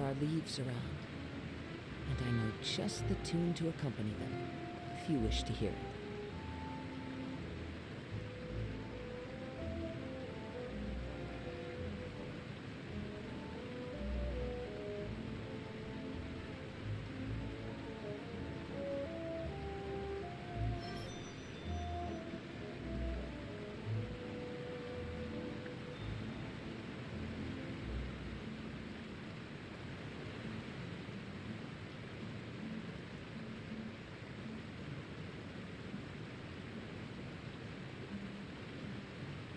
our leaves around. And I know just the tune to accompany them, if you wish to hear it.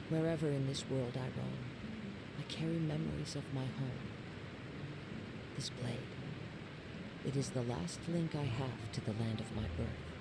Wherever in this world I roam, I carry memories of my home. This blade, it is the last link I have to the land of my birth.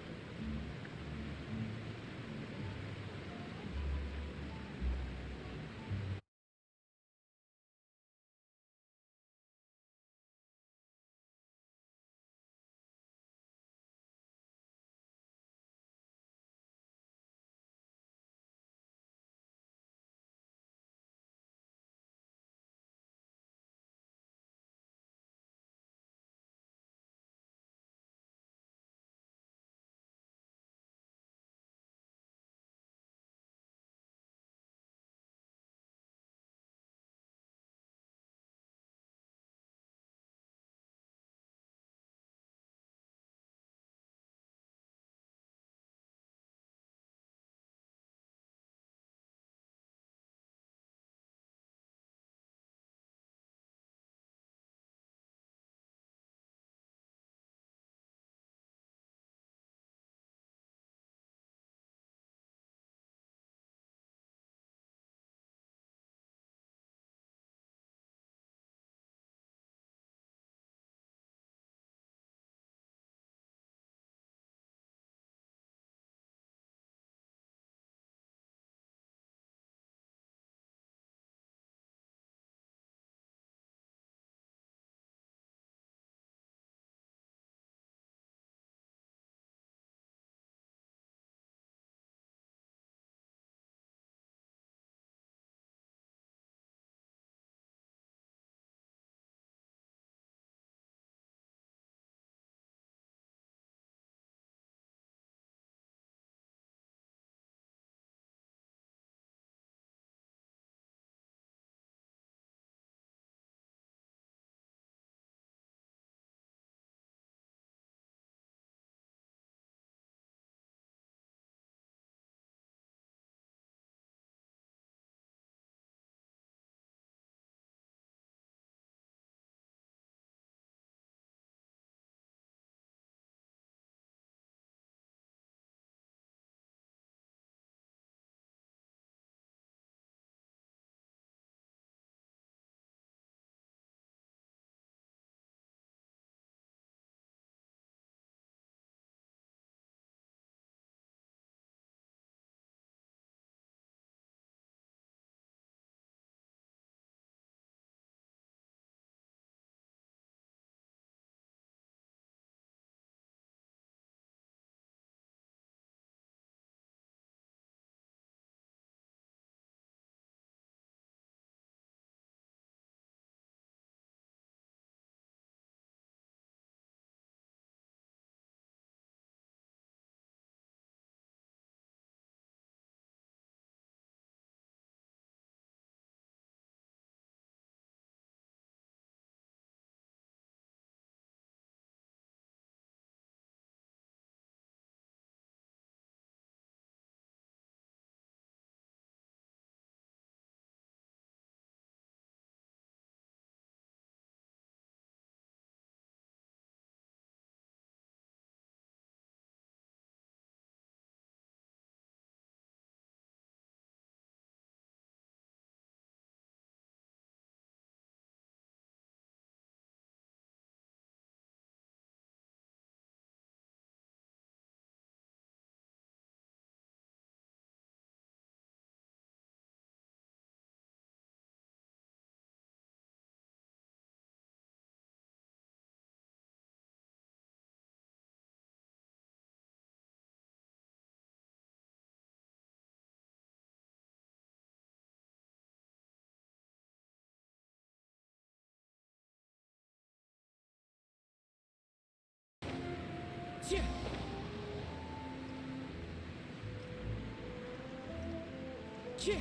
Chih.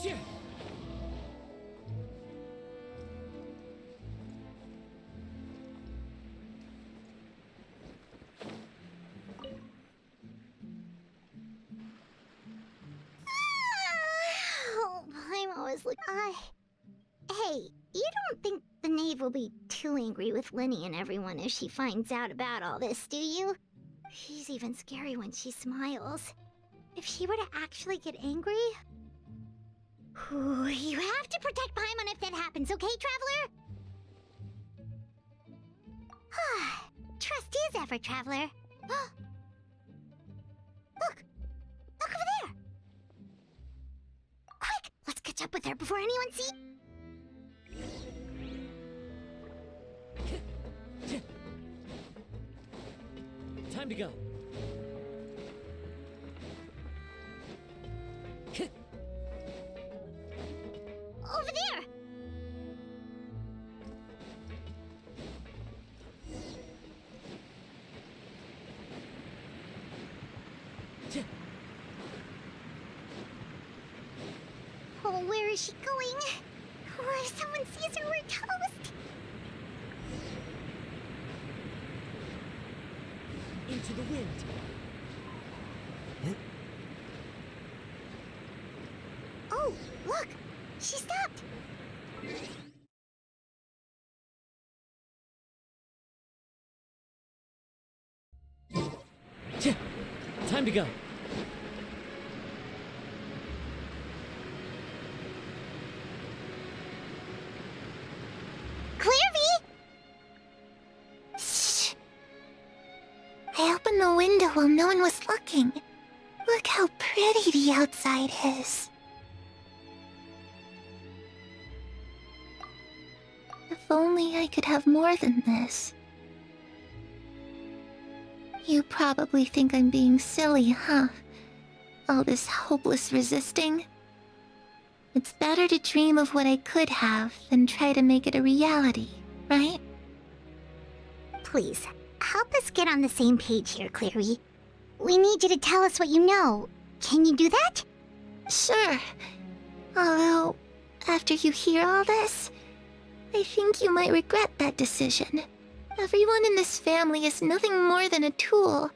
Chih. Oh, I'm always like, Hey, you don't think the knave will be too angry with Lenny and everyone if she finds out about all this, do you? She's even scary when she smiles. If she were to actually get angry... Ooh, you have to protect Paimon if that happens, okay, Traveler? Trust is ever, Traveler. Look! Look over there! Quick! Let's catch up with her before anyone sees... Time to go. Over there! Oh, where is she going? Oh, if someone sees her, we're toast! Into the wind. Oh, look! She stopped! Time to go. Clairvy! Shh! I opened the window while no one was looking. Look how pretty the outside is. If only I could have more than this. You probably think I'm being silly, huh? All this hopeless resisting? It's better to dream of what I could have than try to make it a reality, right? Please, help us get on the same page here, Clary. We need you to tell us what you know. Can you do that? Sure. Although, after you hear all this, I think you might regret that decision. Everyone in this family is nothing more than a tool,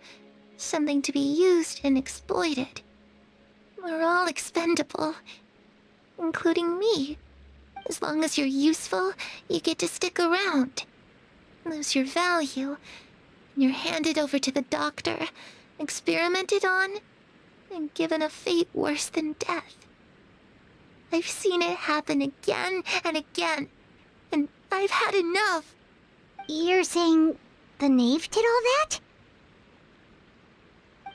something to be used and exploited. We're all expendable, including me. As long as you're useful, you get to stick around. Lose your value, and you're handed over to the doctor, experimented on, and given a fate worse than death. I've seen it happen again and again, and I've had enough. You're saying the knave did all that?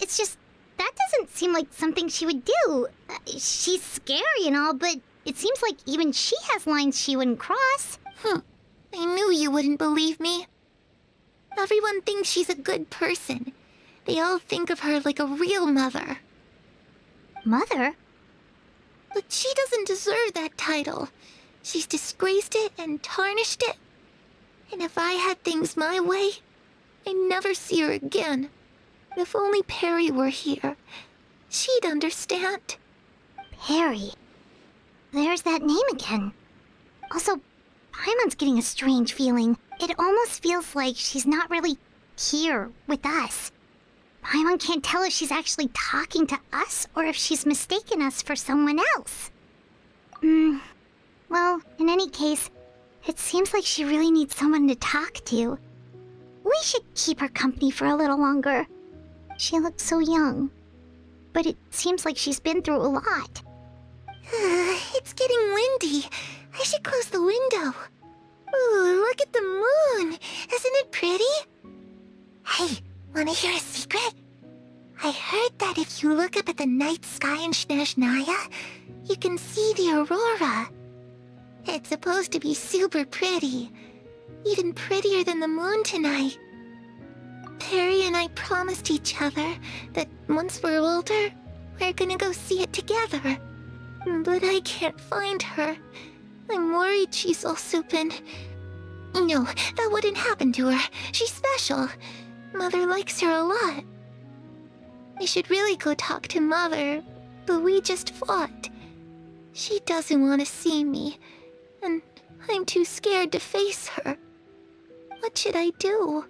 It's just, that doesn't seem like something she would do. She's scary and all, but it seems like even she has lines she wouldn't cross. I knew you wouldn't believe me. Everyone thinks she's a good person. They all think of her like a real mother. Mother? But she doesn't deserve that title. She's disgraced it and tarnished it. And if I had things my way, I'd never see her again. If only Perry were here, she'd understand. Perry? There's that name again. Also, Paimon's getting a strange feeling. It almost feels like she's not really here with us. Paimon can't tell if she's actually talking to us or if she's mistaken us for someone else. Well, in any case, it seems like she really needs someone to talk to. We should keep her company for a little longer. She looks so young. But it seems like she's been through a lot. It's getting windy. I should close the window. Ooh, look at the moon. Isn't it pretty? Hey, wanna hear a secret? I heard that if you look up at the night sky in Snezhnaya, you can see the aurora. It's supposed to be super pretty. Even prettier than the moon tonight. Perry and I promised each other that once we're older, we're gonna go see it together. But I can't find her. I'm worried she's all soup and... No, that wouldn't happen to her. She's special. Mother likes her a lot. I should really go talk to Mother, but we just fought. She doesn't want to see me, and I'm too scared to face her. What should I do?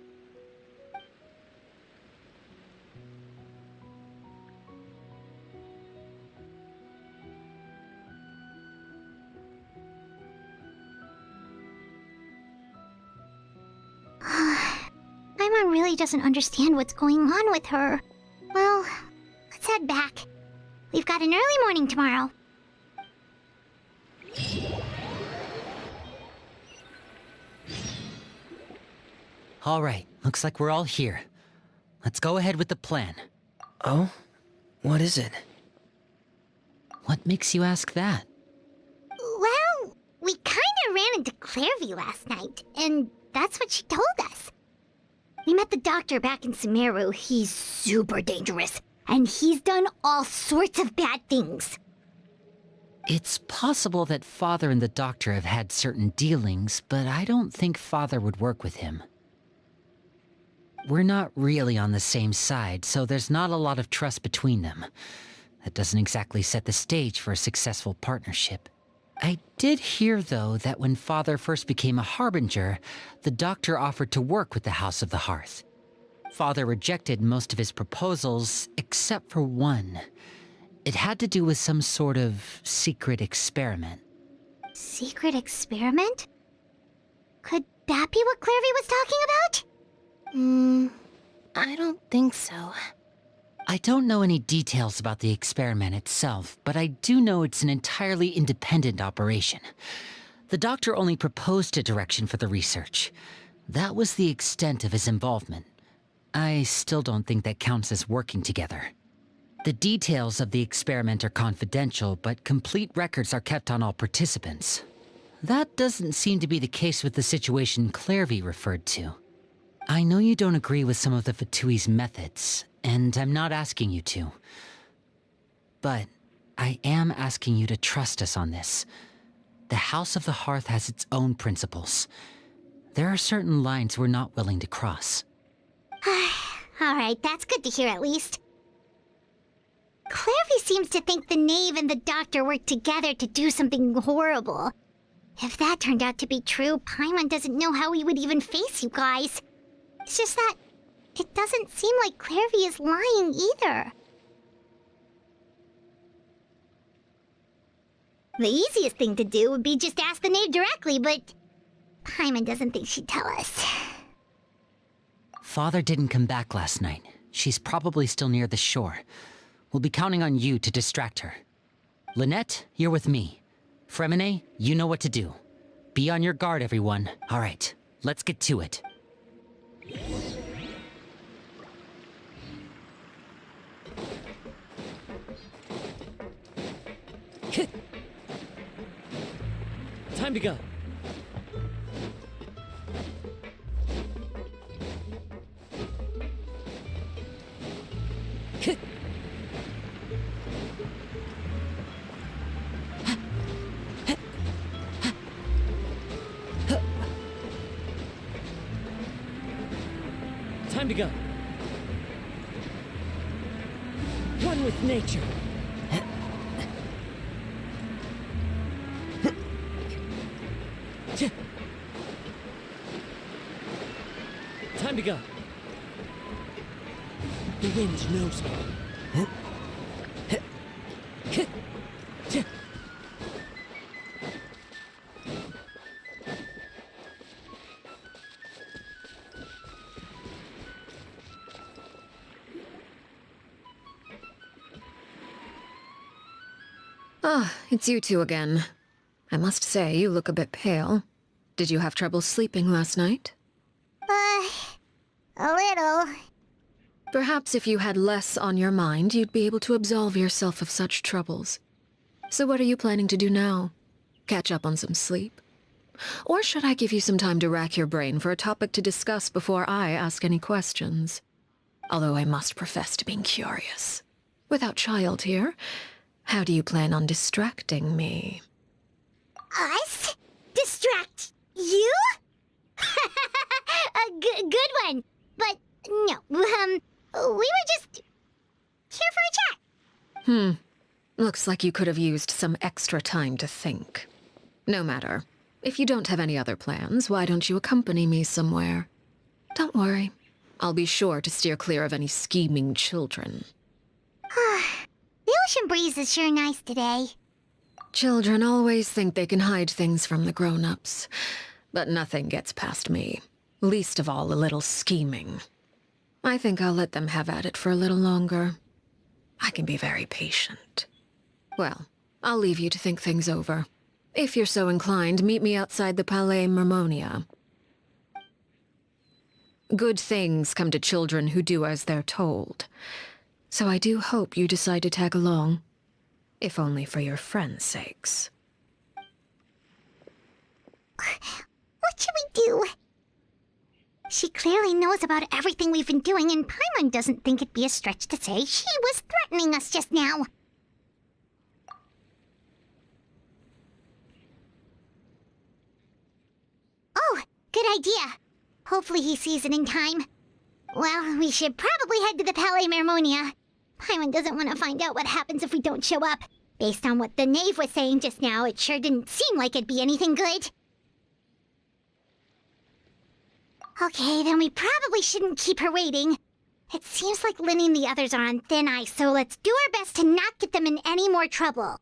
Paimon really doesn't understand what's going on with her. Well, let's head back. We've got an early morning tomorrow. All right, looks like we're all here. Let's go ahead with the plan. Oh? What is it? What makes you ask that? Well, we kinda ran into Clairvy last night, and that's what she told us. We met the doctor back in Sumeru. He's super dangerous, and he's done all sorts of bad things. It's possible that Father and the Doctor have had certain dealings, but I don't think Father would work with him. We're not really on the same side, so there's not a lot of trust between them. That doesn't exactly set the stage for a successful partnership. I did hear, though, that when Father first became a Harbinger, the Doctor offered to work with the House of the Hearth. Father rejected most of his proposals, except for one. It had to do with some sort of secret experiment. Secret experiment? Could that be what Clairvy was talking about? I don't think so. I don't know any details about the experiment itself, but I do know it's an entirely independent operation. The Doctor only proposed a direction for the research. That was the extent of his involvement. I still don't think that counts as working together. The details of the experiment are confidential, but complete records are kept on all participants. That doesn't seem to be the case with the situation Clairvy referred to. I know you don't agree with some of the Fatui's methods, and I'm not asking you to. But I am asking you to trust us on this. The House of the Hearth has its own principles. There are certain lines we're not willing to cross. Alright, that's good to hear at least. Clairvy seems to think the Knave and the Doctor worked together to do something horrible. If that turned out to be true, Paimon doesn't know how we would even face you guys. It's just that it doesn't seem like Clairvy is lying either. The easiest thing to do would be just ask the Knave directly, but Paimon doesn't think she'd tell us. Father didn't come back last night. She's probably still near the shore. We'll be counting on you to distract her. Lynette, you're with me. Fremine, you know what to do. Be on your guard, everyone. All right, let's get to it. Time to go. Time to go. One with nature. Time to go. The wind knows me. Ah, it's you two again. I must say, you look a bit pale. Did you have trouble sleeping last night? A little. Perhaps if you had less on your mind, you'd be able to absolve yourself of such troubles. So what are you planning to do now? Catch up on some sleep? Or should I give you some time to rack your brain for a topic to discuss before I ask any questions? Although I must profess to being curious. Without Child here, how do you plan on distracting me? Us? Distract you? A good one. But no, we were just here for a chat. Looks like you could have used some extra time to think. No matter. If you don't have any other plans, why don't you accompany me somewhere? Don't worry. I'll be sure to steer clear of any scheming children. The ocean breeze is sure nice today. Children always think they can hide things from the grown-ups. But nothing gets past me. Least of all a little scheming. I think I'll let them have at it for a little longer. I can be very patient. Well, I'll leave you to think things over. If you're so inclined, meet me outside the Palais Mermonia. Good things come to children who do as they're told. So I do hope you decide to tag along. If only for your friends' sakes. What should we do? She clearly knows about everything we've been doing, and Paimon doesn't think it'd be a stretch to say she was threatening us just now. Oh, good idea. Hopefully he sees it in time. Well, we should probably head to the Palais Mermonia. Paimon doesn't want to find out what happens if we don't show up. Based on what the knave was saying just now, it sure didn't seem like it'd be anything good. Okay, then we probably shouldn't keep her waiting. It seems like Lyney and the others are on thin ice, so let's do our best to not get them in any more trouble.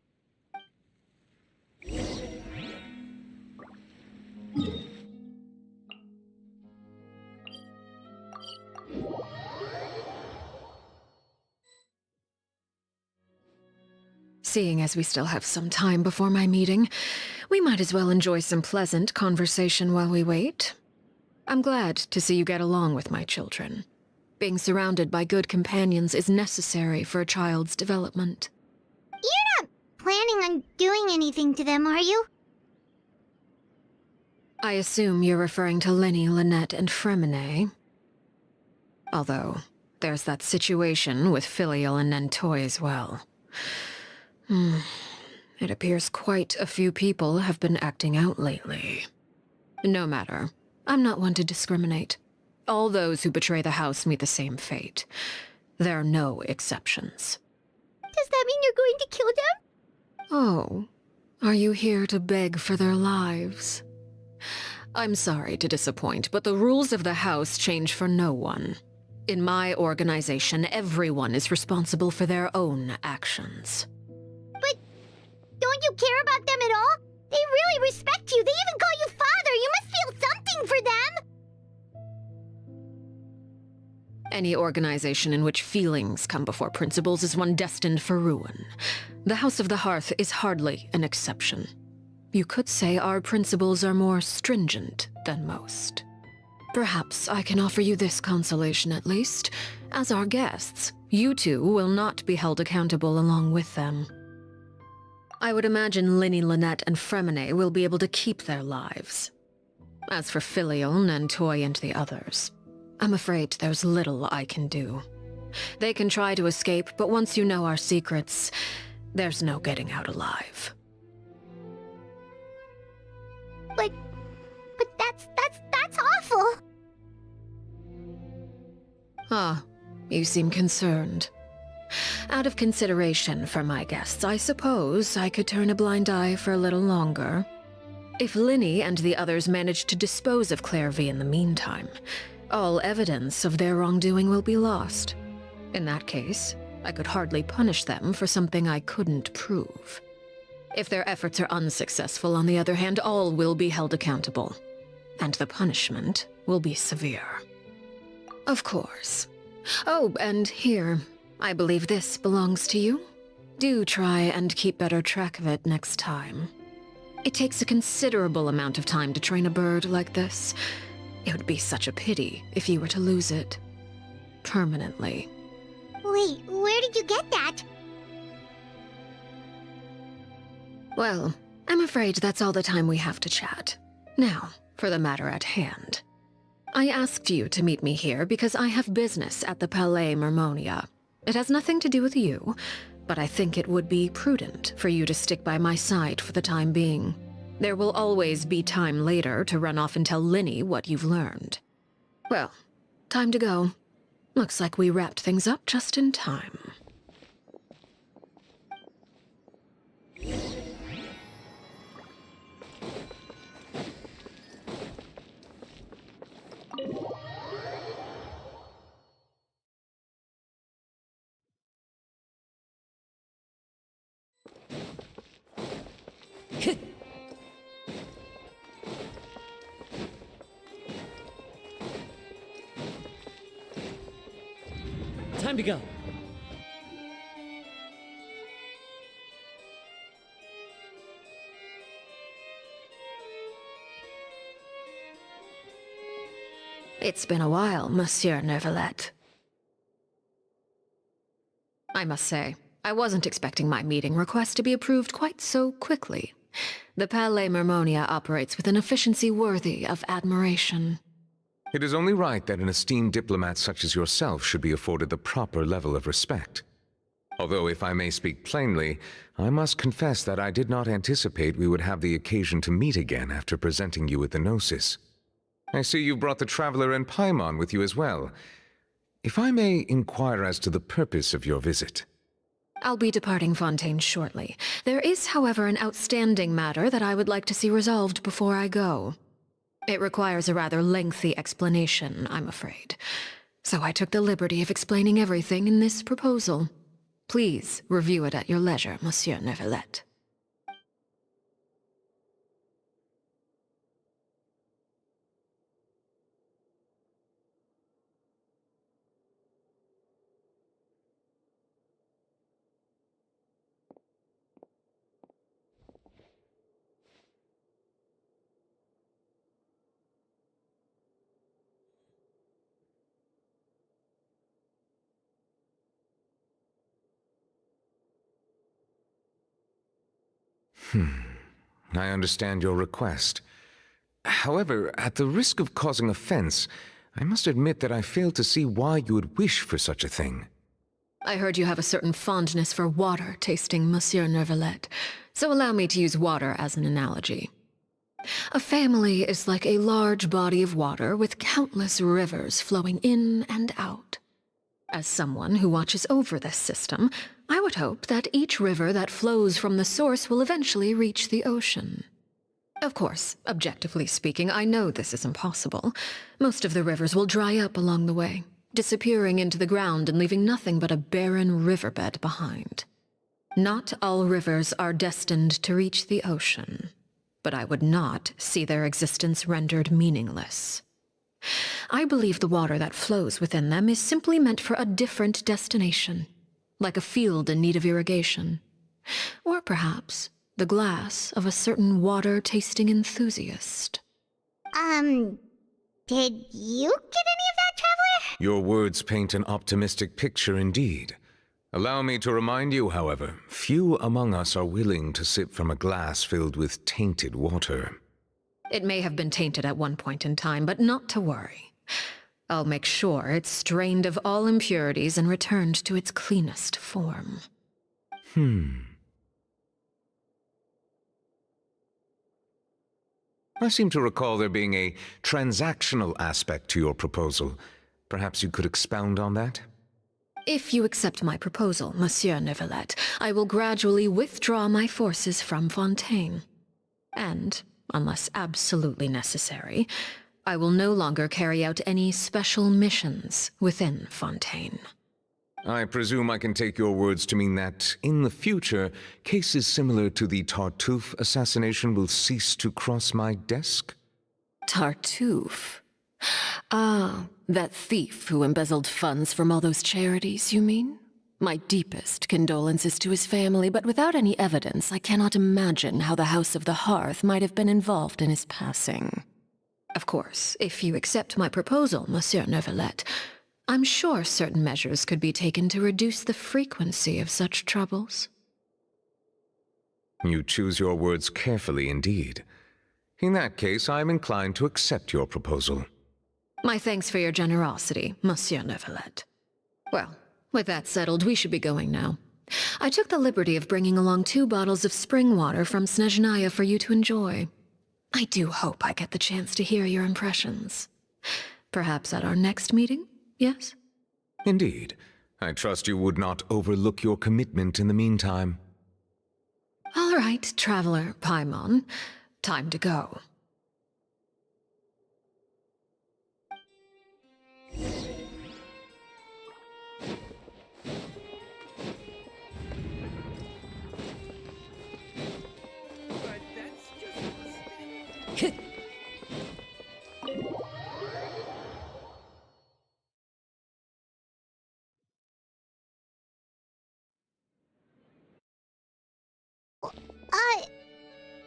Seeing as we still have some time before my meeting, we might as well enjoy some pleasant conversation while we wait. I'm glad to see you get along with my children. Being surrounded by good companions is necessary for a child's development. You're not planning on doing anything to them, are you? I assume you're referring to Lyney, Lynette, and Freminet. Although, there's that situation with Filial and Nentoy as well. It appears quite a few people have been acting out lately. No matter. I'm not one to discriminate. All those who betray the house meet the same fate. There are no exceptions. Does that mean you're going to kill them? Oh, are you here to beg for their lives? I'm sorry to disappoint, but the rules of the house change for no one. In my organization, everyone is responsible for their own actions. But don't you care about them at all? They really respect you. They even call you father. You must feel something for them. Any organization in which feelings come before principles is one destined for ruin. The House of the Hearth is hardly an exception. You could say our principles are more stringent than most. Perhaps I can offer you this consolation at least. As our guests, you two will not be held accountable along with them. I would imagine Lyney, Lynette, and Freminet will be able to keep their lives. As for Filial, Nentoy, and the others, I'm afraid there's little I can do. They can try to escape, but once you know our secrets, there's no getting out alive. But that's awful. Ah, you seem concerned. Out of consideration for my guests, I suppose I could turn a blind eye for a little longer. If Lyney and the others manage to dispose of Clairvy in the meantime, all evidence of their wrongdoing will be lost. In that case, I could hardly punish them for something I couldn't prove. If their efforts are unsuccessful, on the other hand, all will be held accountable, and the punishment will be severe. Of course. Oh, and here, I believe this belongs to you. Do try and keep better track of it next time. It takes a considerable amount of time to train a bird like this. It would be such a pity if you were to lose it. Permanently. Wait, where did you get that? Well, I'm afraid that's all the time we have to chat. Now, for the matter at hand. I asked you to meet me here because I have business at the Palais Mermonia. It has nothing to do with you, but I think it would be prudent for you to stick by my side for the time being. There will always be time later to run off and tell Linny what you've learned. Well, time to go. Looks like we wrapped things up just in time. Time to go. It's been a while, Monsieur Neuvillette. I must say, I wasn't expecting my meeting request to be approved quite so quickly. The Palais Mermonia operates with an efficiency worthy of admiration. It is only right that an esteemed diplomat such as yourself should be afforded the proper level of respect. Although, if I may speak plainly, I must confess that I did not anticipate we would have the occasion to meet again after presenting you with the Gnosis. I see you've brought the Traveler and Paimon with you as well. If I may inquire as to the purpose of your visit. I'll be departing Fontaine shortly. There is, however, an outstanding matter that I would like to see resolved before I go. It requires a rather lengthy explanation, I'm afraid. So I took the liberty of explaining everything in this proposal. Please review it at your leisure, Monsieur Neuvillette. I understand your request. However, at the risk of causing offense, I must admit that I fail to see why you would wish for such a thing. I heard you have a certain fondness for water tasting, Monsieur Neuvillette, so allow me to use water as an analogy. A family is like a large body of water with countless rivers flowing in and out. As someone who watches over this system, I would hope that each river that flows from the source will eventually reach the ocean. Of course, objectively speaking, I know this is impossible. Most of the rivers will dry up along the way, disappearing into the ground and leaving nothing but a barren riverbed behind. Not all rivers are destined to reach the ocean, but I would not see their existence rendered meaningless. I believe the water that flows within them is simply meant for a different destination, like a field in need of irrigation. Or perhaps the glass of a certain water-tasting enthusiast. Did you get any of that, Traveler? Your words paint an optimistic picture indeed. Allow me to remind you, however, few among us are willing to sip from a glass filled with tainted water. It may have been tainted at one point in time, but not to worry. I'll make sure it's strained of all impurities and returned to its cleanest form. I seem to recall there being a transactional aspect to your proposal. Perhaps you could expound on that? If you accept my proposal, Monsieur Neuvillette, I will gradually withdraw my forces from Fontaine. And, unless absolutely necessary, I will no longer carry out any special missions within Fontaine. I presume I can take your words to mean that, in the future, cases similar to the Tartuffe assassination will cease to cross my desk? Tartuffe? Ah, that thief who embezzled funds from all those charities, you mean? My deepest condolences to his family, but without any evidence, I cannot imagine how the House of the Hearth might have been involved in his passing. Of course, if you accept my proposal, Monsieur Neuvillette, I'm sure certain measures could be taken to reduce the frequency of such troubles. You choose your words carefully indeed. In that case, I am inclined to accept your proposal. My thanks for your generosity, Monsieur Neuvillette. Well, with that settled, we should be going now. I took the liberty of bringing along 2 bottles of spring water from Snezhnaya for you to enjoy. I do hope I get the chance to hear your impressions. Perhaps at our next meeting, yes? Indeed. I trust you would not overlook your commitment in the meantime. All right, Traveler Paimon. Time to go.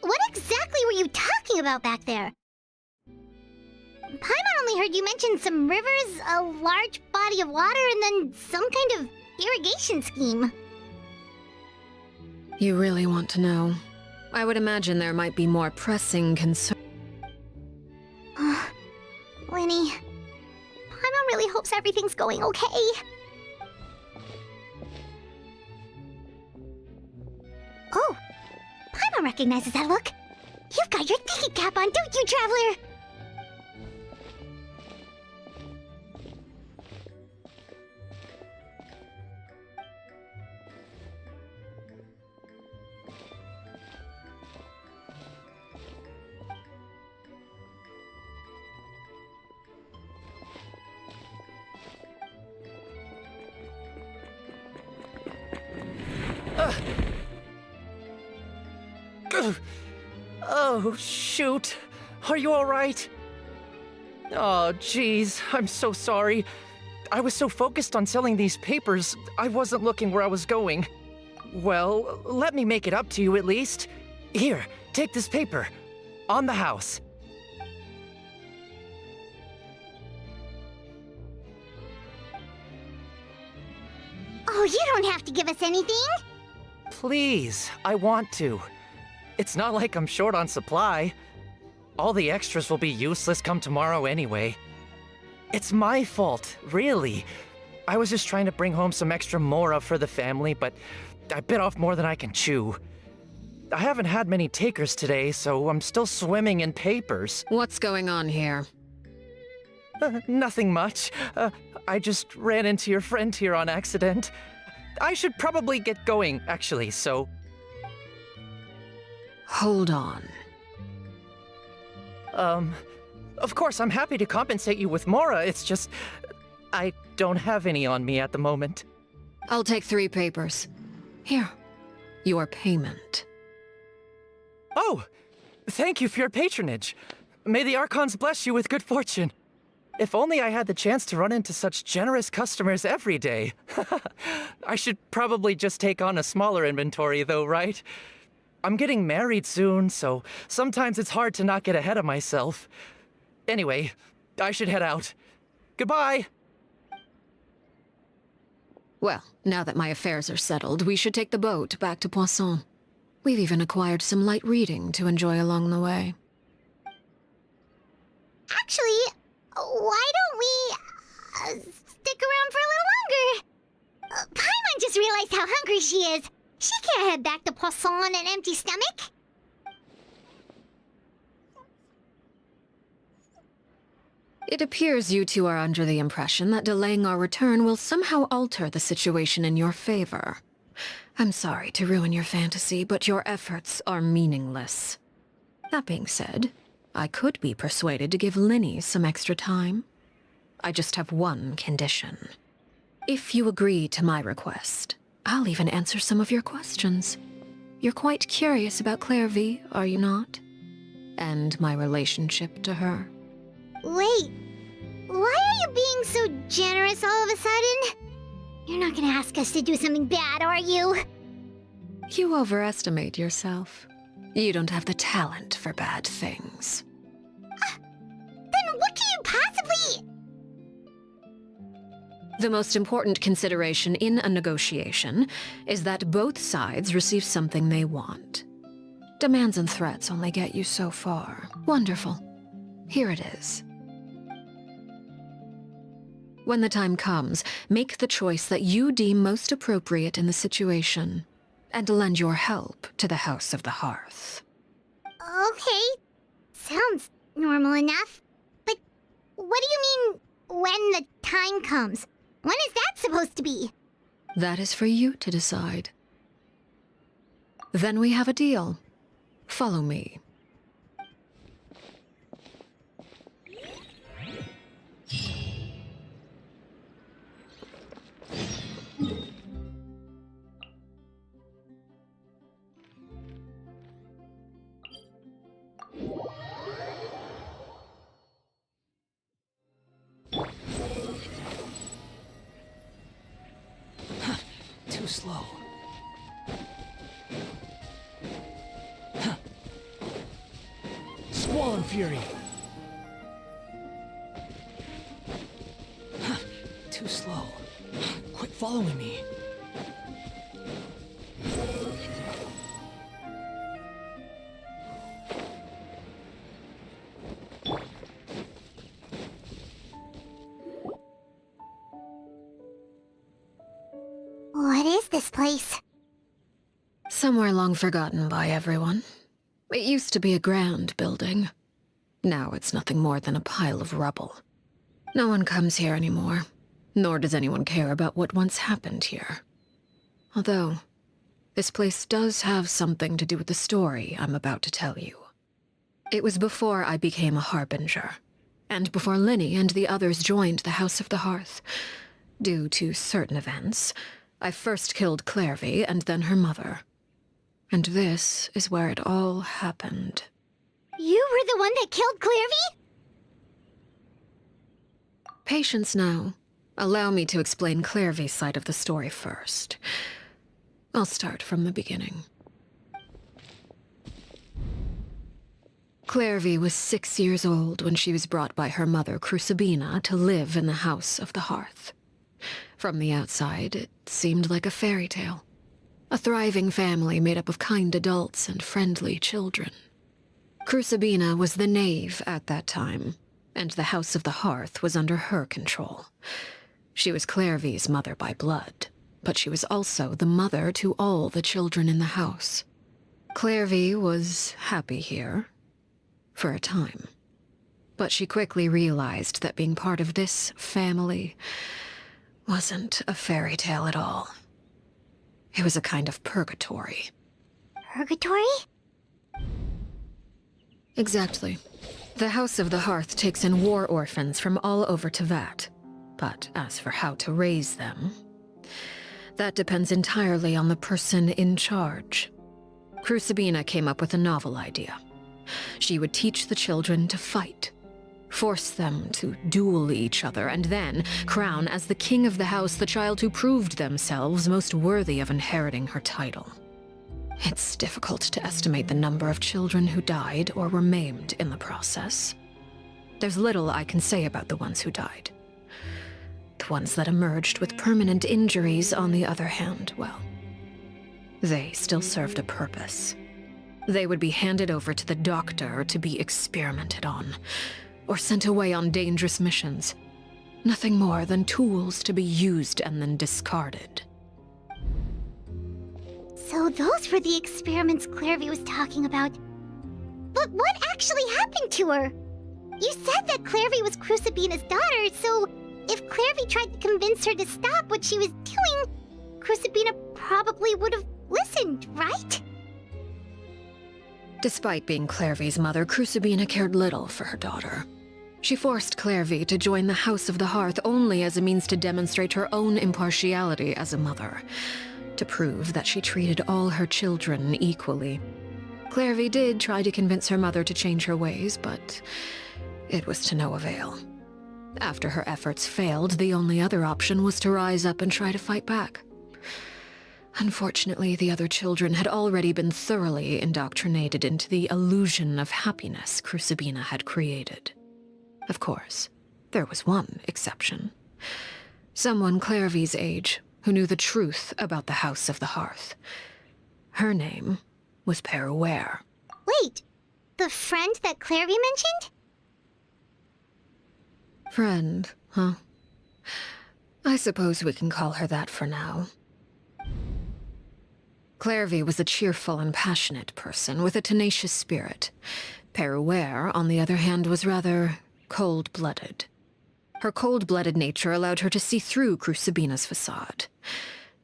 What exactly were you talking about back there? Paimon only heard you mention some rivers, a large body of water, and then some kind of irrigation scheme. You really want to know? I would imagine there might be more pressing concerns. Lyney, Paimon really hopes everything's going okay. Oh, Paimon recognizes that look. You've got your thinking cap on, don't you, Traveler? Oh, shoot. Are you alright? Oh, jeez. I'm so sorry. I was so focused on selling these papers, I wasn't looking where I was going. Well, let me make it up to you at least. Here, take this paper. On the house. Oh, you don't have to give us anything. Please, I want to. It's not like I'm short on supply. All the extras will be useless come tomorrow anyway. It's my fault, really. I was just trying to bring home some extra mora for the family, but I bit off more than I can chew. I haven't had many takers today, so I'm still swimming in papers. What's going on here? Nothing much. I just ran into your friend here on accident. I should probably get going, actually, so... Hold on. Of course, I'm happy to compensate you with mora, it's just... I don't have any on me at the moment. I'll take 3 papers. Here. Your payment. Oh! Thank you for your patronage. May the Archons bless you with good fortune. If only I had the chance to run into such generous customers every day. I should probably just take on a smaller inventory though, right? I'm getting married soon, so sometimes it's hard to not get ahead of myself. Anyway, I should head out. Goodbye! Well, now that my affairs are settled, we should take the boat back to Poisson. We've even acquired some light reading to enjoy along the way. Actually, why don't we stick around for a little longer? Paimon just realized how hungry she is. She can't head back to Poisson on an empty stomach. It appears you two are under the impression that delaying our return will somehow alter the situation in your favor. I'm sorry to ruin your fantasy, but your efforts are meaningless. That being said, I could be persuaded to give Lyney some extra time. I just have one condition. If you agree to my request, I'll even answer some of your questions. You're quite curious about Clairvy, are you not? And my relationship to her. Wait, why are you being so generous all of a sudden? You're not gonna ask us to do something bad, are you? You overestimate yourself. You don't have the talent for bad things. Then what can you possibly... The most important consideration in a negotiation is that both sides receive something they want. Demands and threats only get you so far. Wonderful. Here it is. When the time comes, make the choice that you deem most appropriate in the situation, and lend your help to the House of the Hearth. Okay. Sounds normal enough. But what do you mean, when the time comes? When is that supposed to be? That is for you to decide. Then we have a deal. Follow me. Too slow. Squall Fury! Too slow. Quit following me. What is this place? Somewhere long forgotten by everyone. It used to be a grand building. Now it's nothing more than a pile of rubble. No one comes here anymore, nor does anyone care about what once happened here. Although, this place does have something to do with the story I'm about to tell you. It was before I became a Harbinger, and before Lyney and the others joined the House of the Hearth. Due to certain events, I first killed Clairvy and then her mother. And this is where it all happened. You were the one that killed Clairvy? Patience now. Allow me to explain Clairvy's side of the story first. I'll start from the beginning. Clairvy was 6 years old when she was brought by her mother, Crucibina, to live in the House of the Hearth. From the outside, it seemed like a fairy tale. A thriving family made up of kind adults and friendly children. Crucibina was the knave at that time, and the House of the Hearth was under her control. She was Clairvy's mother by blood, but she was also the mother to all the children in the house. Clairvy was happy here, for a time. But she quickly realized that being part of this family wasn't a fairy tale at all. It was a kind of purgatory. Purgatory? Exactly. The House of the Hearth takes in war orphans from all over Teyvat. But as for how to raise them, that depends entirely on the person in charge. Crucibina came up with a novel idea. She would teach the children to fight, force them to duel each other, and then crown as the king of the house the child who proved themselves most worthy of inheriting her title. It's difficult to estimate the number of children who died or were maimed in the process. There's little I can say about the ones who died. The ones that emerged with permanent injuries, on the other hand, well, they still served a purpose. They would be handed over to the doctor to be experimented on, or sent away on dangerous missions. Nothing more than tools to be used and then discarded. So those were the experiments Clairvy was talking about. But what actually happened to her? You said that Clairvy was Crucibina's daughter, so if Clairvy tried to convince her to stop what she was doing, Crucibina probably would have listened, right? Despite being Clairvy's mother, Crucibina cared little for her daughter. She forced Clairvy to join the House of the Hearth only as a means to demonstrate her own impartiality as a mother, to prove that she treated all her children equally. Clairvy did try to convince her mother to change her ways, but it was to no avail. After her efforts failed, the only other option was to rise up and try to fight back. Unfortunately, the other children had already been thoroughly indoctrinated into the illusion of happiness Crucibina had created. Of course, there was one exception. Someone Clairvy's age who knew the truth about the House of the Hearth. Her name was Peruere. Wait, the friend that Clairvy mentioned? Friend, huh? I suppose we can call her that for now. Clairvy was a cheerful and passionate person with a tenacious spirit. Peruere, on the other hand, was rather cold-blooded. Her cold-blooded nature allowed her to see through Crucibina's facade.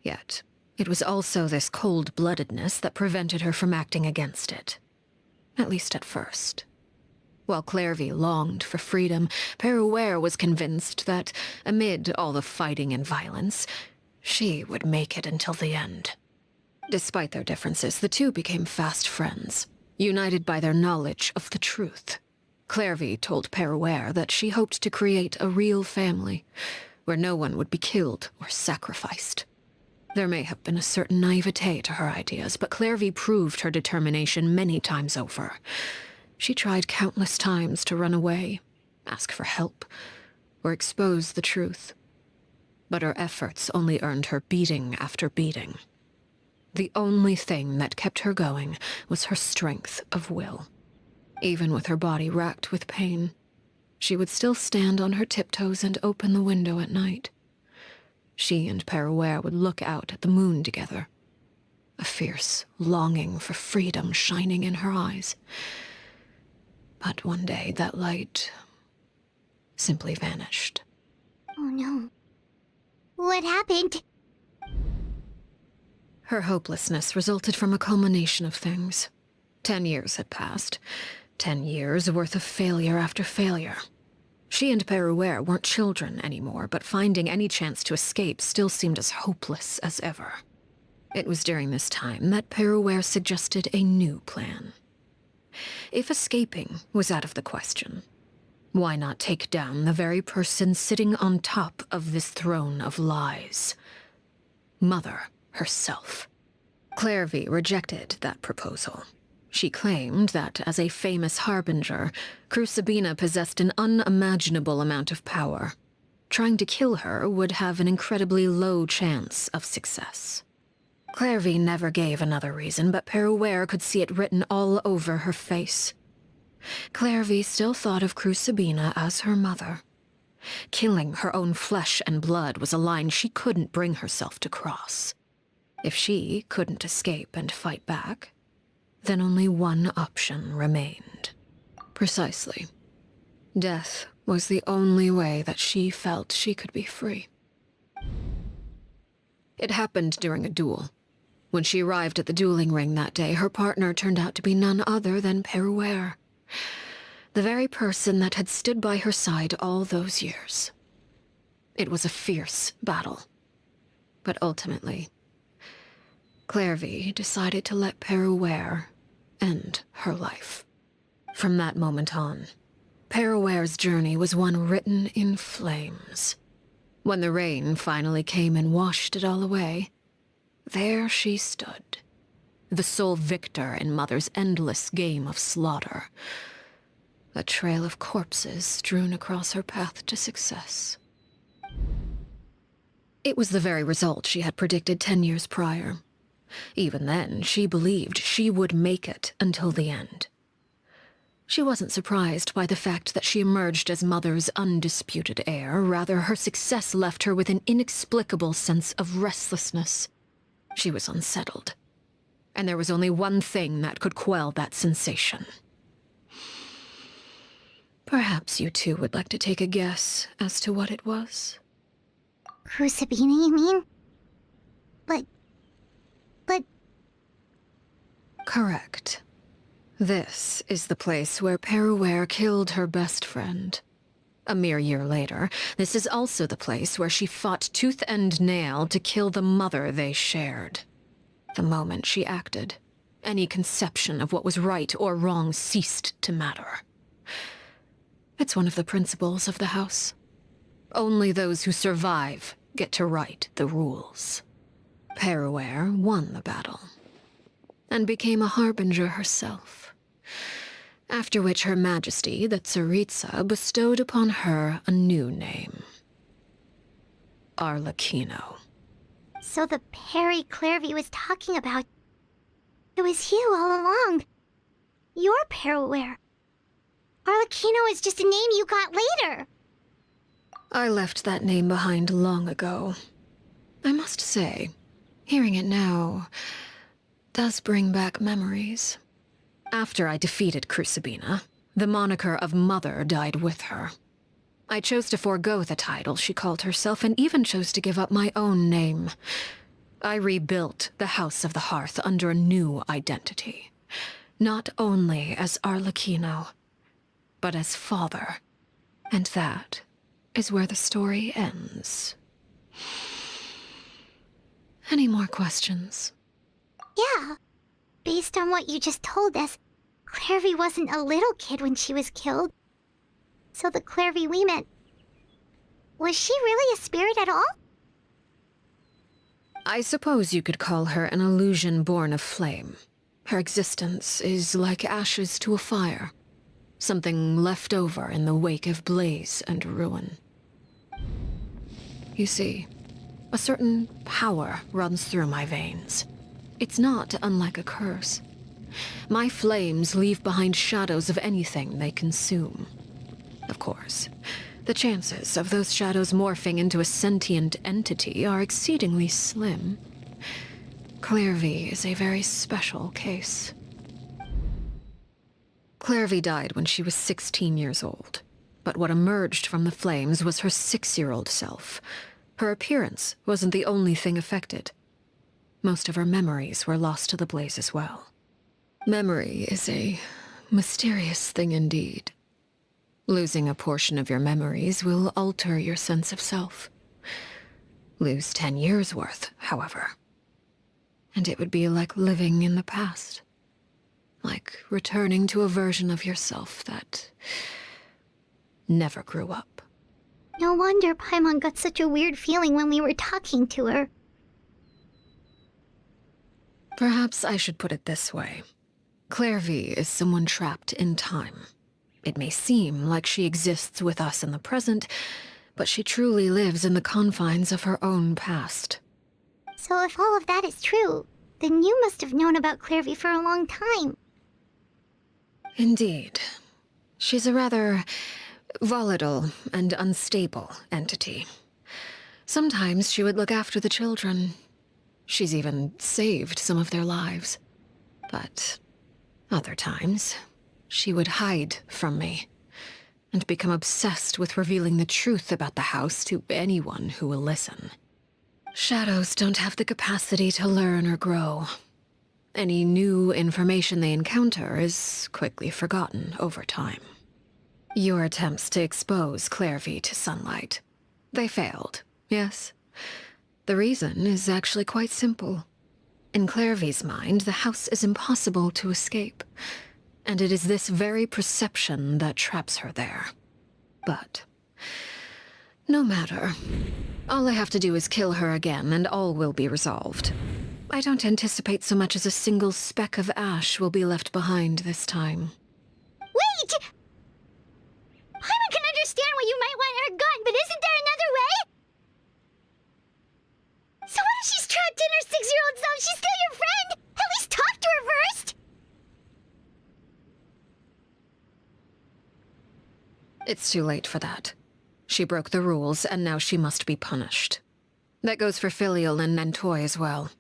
Yet, it was also this cold-bloodedness that prevented her from acting against it. At least at first. While Clairvy longed for freedom, Peruere was convinced that, amid all the fighting and violence, she would make it until the end. Despite their differences, the two became fast friends, united by their knowledge of the truth. Clairvy told Peruere that she hoped to create a real family, where no one would be killed or sacrificed. There may have been a certain naivete to her ideas, but Clairvy proved her determination many times over. She tried countless times to run away, ask for help, or expose the truth. But her efforts only earned her beating after beating. The only thing that kept her going was her strength of will. Even with her body racked with pain, she would still stand on her tiptoes and open the window at night. She and Peruere would look out at the moon together, a fierce longing for freedom shining in her eyes. But one day that light simply vanished. Oh no. What happened? Her hopelessness resulted from a culmination of things. 10 years had passed. 10 years worth of failure after failure. She and Peruere weren't children anymore, but finding any chance to escape still seemed as hopeless as ever. It was during this time that Peruere suggested a new plan. If escaping was out of the question, why not take down the very person sitting on top of this throne of lies? Mother herself. Clairvy rejected that proposal. She claimed that, as a famous harbinger, Crucibina possessed an unimaginable amount of power. Trying to kill her would have an incredibly low chance of success. Clairvy never gave another reason, but Peruere could see it written all over her face. Clairvy still thought of Crucibina as her mother. Killing her own flesh and blood was a line she couldn't bring herself to cross. If she couldn't escape and fight back, then only one option remained. Precisely. Death was the only way that she felt she could be free. It happened during a duel. When she arrived at the dueling ring that day, her partner turned out to be none other than Peruere, the very person that had stood by her side all those years. It was a fierce battle. But ultimately, Clairvy decided to let Peruere end her life. From that moment on, Peruere's journey was one written in flames. When the rain finally came and washed it all away, there she stood, the sole victor in Mother's endless game of slaughter, a trail of corpses strewn across her path to success. It was the very result she had predicted 10 years prior. Even then, she believed she would make it until the end. She wasn't surprised by the fact that she emerged as Mother's undisputed heir. Rather, her success left her with an inexplicable sense of restlessness. She was unsettled, and there was only one thing that could quell that sensation. Perhaps you two would like to take a guess as to what it was? Crucibina, you mean? But... Correct. This is the place where Peruere killed her best friend. A mere year later, this is also the place where she fought tooth and nail to kill the mother they shared. The moment she acted, any conception of what was right or wrong ceased to matter. It's one of the principles of the house. Only those who survive get to write the rules. Peruere won the battle, and became a harbinger herself. After which Her Majesty, the Tsaritsa, bestowed upon her a new name. Arlecchino. So the Perry Clairvy was talking about... It was you all along. You're Peruere. Arlecchino is just a name you got later. I left that name behind long ago. I must say, hearing it now does bring back memories. After I defeated Crucibina, the moniker of Mother died with her. I chose to forego the title she called herself and even chose to give up my own name. I rebuilt the House of the Hearth under a new identity. Not only as Arlecchino, but as father. And that is where the story ends. Any more questions? Yeah. Based on what you just told us, Clairvy wasn't a little kid when she was killed. So the Clairvy we met... was she really a spirit at all? I suppose you could call her an illusion born of flame. Her existence is like ashes to a fire. Something left over in the wake of blaze and ruin. You see, a certain power runs through my veins. It's not unlike a curse. My flames leave behind shadows of anything they consume. Of course, the chances of those shadows morphing into a sentient entity are exceedingly slim. Clairvy is a very special case. Clairvy died when she was 16 years old, but what emerged from the flames was her 6-year-old self. Her appearance wasn't the only thing affected. Most of her memories were lost to the blaze as well. Memory is a mysterious thing indeed. Losing a portion of your memories will alter your sense of self. Lose 10 years' worth, however, and it would be like living in the past. Like returning to a version of yourself that never grew up. No wonder Paimon got such a weird feeling when we were talking to her. Perhaps I should put it this way. Clairvy is someone trapped in time. It may seem like she exists with us in the present, but she truly lives in the confines of her own past. So if all of that is true, then you must have known about Clairvy for a long time. Indeed. She's a rather volatile and unstable entity. Sometimes she would look after the children. She's even saved some of their lives. But other times, she would hide from me and become obsessed with revealing the truth about the house to anyone who will listen. Shadows don't have the capacity to learn or grow. Any new information they encounter is quickly forgotten over time. Your attempts to expose Clairvy to sunlight. They failed, yes? The reason is actually quite simple. In Clairvy's mind, the house is impossible to escape, and it is this very perception that traps her there. But no matter. All I have to do is kill her again, and all will be resolved. I don't anticipate so much as a single speck of ash will be left behind this time. Wait! Paimon can understand why you might want her gone, but isn't there another way? So what if she's trapped in her 6-year-old self? She's still your friend! At least talk to her first! It's too late for that. She broke the rules, and now she must be punished. That goes for Filial and Nantoy as well.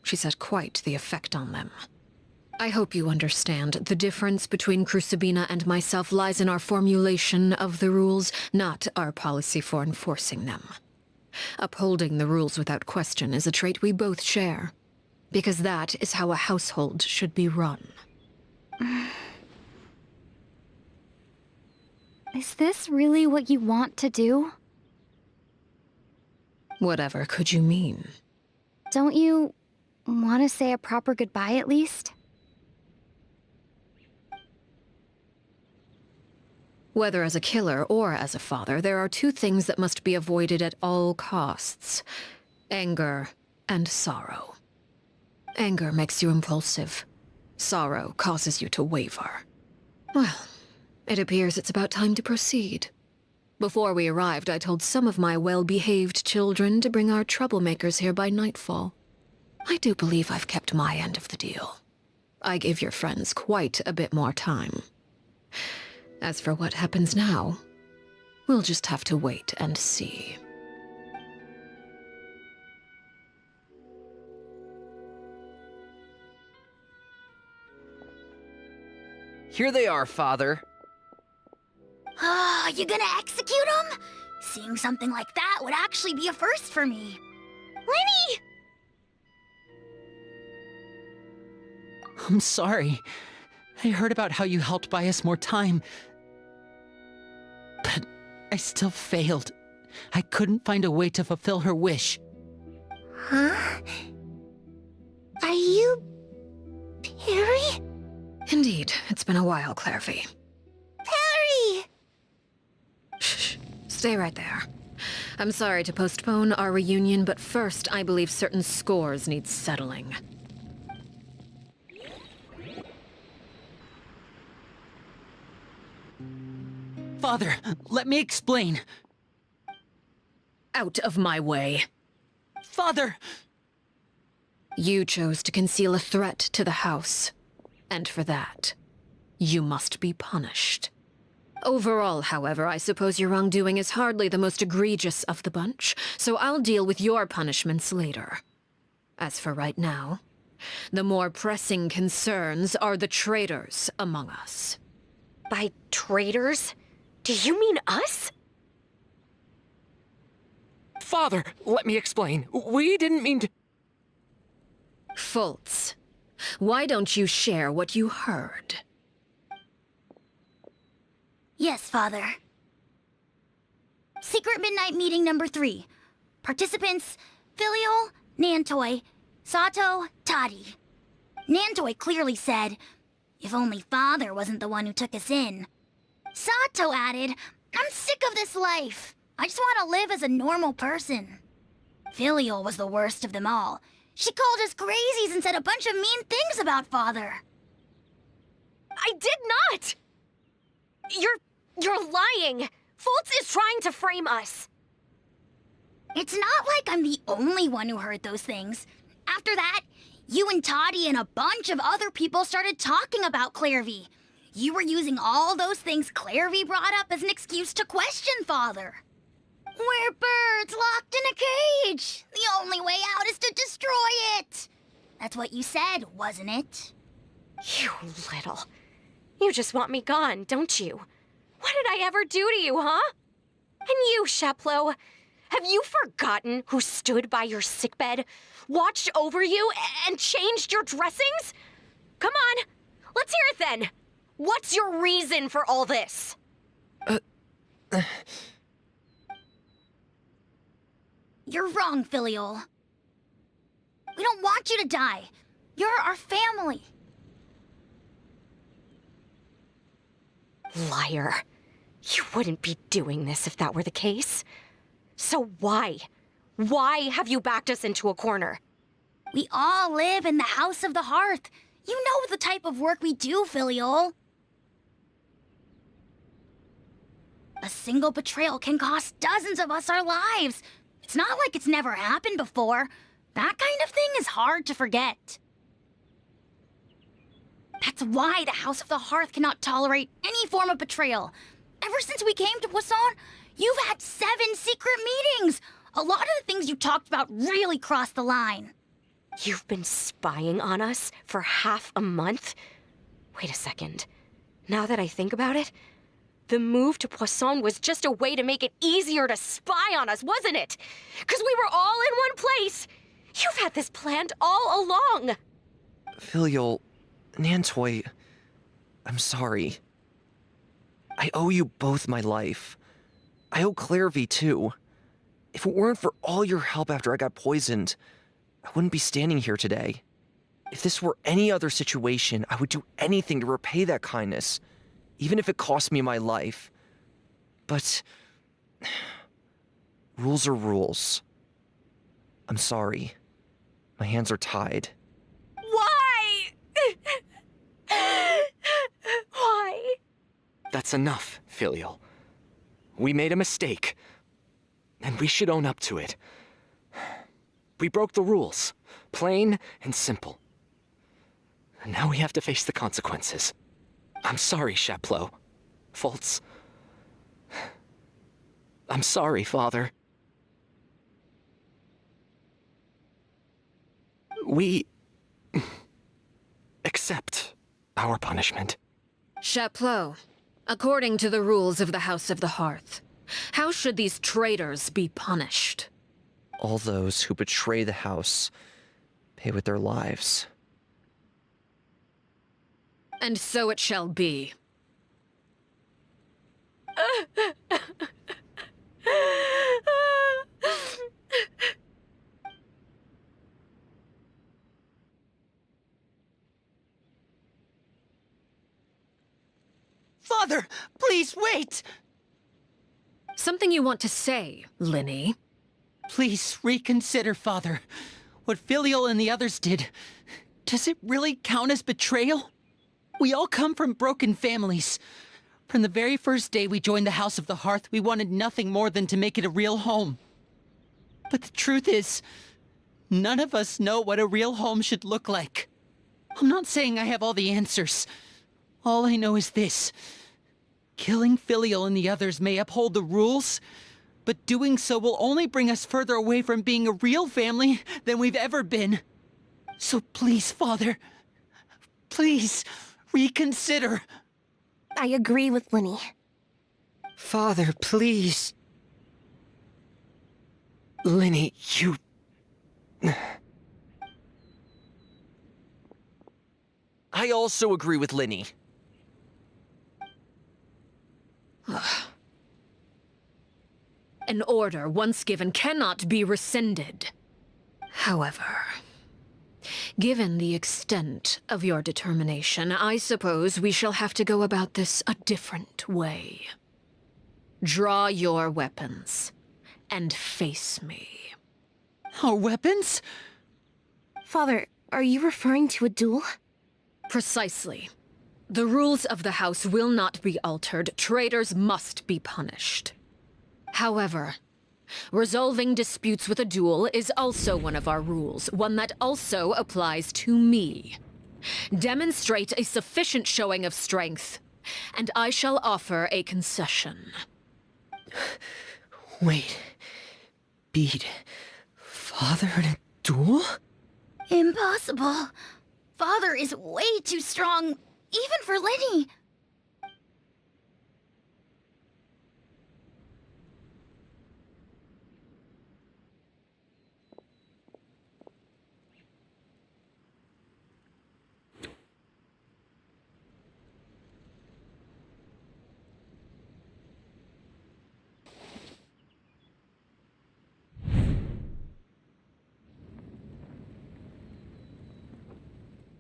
She's had quite the effect on them. I hope you understand the difference between Crucibina and myself lies in our formulation of the rules, not our policy for enforcing them. Upholding the rules without question is a trait we both share, because that is how a household should be run. Is this really what you want to do? Whatever could you mean? Don't you want to say a proper goodbye at least? Whether as a killer or as a father, there are two things that must be avoided at all costs: anger and sorrow. Anger makes you impulsive. Sorrow causes you to waver. Well, it appears it's about time to proceed. Before we arrived, I told some of my well-behaved children to bring our troublemakers here by nightfall. I do believe I've kept my end of the deal. I gave your friends quite a bit more time. As for what happens now, We'll just have to wait and see. Here they are, Father. You gonna execute him? Seeing something like that would actually be a first for me. Lenny! I'm sorry. I heard about how you helped buy us more time. But I still failed. I couldn't find a way to fulfill her wish. Huh? Are you... Perry? Indeed, it's been a while, Clairvy. Perry! Shh, stay right there. I'm sorry to postpone our reunion, but first I believe certain scores need settling. Father, let me explain. Out of my way. Father! You chose to conceal a threat to the house. And for that, you must be punished. Overall, however, I suppose your wrongdoing is hardly the most egregious of the bunch, so I'll deal with your punishments later. As for right now, the more pressing concerns are the traitors among us. By traitors? Do you mean us? Father, let me explain. We didn't mean to... Fultz, why don't you share what you heard? Yes, Father. Secret Midnight Meeting number 3. Participants, Filial, Nantoy, Sato, Toddy. Nantoy clearly said, if only Father wasn't the one who took us in. Sato added, I'm sick of this life. I just want to live as a normal person. Filial was the worst of them all. She called us crazies and said a bunch of mean things about Father. I did not! You're lying! Fultz is trying to frame us! It's not like I'm the only one who heard those things. After that, you and Toddy and a bunch of other people started talking about Clairvy. You were using all those things Clairvy brought up as an excuse to question Father. We're birds locked in a cage. The only way out is to destroy it. That's what you said, wasn't it? You little... You just want me gone, don't you? What did I ever do to you, huh? And you, Sheplo, have you forgotten who stood by your sickbed, watched over you, and changed your dressings? Come on, let's hear it then. What's your reason for all this? You're wrong, Filial. We don't want you to die. You're our family. Liar. You wouldn't be doing this if that were the case. So why? Why have you backed us into a corner? We all live in the House of the Hearth. You know the type of work we do, Filial. A single betrayal can cost dozens of us our lives. It's not like it's never happened before. That kind of thing is hard to forget. That's why the House of the Hearth cannot tolerate any form of betrayal. Ever since we came to Poisson, you've had 7 secret meetings. A lot of the things you talked about really crossed the line. You've been spying on us for half a month? Wait a second. Now that I think about it, the move to Poisson was just a way to make it easier to spy on us, wasn't it? Because we were all in one place. You've had this planned all along. Filial, Nantoy, I'm sorry. I owe you both my life. I owe Clairvy too. If it weren't for all your help after I got poisoned, I wouldn't be standing here today. If this were any other situation, I would do anything to repay that kindness, even if it cost me my life. But rules are rules. I'm sorry. My hands are tied. Why? Why? That's enough, Filial. We made a mistake, and we should own up to it. We broke the rules, plain and simple. And now we have to face the consequences. I'm sorry, Sheplo. Fultz. I'm sorry, Father. We accept our punishment. Chaplot, according to the rules of the House of the Hearth, how should these traitors be punished? All those who betray the house pay with their lives. And so it shall be. Father, please wait! Something you want to say, Linny? Please reconsider, Father. What Filial and the others did, does it really count as betrayal? We all come from broken families. From the very first day we joined the House of the Hearth, we wanted nothing more than to make it a real home. But the truth is, none of us know what a real home should look like. I'm not saying I have all the answers. All I know is this. Killing Filial and the others may uphold the rules, but doing so will only bring us further away from being a real family than we've ever been. So please, Father, please reconsider. I agree with Linny. Father, please. Linny, you... I also agree with Linny. An order once given cannot be rescinded. However, given the extent of your determination, I suppose we shall have to go about this a different way. Draw your weapons and face me. Our weapons? Father, are you referring to a duel? Precisely. The rules of the house will not be altered. Traitors must be punished. However, resolving disputes with a duel is also one of our rules, one that also applies to me. Demonstrate a sufficient showing of strength, and I shall offer a concession. Wait. Beat Father in a duel? Impossible. Father is way too strong, even for Linny.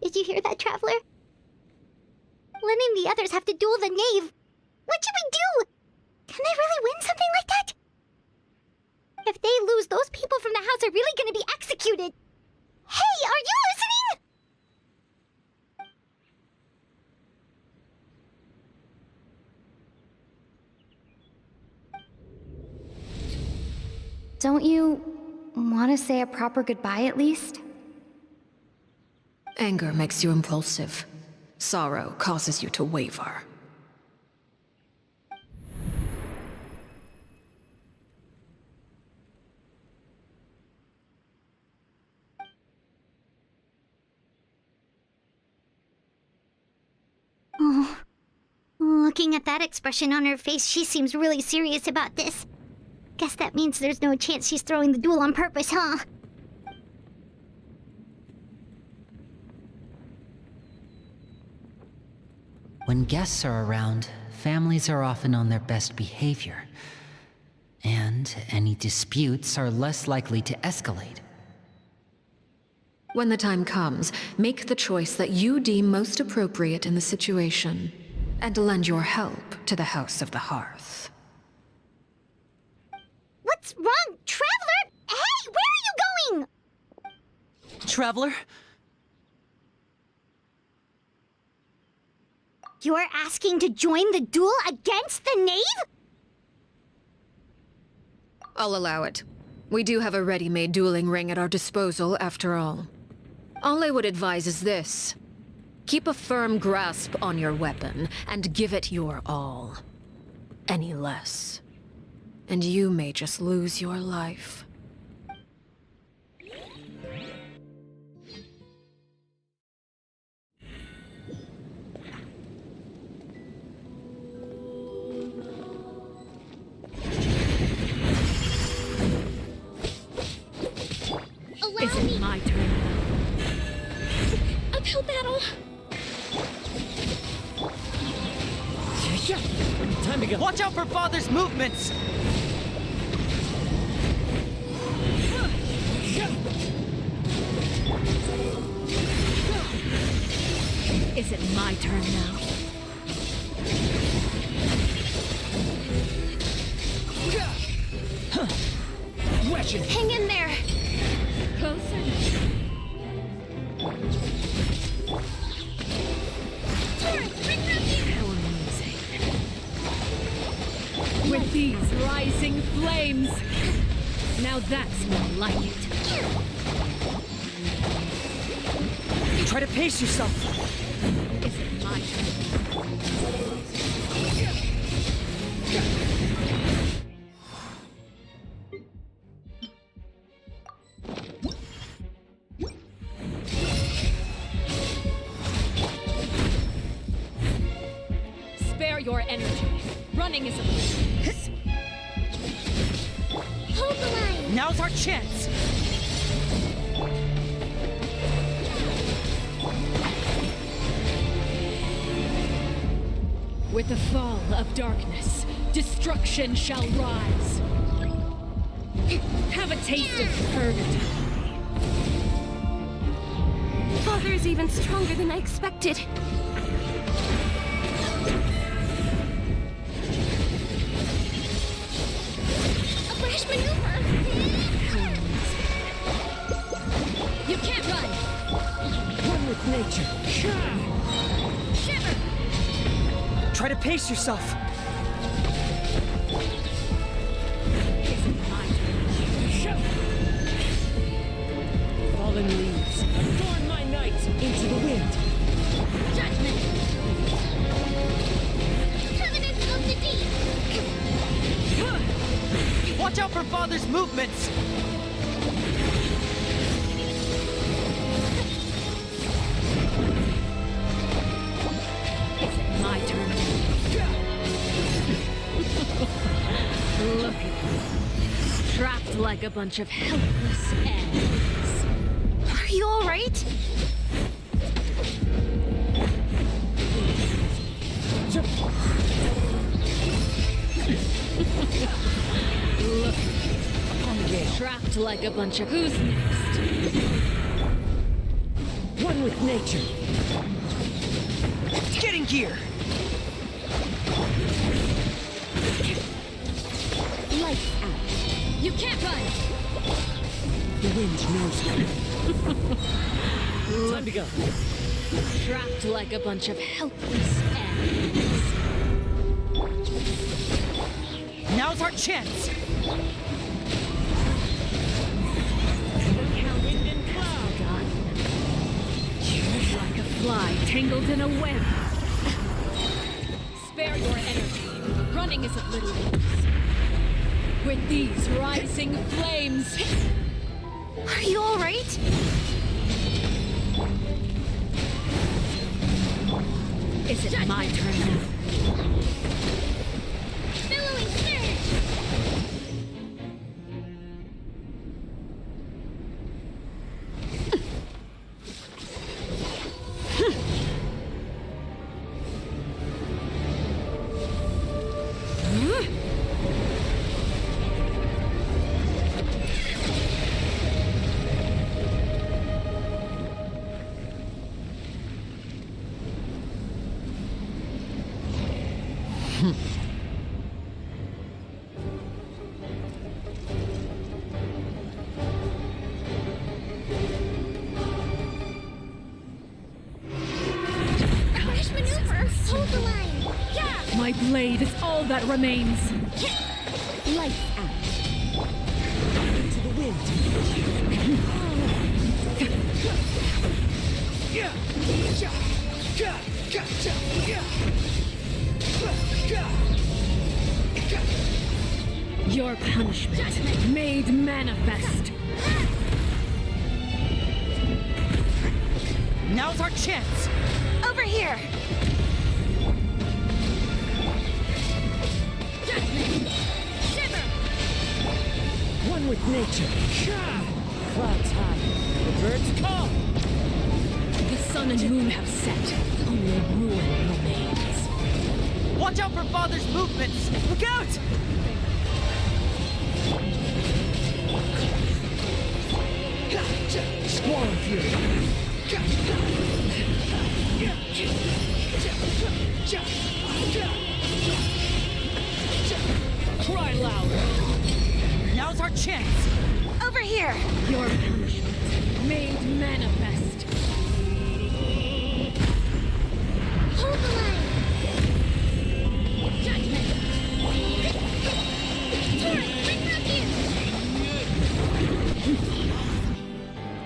Did you hear that, Traveler? Lenny and the others have to duel the knave. What should we do? Can they really win something like that? If they lose, those people from the house are really gonna be executed. Hey, are you listening? Don't you want to say a proper goodbye at least? Anger makes you impulsive. Sorrow causes you to waver. Oh, looking at that expression on her face, she seems really serious about this. Guess that means there's no chance she's throwing the duel on purpose, huh? When guests are around, families are often on their best behavior. And any disputes are less likely to escalate. When the time comes, make the choice that you deem most appropriate in the situation, and lend your help to the House of the Hearth. What's wrong, Traveler? Hey, where are you going? Traveler? You're asking to join the duel against the knave? I'll allow it. We do have a ready-made dueling ring at our disposal, after all. All I would advise is this. Keep a firm grasp on your weapon, and give it your all. Any less, and you may just lose your life. Is it my turn now? Uphill battle. Time to go. Watch out for Father's movements! Is it my turn now? Hang in there. Closer. How amazing. With these rising flames. Now that's more like it. Try to pace yourself. Is it my turn? Spare your energy. Running is a bliss. Hold the line. Now's our chance! With the fall of darkness, destruction shall rise. Have a taste of purgatory. Father is even stronger than I expected. A brash maneuver. You can't run! One with nature. Shiver! Try to pace yourself. Fallen leaves. Adorn my night into the wind. Judgment. Covenant of the deep. Watch out for Father's movements! My turn. Look at you. Trapped like a bunch of helpless ants. Are you alright? Look. Trapped like a bunch of... Who's next? One with nature. Get in gear! Lights out. You can't run! The wind knows me. Time to go. Trapped like a bunch of helpless ants. Now's our chance! Wind and cloud. Done. Like a fly tangled in a web. Spare your energy. Running is of little use. With these rising flames. Are you alright? Is it my turn now? Billowing surge. Brash maneuver. Hold the line. Yeah. My blade is all that remains. Lights out. Into the wind. Your punishment made manifest. Now's our chance! Over here! Shiver! One with nature. Clouds high. The birds call. The sun and moon have set. Only ruin remains. Watch out for Father's movements! Look out! Squall fury. Cry louder. Now's our chance! Over here! Your punishment made manifest. Hold the line! Judgment! Taurus, bring back you!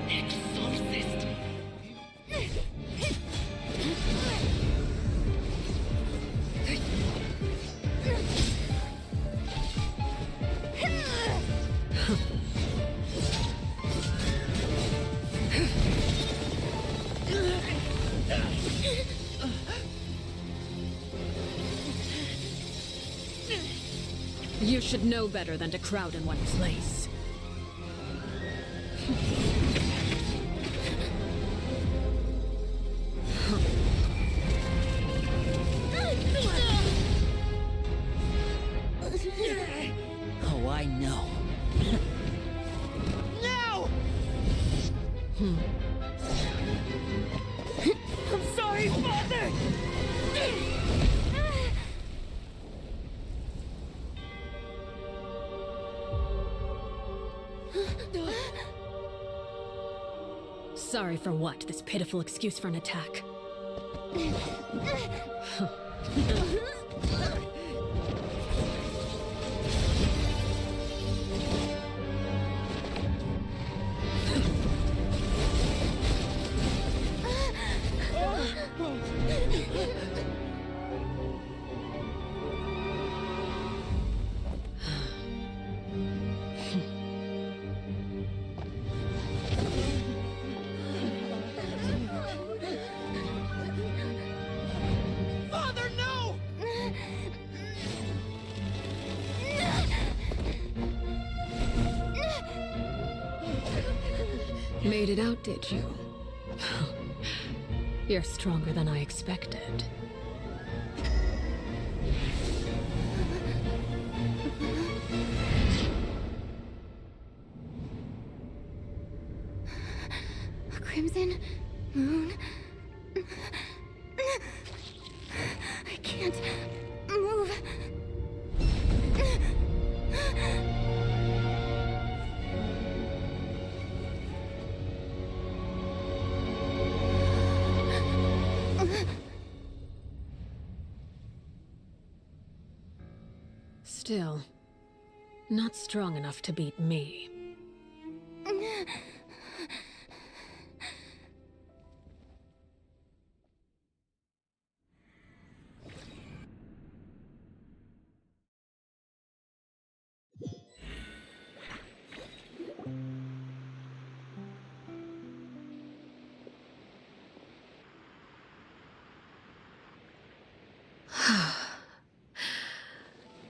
Exorcist! You should know better than to crowd in one place. Oh, I know. Now! I'm sorry, Father! Sorry for what? This pitiful excuse for an attack. Father, no! Made it out, did you? You're stronger than I expected. A crimson moon. I can't move. Still, not strong enough to beat me.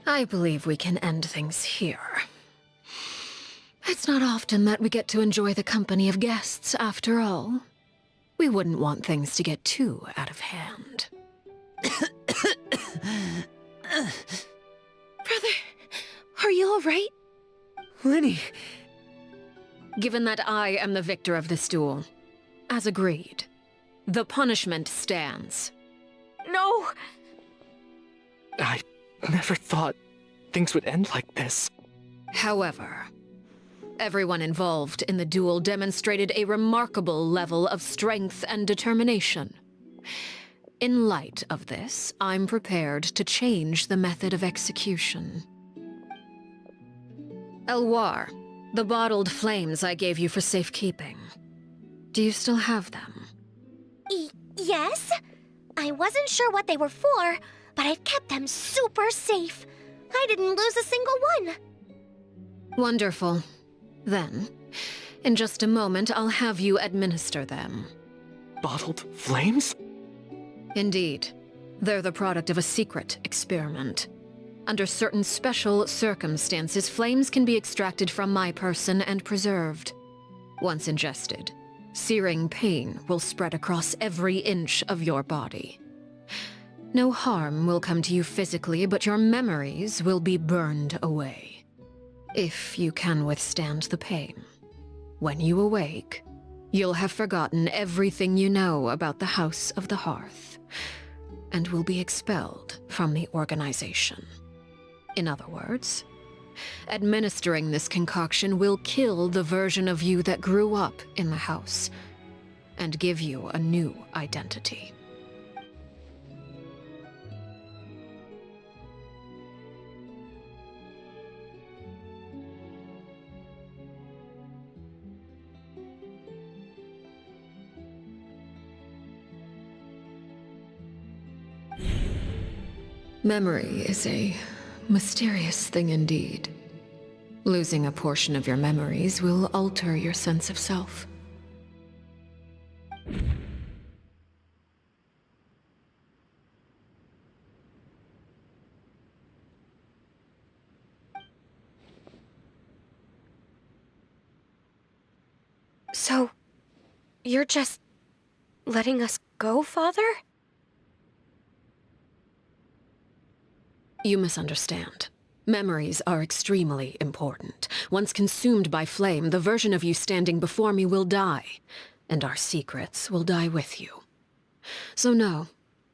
I believe we can end things here. It's not often that we get to enjoy the company of guests, after all. We wouldn't want things to get too out of hand. Brother, are you all right? Lenny! Given that I am the victor of this duel, as agreed, the punishment stands. No! I never thought things would end like this. However, everyone involved in the duel demonstrated a remarkable level of strength and determination. In light of this, I'm prepared to change the method of execution. Elwar, the bottled flames I gave you for safekeeping. Do you still have them? Yes? I wasn't sure what they were for, but I've kept them super safe. I didn't lose a single one. Wonderful. Then, in just a moment, I'll have you administer them. Bottled flames? Indeed. They're the product of a secret experiment. Under certain special circumstances, flames can be extracted from my person and preserved. Once ingested, searing pain will spread across every inch of your body. No harm will come to you physically, but your memories will be burned away. If you can withstand the pain. When you awake, you'll have forgotten everything you know about the House of the Hearth, and will be expelled from the organization. In other words, administering this concoction will kill the version of you that grew up in the house, and give you a new identity. Memory is a mysterious thing indeed. Losing a portion of your memories will alter your sense of self. So, you're just letting us go, Father? You misunderstand. Memories are extremely important. Once consumed by flame, the version of you standing before me will die, and our secrets will die with you. So no,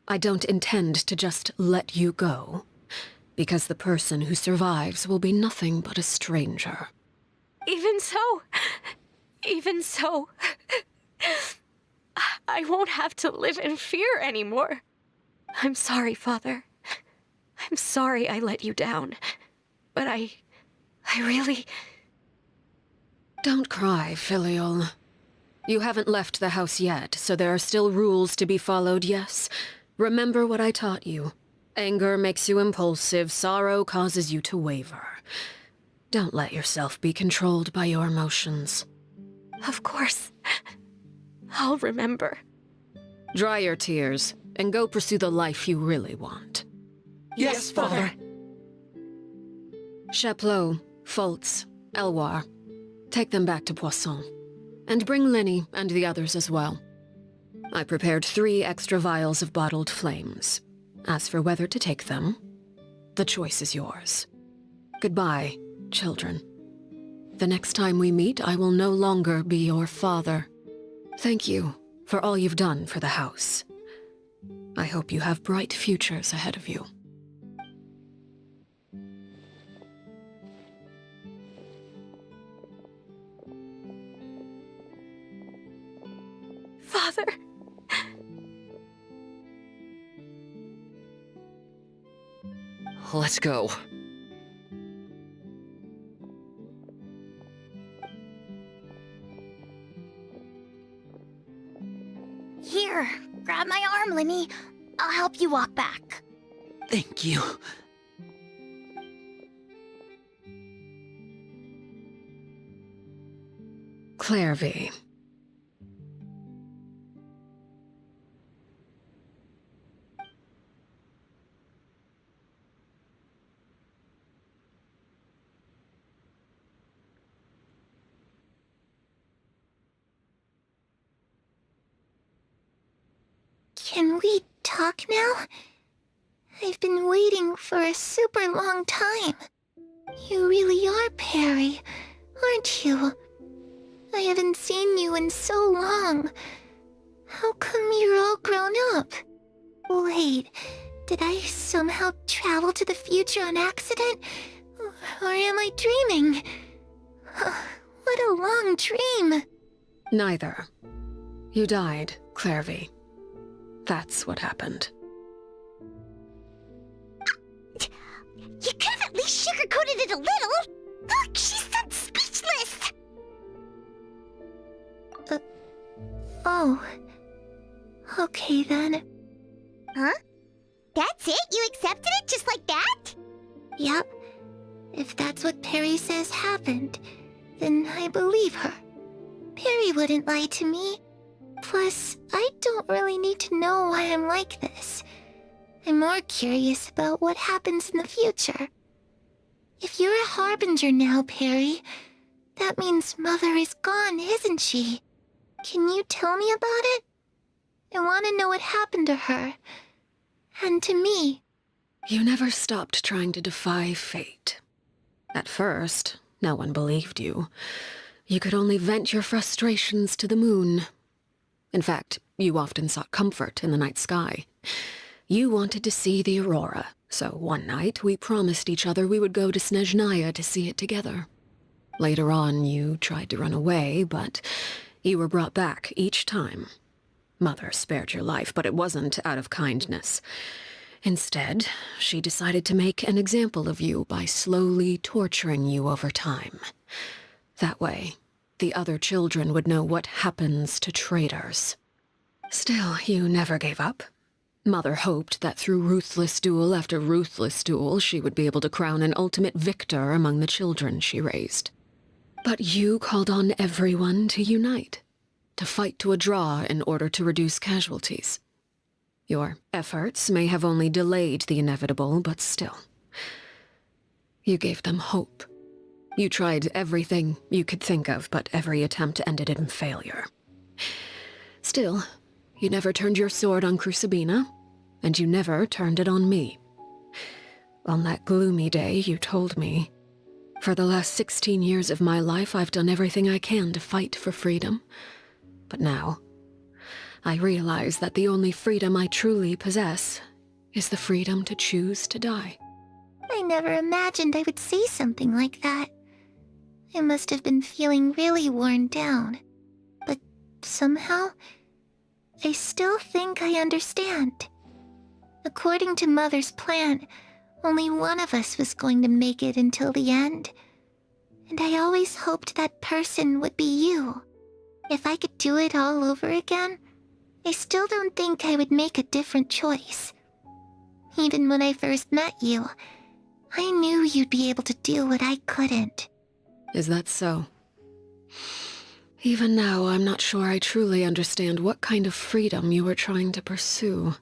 I don't intend to just let you go, because the person who survives will be nothing but a stranger. Even so, I won't have to live in fear anymore. I'm sorry, Father. I'm sorry I let you down, but I really... Don't cry, Filial. You haven't left the house yet, so there are still rules to be followed, yes? Remember what I taught you. Anger makes you impulsive, sorrow causes you to waver. Don't let yourself be controlled by your emotions. Of course. I'll remember. Dry your tears, and go pursue the life you really want. Yes, Father. Chaplot, Foltz, Elwar. Take them back to Poisson. And bring Lyney and the others as well. I prepared 3 extra vials of bottled flames. As for whether to take them, the choice is yours. Goodbye, children. The next time we meet, I will no longer be your father. Thank you for all you've done for the house. I hope you have bright futures ahead of you. Father! Let's go. Here, grab my arm, Lyney. I'll help you walk back. Thank you. Clairvy. Can we talk now? I've been waiting for a super long time. You really are Perry, aren't you? I haven't seen you in so long. How come you're all grown up? Wait, did I somehow travel to the future on accident? Or am I dreaming? What a long dream. Neither. You died, Clairvy. That's what happened. You could have at least sugarcoated it a little. Look, she's done speechless. Oh. Okay then. Huh? That's it? You accepted it just like that? Yep. If that's what Perry says happened, then I believe her. Perry wouldn't lie to me. Plus, I don't really need to know why I'm like this. I'm more curious about what happens in the future. If you're a harbinger now, Perry, that means Mother is gone, isn't she? Can you tell me about it? I want to know what happened to her. And to me. You never stopped trying to defy fate. At first, no one believed you. You could only vent your frustrations to the moon. In fact, you often sought comfort in the night sky. You wanted to see the aurora, so one night we promised each other we would go to Snezhnaya to see it together. Later on, you tried to run away, but you were brought back each time. Mother spared your life, but it wasn't out of kindness. Instead, she decided to make an example of you by slowly torturing you over time. That way, the other children would know what happens to traitors. Still, you never gave up. Mother hoped that through ruthless duel after ruthless duel, she would be able to crown an ultimate victor among the children she raised. But you called on everyone to unite, to fight to a draw in order to reduce casualties. Your efforts may have only delayed the inevitable, but still. You gave them hope. You tried everything you could think of, but every attempt ended in failure. Still, you never turned your sword on Crucibina, and you never turned it on me. On that gloomy day, you told me, "For the last 16 years of my life, I've done everything I can to fight for freedom. But now, I realize that the only freedom I truly possess is the freedom to choose to die." I never imagined I would say something like that. I must have been feeling really worn down. But somehow, I still think I understand. According to Mother's plan, only one of us was going to make it until the end. And I always hoped that person would be you. If I could do it all over again, I still don't think I would make a different choice. Even when I first met you, I knew you'd be able to do what I couldn't. Is that so? Even now, I'm not sure I truly understand what kind of freedom you were trying to pursue.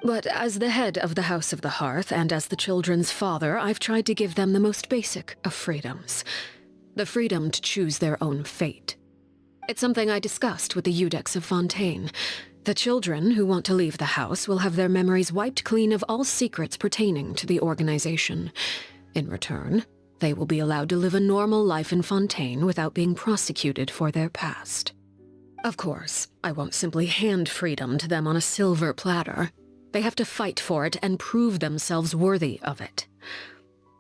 But as the head of the House of the Hearth and as the children's father, I've tried to give them the most basic of freedoms. The freedom to choose their own fate. It's something I discussed with the Iudex of Fontaine. The children who want to leave the house will have their memories wiped clean of all secrets pertaining to the organization. In return, they will be allowed to live a normal life in Fontaine without being prosecuted for their past. Of course, I won't simply hand freedom to them on a silver platter. They have to fight for it and prove themselves worthy of it.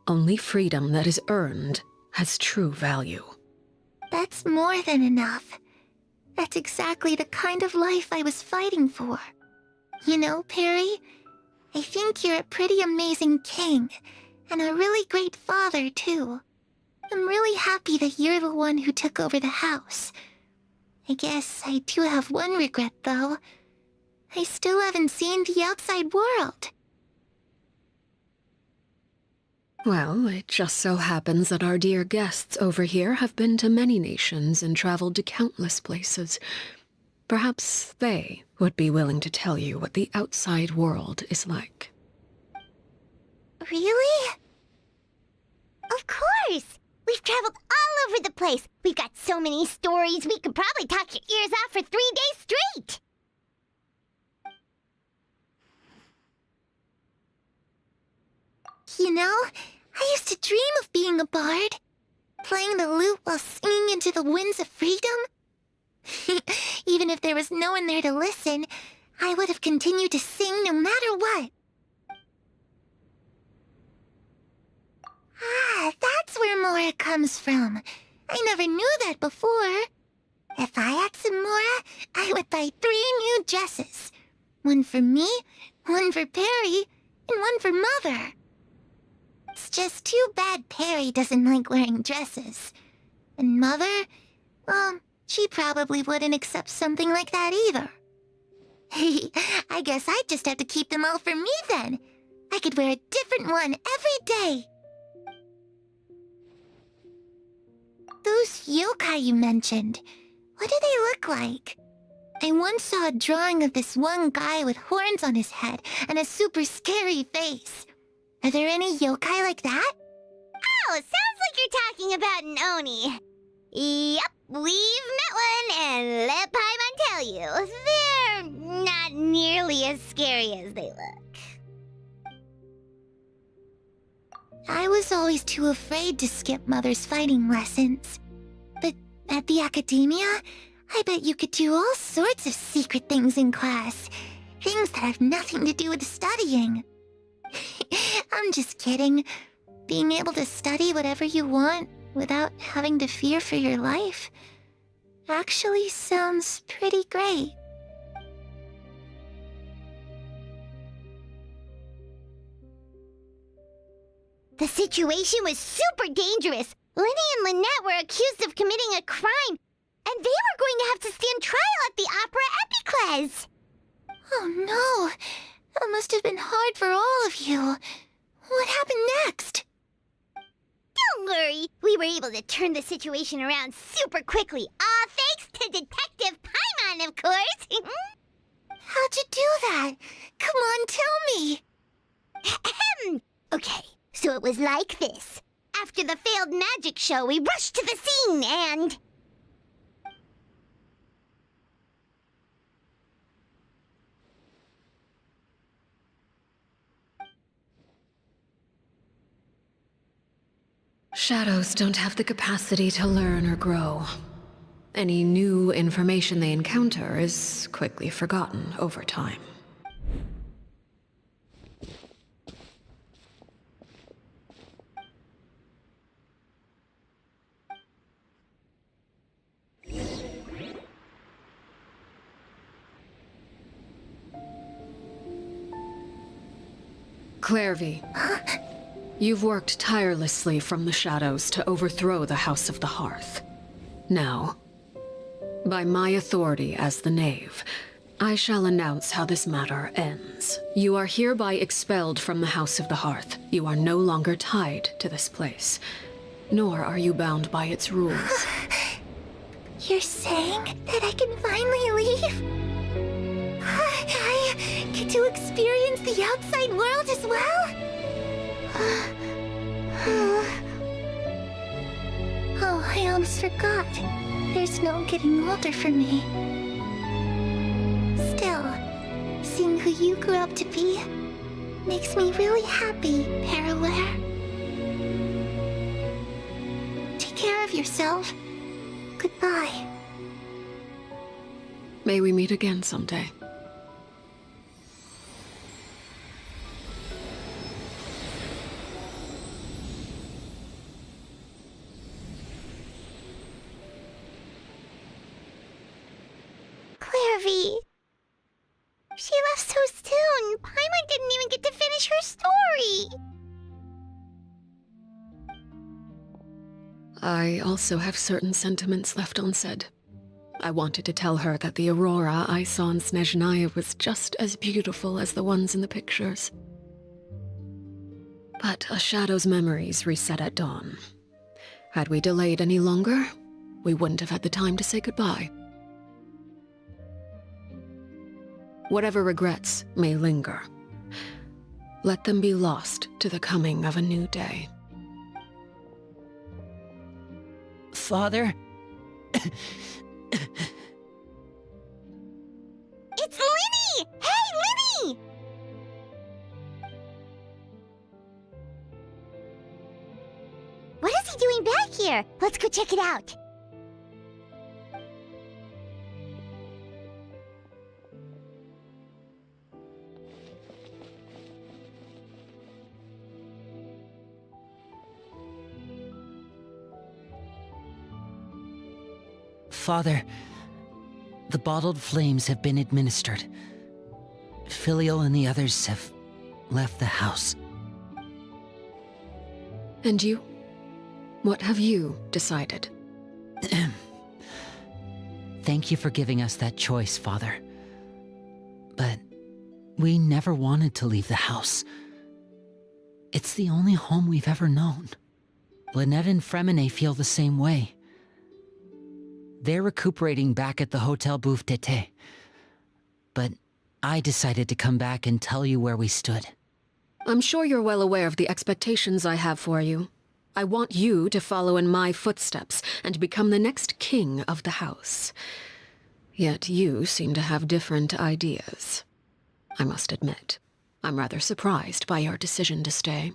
Only freedom that is earned has true value. That's more than enough. That's exactly the kind of life I was fighting for. You know, Perry, I think you're a pretty amazing king, and a really great father, too. I'm really happy that you're the one who took over the house. I guess I do have one regret, though. I still haven't seen the outside world. Well, it just so happens that our dear guests over here have been to many nations and traveled to countless places. Perhaps they would be willing to tell you what the outside world is like. Really? Of course! We've traveled all over the place. We've got so many stories, we could probably talk your ears off for 3 days straight! You know, I used to dream of being a bard. Playing the lute while singing into the winds of freedom. Even if there was no one there to listen, I would have continued to sing no matter what. Ah, that's where Mora comes from. I never knew that before. If I had some Mora, I would buy 3 new dresses. One for me, one for Perry, and one for Mother. It's just too bad Perry doesn't like wearing dresses. And Mother, well, she probably wouldn't accept something like that either. I guess I'd just have to keep them all for me then. I could wear a different one every day. those yokai you mentioned? What do they look like? I once saw a drawing of this one guy with horns on his head and a super scary face. Are there any yokai like that? Oh, sounds like you're talking about an Oni. Yep, we've met one, and let Paimon tell you, they're not nearly as scary as they look. I was always too afraid to skip Mother's fighting lessons. But at the academia, I bet you could do all sorts of secret things in class. Things that have nothing to do with studying. I'm just kidding. Being able to study whatever you want without having to fear for your life actually sounds pretty great. The situation was super dangerous. Lenny and Lynette were accused of committing a crime, and they were going to have to stand trial at the Opera Epicles. Oh no, that must have been hard for all of you. What happened next? Don't worry, we were able to turn the situation around super quickly, all thanks to Detective Paimon, of course. How'd you do that? Come on, tell me. Okay, so it was like this. After the failed magic show, we rushed to the scene and... Shadows don't have the capacity to learn or grow. Any new information they encounter is quickly forgotten over time. Clairvy. You've worked tirelessly from the shadows to overthrow the House of the Hearth. Now, by my authority as the Knave, I shall announce how this matter ends. You are hereby expelled from the House of the Hearth. You are no longer tied to this place, nor are you bound by its rules. You're saying that I can finally leave? I get to experience the outside world as well? Oh, I almost forgot. There's no getting older for me. Still, seeing who you grew up to be makes me really happy, Parallare. Take care of yourself. Goodbye. May we meet again someday. Clairvy. She left so soon. Paimon didn't even get to finish her story. I also have certain sentiments left unsaid. I wanted to tell her that the aurora I saw in Snezhnaya was just as beautiful as the ones in the pictures. But a shadow's memories reset at dawn. Had we delayed any longer, we wouldn't have had the time to say goodbye. Whatever regrets may linger, let them be lost to the coming of a new day. Father? It's Lyney! Hey, Lyney! What is he doing back here? Let's go check it out. Father, the bottled flames have been administered. Filial and the others have left the house. And you? What have you decided? Thank you for giving us that choice, Father. But we never wanted to leave the house. It's the only home we've ever known. Lynette and Fremine feel the same way. They're recuperating back at the Hotel Bouffe d'été. But I decided to come back and tell you where we stood. I'm sure you're well aware of the expectations I have for you. I want you to follow in my footsteps and become the next king of the house. Yet you seem to have different ideas. I must admit, I'm rather surprised by your decision to stay.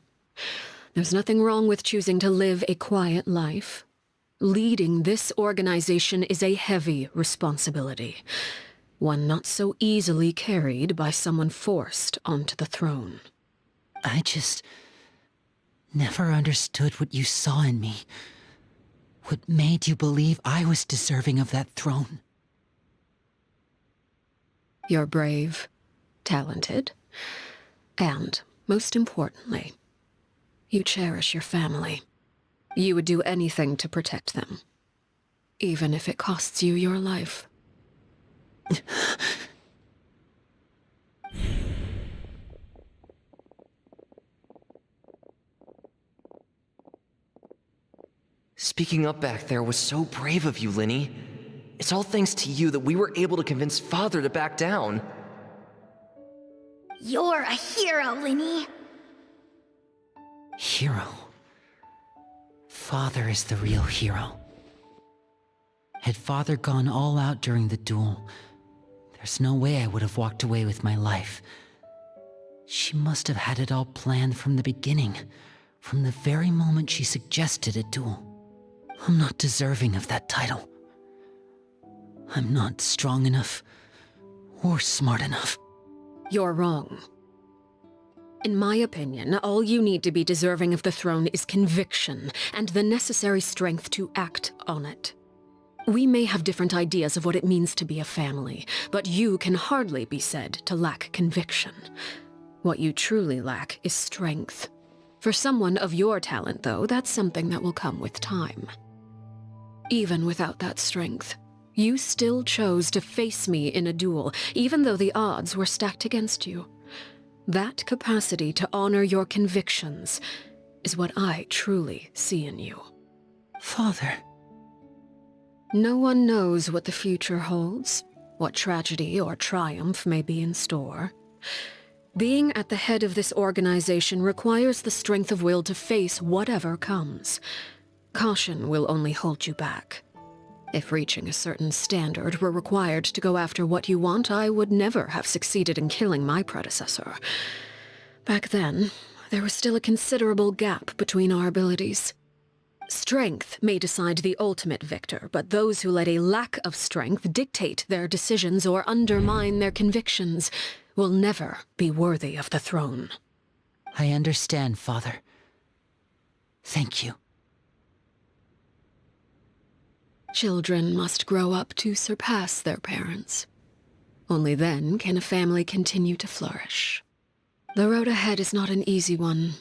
There's nothing wrong with choosing to live a quiet life. Leading this organization is a heavy responsibility, one not so easily carried by someone forced onto the throne. I just never understood what you saw in me. What made you believe I was deserving of that throne? You're brave, talented, and, most importantly, you cherish your family. You would do anything to protect them, even if it costs you your life. Speaking up back there was so brave of you, Linny. It's all thanks to you that we were able to convince Father to back down. You're a hero, Linny. Hero. Father is the real hero. Had Father gone all out during the duel, there's no way I would have walked away with my life. She must have had it all planned from the beginning, from the very moment she suggested a duel. I'm not deserving of that title. I'm not strong enough or smart enough. You're wrong. In my opinion, all you need to be deserving of the throne is conviction and the necessary strength to act on it. We may have different ideas of what it means to be a family, but you can hardly be said to lack conviction. What you truly lack is strength. For someone of your talent, though, that's something that will come with time. Even without that strength, you still chose to face me in a duel, even though the odds were stacked against you. That capacity to honor your convictions is what I truly see in you. Father. No one knows what the future holds, what tragedy or triumph may be in store. Being at the head of this organization requires the strength of will to face whatever comes. Caution will only hold you back. If reaching a certain standard were required to go after what you want, I would never have succeeded in killing my predecessor. Back then, there was still a considerable gap between our abilities. Strength may decide the ultimate victor, but those who let a lack of strength dictate their decisions or undermine their convictions will never be worthy of the throne. I understand, Father. Thank you. Children must grow up to surpass their parents. Only then can a family continue to flourish. The road ahead is not an easy one,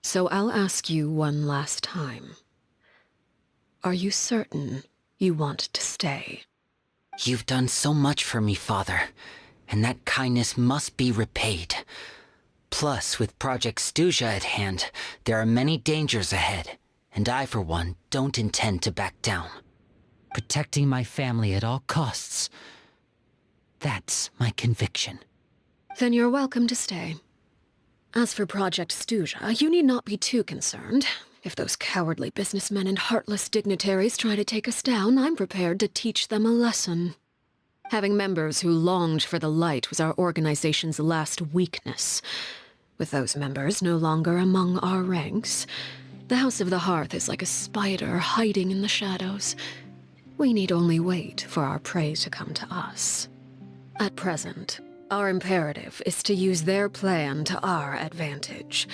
so I'll ask you one last time. Are you certain you want to stay? You've done so much for me, Father, and that kindness must be repaid. Plus, with Project Stuja at hand, there are many dangers ahead, and I, for one, don't intend to back down. Protecting my family at all costs. That's my conviction. Then you're welcome to stay. As for Project Stuja, you need not be too concerned. If those cowardly businessmen and heartless dignitaries try to take us down, I'm prepared to teach them a lesson. Having members who longed for the light was our organization's last weakness. With those members no longer among our ranks, the House of the Hearth is like a spider hiding in the shadows. We need only wait for our prey to come to us. At present, our imperative is to use their plan to our advantage.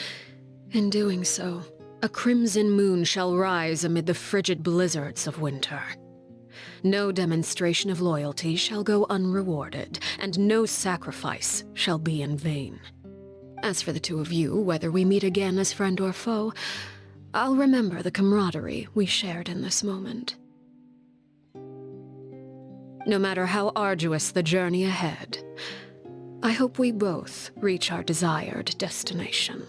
In doing so, a crimson moon shall rise amid the frigid blizzards of winter. No demonstration of loyalty shall go unrewarded, and no sacrifice shall be in vain. As for the two of you, whether we meet again as friend or foe, I'll remember the camaraderie we shared in this moment. No matter how arduous the journey ahead, I hope we both reach our desired destination.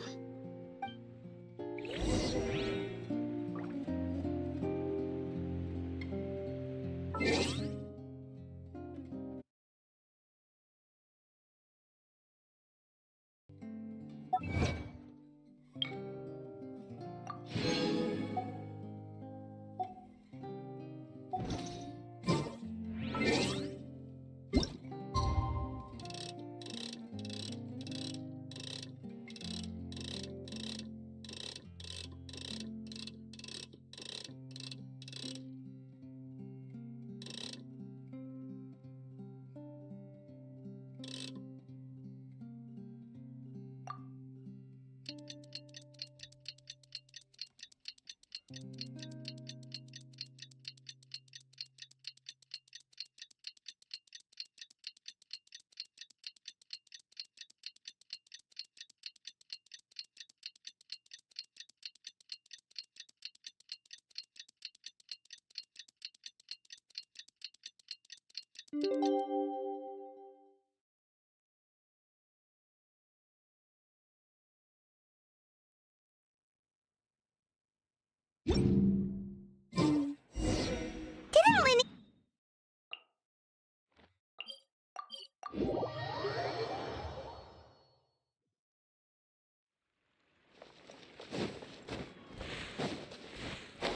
Didn't Lenny...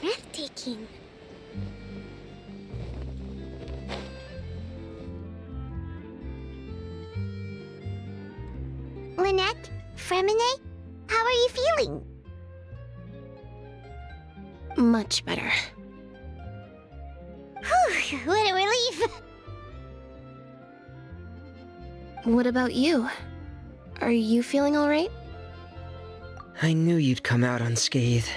Breathtaking. Lynette? Fremine? How are you feeling? Much better. Whew, what a relief! What about you? Are you feeling alright? I knew you'd come out unscathed.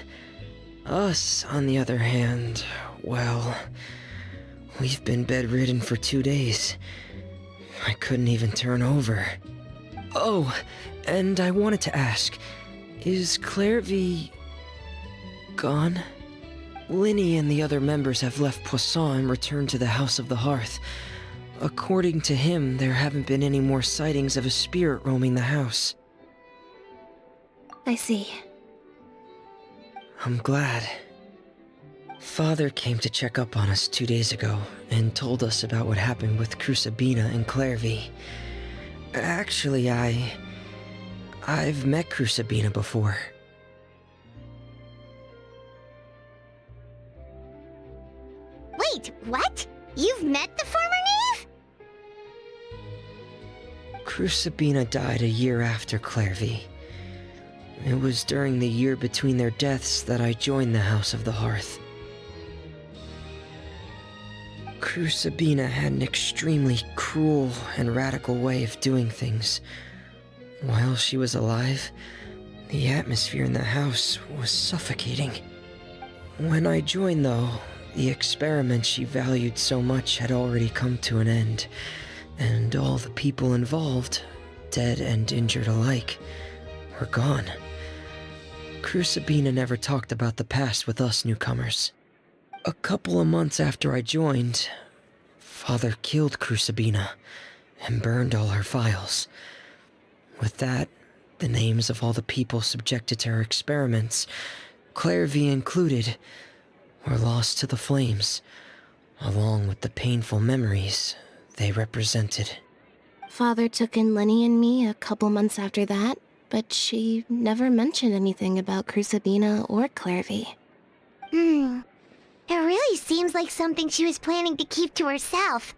Us, on the other hand, well, we've been bedridden for 2 days. I couldn't even turn over. Oh, and I wanted to ask, is Clairvy gone? Linny and the other members have left Poisson and returned to the House of the Hearth. According to him, there haven't been any more sightings of a spirit roaming the house. I see. I'm glad. Father came to check up on us 2 days ago and told us about what happened with Crusabina and Clairvy. Actually, I've met Crusabina before. Wait, what? You've met the former knave? Crusabina died a year after Clairvy. It was during the year between their deaths that I joined the House of the Hearth. Crusabina had an extremely cruel and radical way of doing things. While she was alive, the atmosphere in the house was suffocating. When I joined, though, the experiment she valued so much had already come to an end, and all the people involved, dead and injured alike, were gone. Crusabina never talked about the past with us newcomers. A couple of months after I joined, Father killed Crusabina and burned all her files. With that, the names of all the people subjected to her experiments, Clairvy included, were lost to the flames, along with the painful memories they represented. Father took in Lenny and me a couple months after that, but she never mentioned anything about Crusabina or Clairvy. It really seems like something she was planning to keep to herself.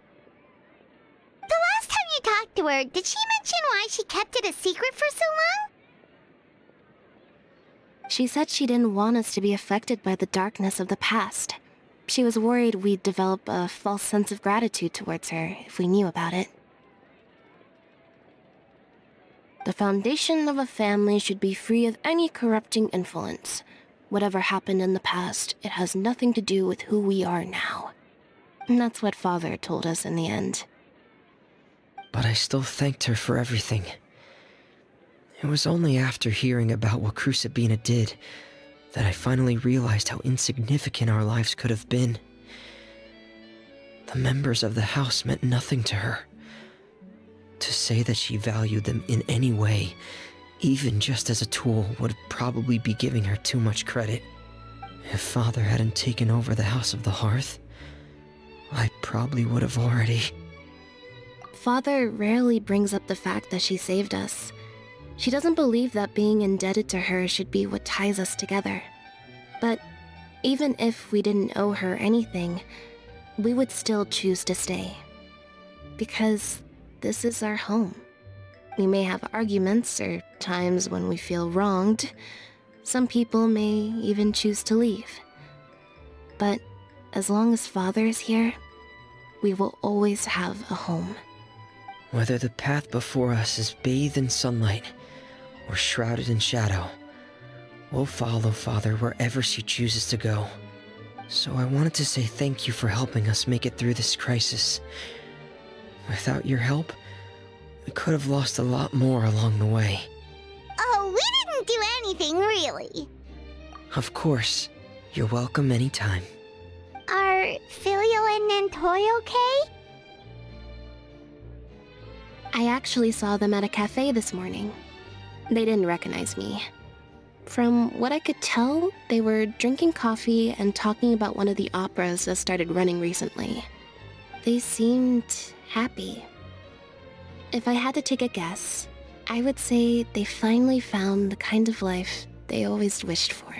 The last time you talked to her, did she mention why she kept it a secret for so long? She said she didn't want us to be affected by the darkness of the past. She was worried we'd develop a false sense of gratitude towards her if we knew about it. The foundation of a family should be free of any corrupting influence. Whatever happened in the past, it has nothing to do with who we are now. And that's what Father told us in the end. But I still thanked her for everything. It was only after hearing about what Crusabina did that I finally realized how insignificant our lives could have been. The members of the house meant nothing to her. To say that she valued them in any way, even just as a tool, would probably be giving her too much credit. If Father hadn't taken over the House of the Hearth, I probably would have already. Father rarely brings up the fact that she saved us. She doesn't believe that being indebted to her should be what ties us together. But even if we didn't owe her anything, we would still choose to stay. Because this is our home. We may have arguments or times when we feel wronged. Some people may even choose to leave. But as long as Father is here, we will always have a home. Whether the path before us is bathed in sunlight or shrouded in shadow, we'll follow Father wherever she chooses to go. So I wanted to say thank you for helping us make it through this crisis. Without your help, we could have lost a lot more along the way. Oh, we didn't do anything, really. Of course. You're welcome anytime. Are Filial and Nantoy okay? I actually saw them at a cafe this morning. They didn't recognize me. From what I could tell, they were drinking coffee and talking about one of the operas that started running recently. They seemed happy. If I had to take a guess, I would say they finally found the kind of life they always wished for.